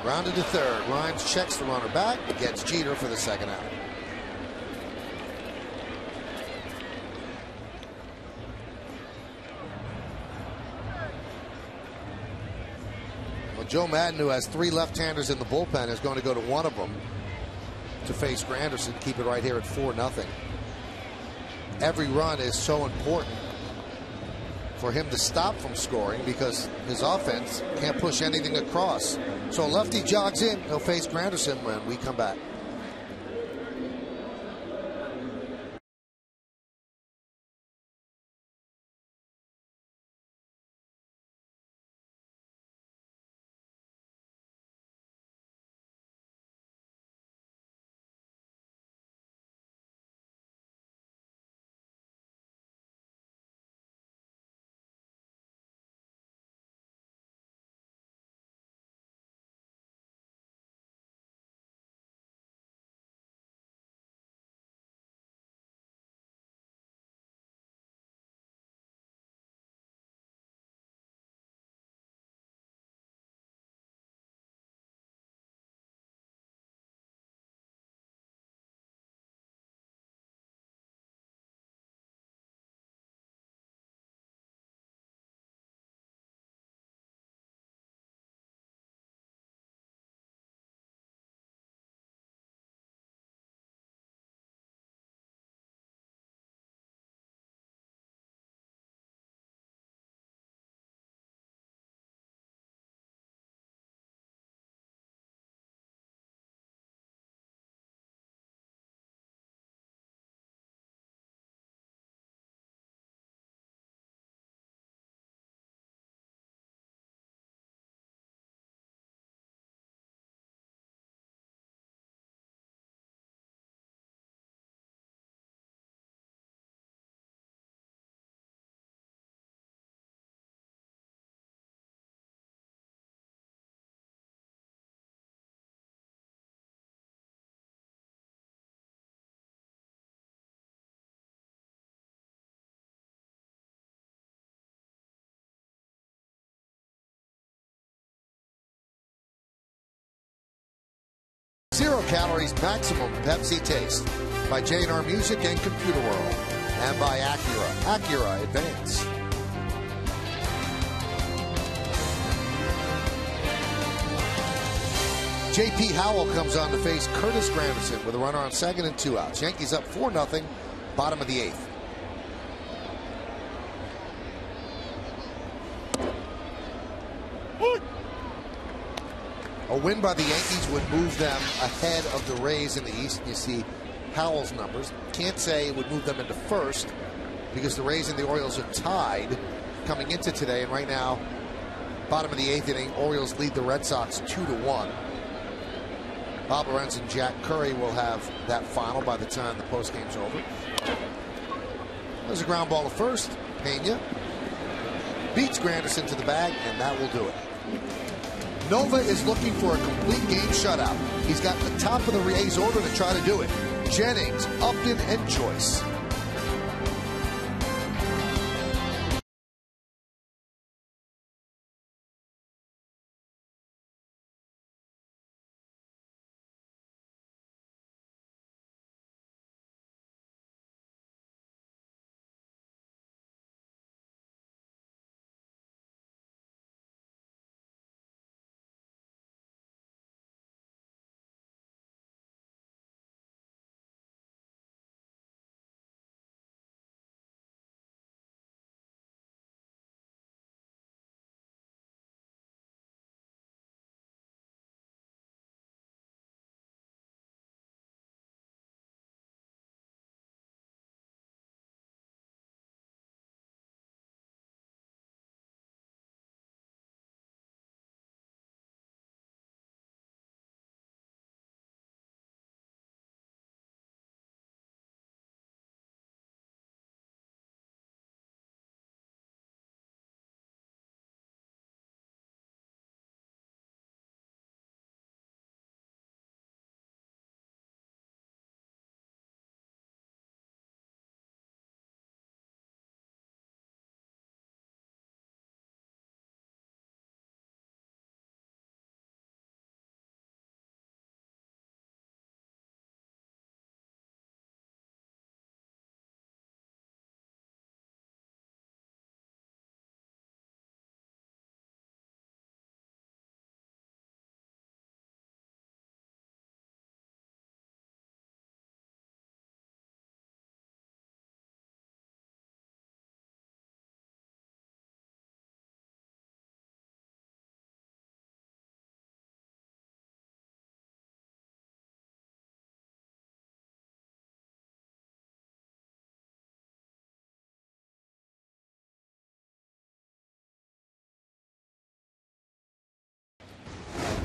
Grounded to third. Rhymes checks the runner back, gets Jeter for the second out. Well, Joe Madden, who has 3 left-handers in the bullpen, is going to go to one of them to face Granderson. Keep it right here at 4-0. Every run is so important for him to stop from scoring because his offense can't push anything across. So lefty jogs in. He'll face Granderson when we come back. Zero calories, maximum Pepsi taste. By J&R Music and Computer World. And by Acura. Acura Advance. J.P. Howell comes on to face Curtis Granderson with a runner on second and 2 outs. Yankees up 4-0, bottom of the 8th. A win by the Yankees would move them ahead of the Rays in the East. You see Howell's numbers. Can't say it would move them into first because the Rays and the Orioles are tied coming into today. And right now, bottom of the 8th inning, Orioles lead the Red Sox 2-1. Bob Lorenz and Jack Curry will have that final by the time the postgame's over. There's a ground ball to first. Pena beats Granderson to the bag, and that will do it. Nova is looking for a complete game shutout. He's got the top of the Rays order to try to do it. Jennings, Upton, and Joyce.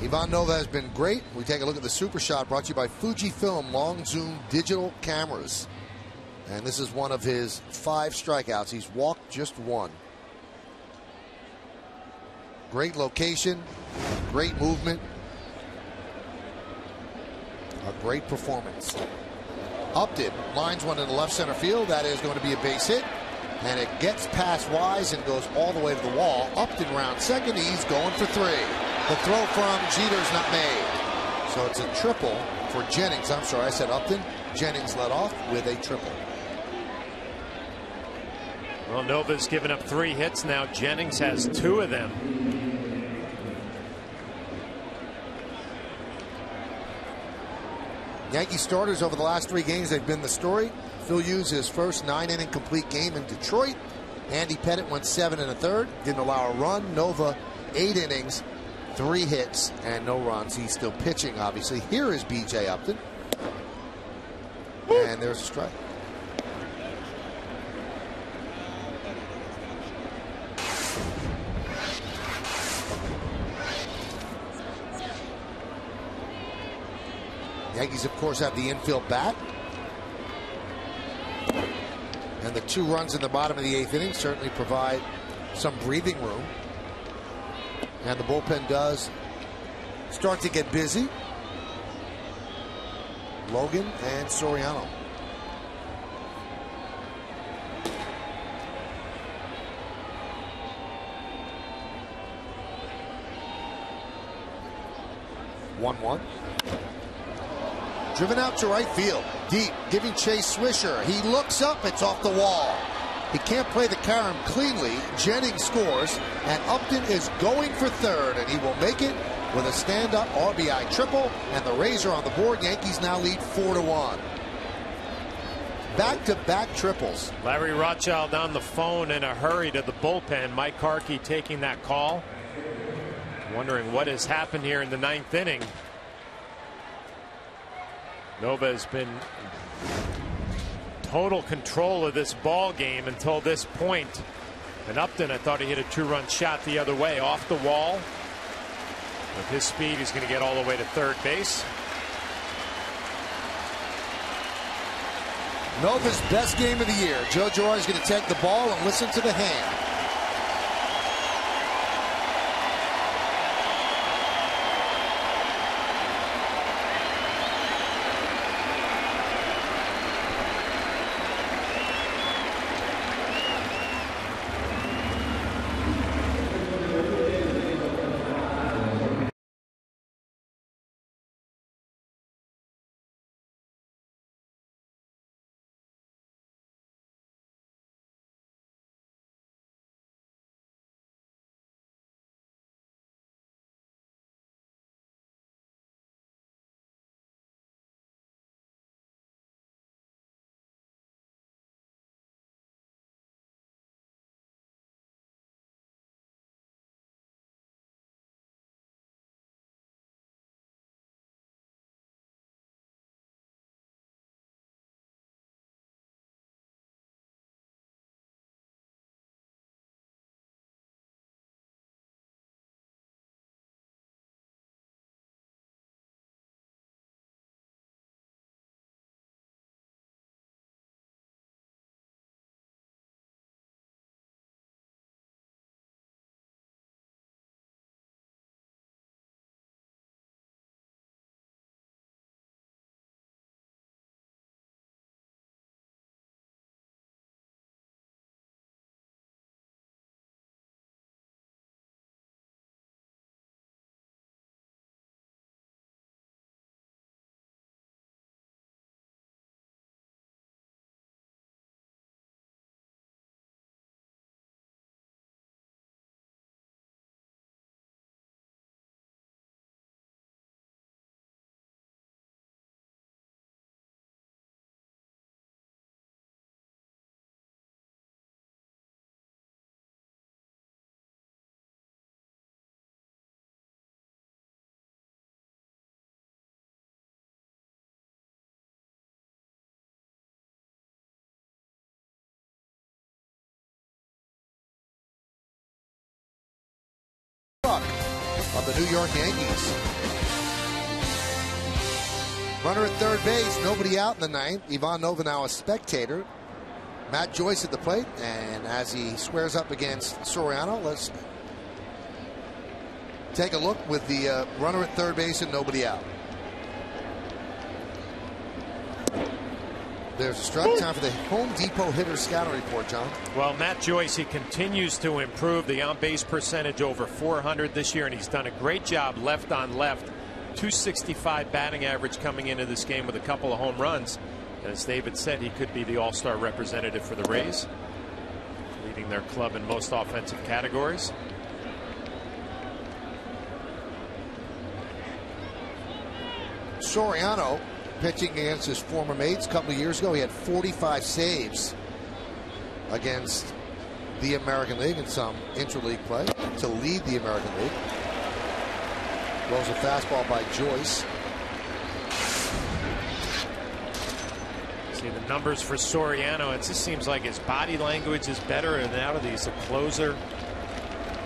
Ivan Nova has been great. We take a look at the Super Shot brought to you by Fujifilm long zoom digital cameras. And this is one of his 5 strikeouts. He's walked just 1. Great location, great movement, a great performance. Upton lines one in the left center field. That is going to be a base hit. And it gets past Wise and goes all the way to the wall. Upton round second. He's going for 3. The throw from Jeter's not made. So it's a triple for Jennings. I'm sorry, I said Upton. Jennings led off with a triple. Well, Nova's given up 3 hits now. Jennings has 2 of them. Yankee starters over the last 3 games, they've been the story. Phil Hughes, his first 9-inning complete game in Detroit. Andy Pettitte went 7 1/3, didn't allow a run. Nova 8 innings, 3 hits, and no runs. He's still pitching, obviously. Here is B.J. Upton. And there's a strike. Yankees, of course, have the infield bat. And the 2 runs in the bottom of the 8th inning certainly provide some breathing room. And the bullpen does start to get busy. Logan and Soriano. One. Driven out to right field. Deep, giving Chase Swisher. He looks up, it's off the wall. He can't play the carom cleanly. Jennings scores, and Upton is going for 3rd, and he will make it with a stand-up RBI triple, and the Rays are on the board. Yankees now lead 4-1. Back-to-back triples. Larry Rothschild on the phone in a hurry to the bullpen. Mike Harkey taking that call. Wondering what has happened here in the 9th inning. Nova has been total control of this ball game until this point. And Upton, I thought he hit a 2-run shot the other way off the wall. With his speed, he's going to get all the way to third base. Nova's best game of the year. Joe Girard is going to take the ball and listen to the hand. Of the New York Yankees. Runner at third base, nobody out in the 9th. Ivan Nova now a spectator. Matt Joyce at the plate, and as he squares up against Soriano, let's take a look with the runner at third base and nobody out. There's a strike. Time for the Home Depot hitter scouting report, John. Well, Matt Joyce, he continues to improve the on-base percentage over 400 this year, and he's done a great job left on left. 265 batting average coming into this game with a couple of home runs. And as David said, he could be the all-star representative for the Rays, leading their club in most offensive categories. Soriano pitching against his former mates a couple of years ago. He had 45 saves against the American League in some interleague play to lead the American League. Rolls a fastball by Joyce. See the numbers for Soriano. It just seems like his body language is better, and now that he's a closer,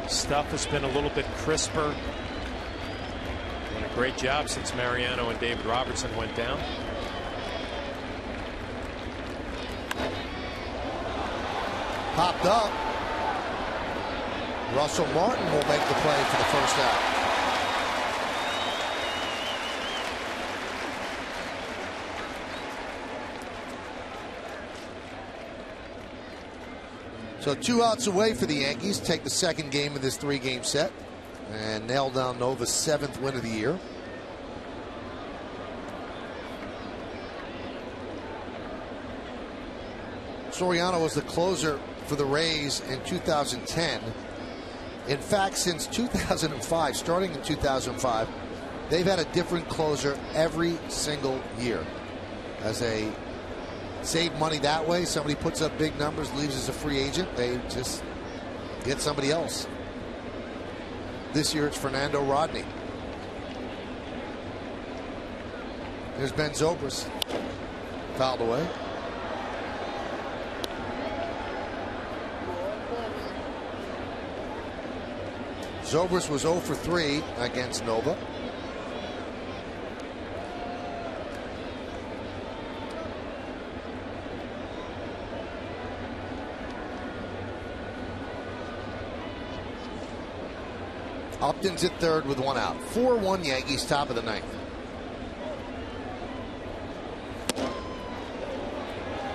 stuff has been a little bit crisper. Doing a great job since Mariano and David Robertson went down. Popped up. Russell Martin will make the play for the first out. So 2 outs away for the Yankees. Take the second game of this 3-game set and nail down Nova's 7th win of the year. Soriano was the closer for the Rays in 2010. In fact, since 2005, starting in 2005, they've had a different closer every single year. As they save money that way, somebody puts up big numbers, leaves as a free agent, they just get somebody else. This year it's Fernando Rodney. There's Ben Zobrist. Fouled away. Zobrist was 0 for 3 against Nova. Upton's at third with 1 out. 4-1 Yankees, top of the ninth.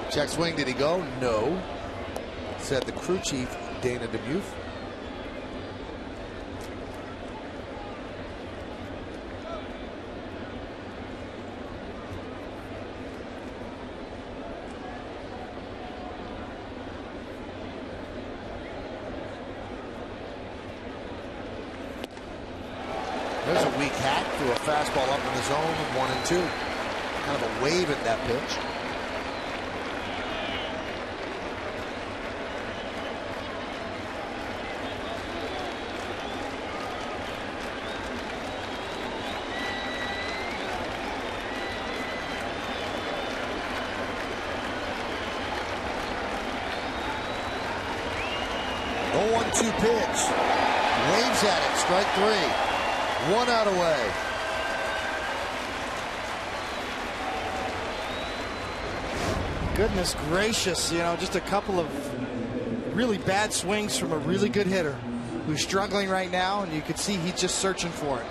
Check swing, did he go? No. Said the crew chief, Dana DeMuth. There's a weak hack through a fastball up in the zone, 1-2. Kind of a wave at that pitch. The 1-2 pitch. Waves at it. Strike 3. 1 out away. Goodness gracious, you know, just a couple of really bad swings from a really good hitter who's struggling right now, and you could see he's just searching for it.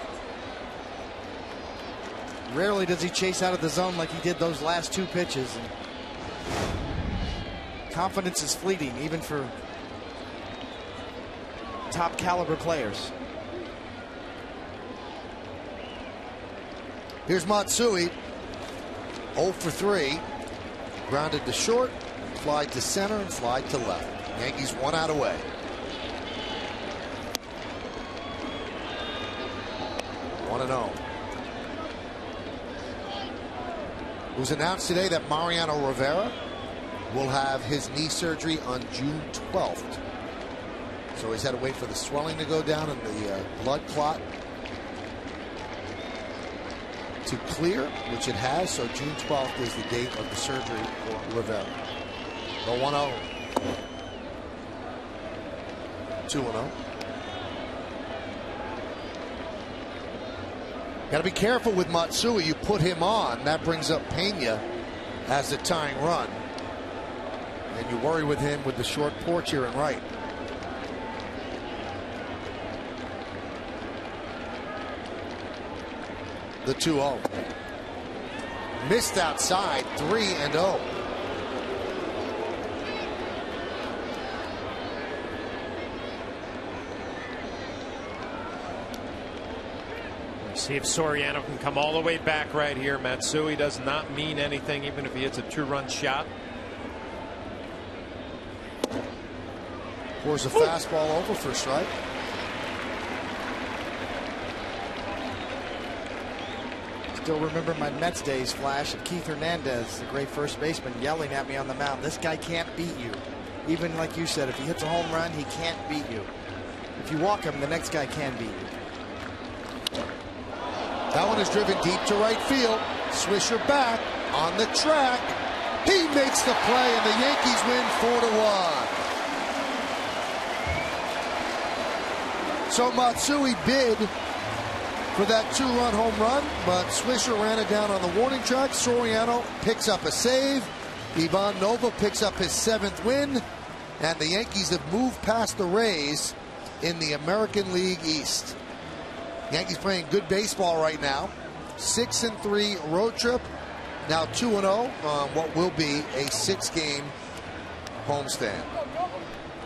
Rarely does he chase out of the zone like he did those last 2 pitches. And confidence is fleeting, even for top caliber players. Here's Matsui, 0 for 3. Grounded to short, fly to center, and fly to left. Yankees 1 out away. One and 0. It was announced today that Mariano Rivera will have his knee surgery on June 12th. So he's had to wait for the swelling to go down and the blood clot to clear, which it has. So June 12th is the date of the surgery for Rivera. The 1-0. 2-0. Got to be careful with Matsui. You put him on, that brings up Pena as the tying run. And you worry with him with the short porch here and right. The 2-0. Missed outside, 3-0. See if Soriano can come all the way back right here. Matsui does not mean anything, even if he hits a 2-run shot. Pours a fastball over for a strike. Still remember my Mets days, Flash, of Keith Hernandez, the great first baseman, yelling at me on the mound, "This guy can't beat you." Even like you said, if he hits a home run, he can't beat you. If you walk him, the next guy can beat you. That one is driven deep to right field. Swisher back on the track. He makes the play, and the Yankees win 4-1. So Matsui bid for that 2-run home run, but Swisher ran it down on the warning track. Soriano picks up a save. Ivan Nova picks up his 7th win, and the Yankees have moved past the Rays in the American League East. Yankees playing good baseball right now. 6-3 road trip. Now 2-0 on what will be a 6-game homestand.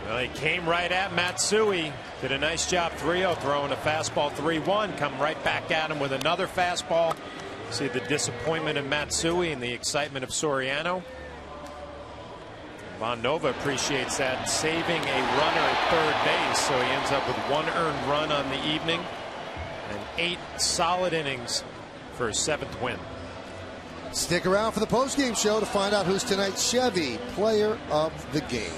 Well, he came right at Matsui. Did a nice job 3-0 throwing a fastball 3-1. Come right back at him with another fastball. See the disappointment of Matsui and the excitement of Soriano. Von Nova appreciates that, saving a runner at third base, so he ends up with 1 earned run on the evening and 8 solid innings for his 7th win. Stick around for the postgame show to find out who's tonight's Chevy Player of the Game.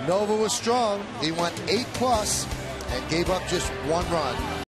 Nova was strong. He went 8+. and gave up just 1 run.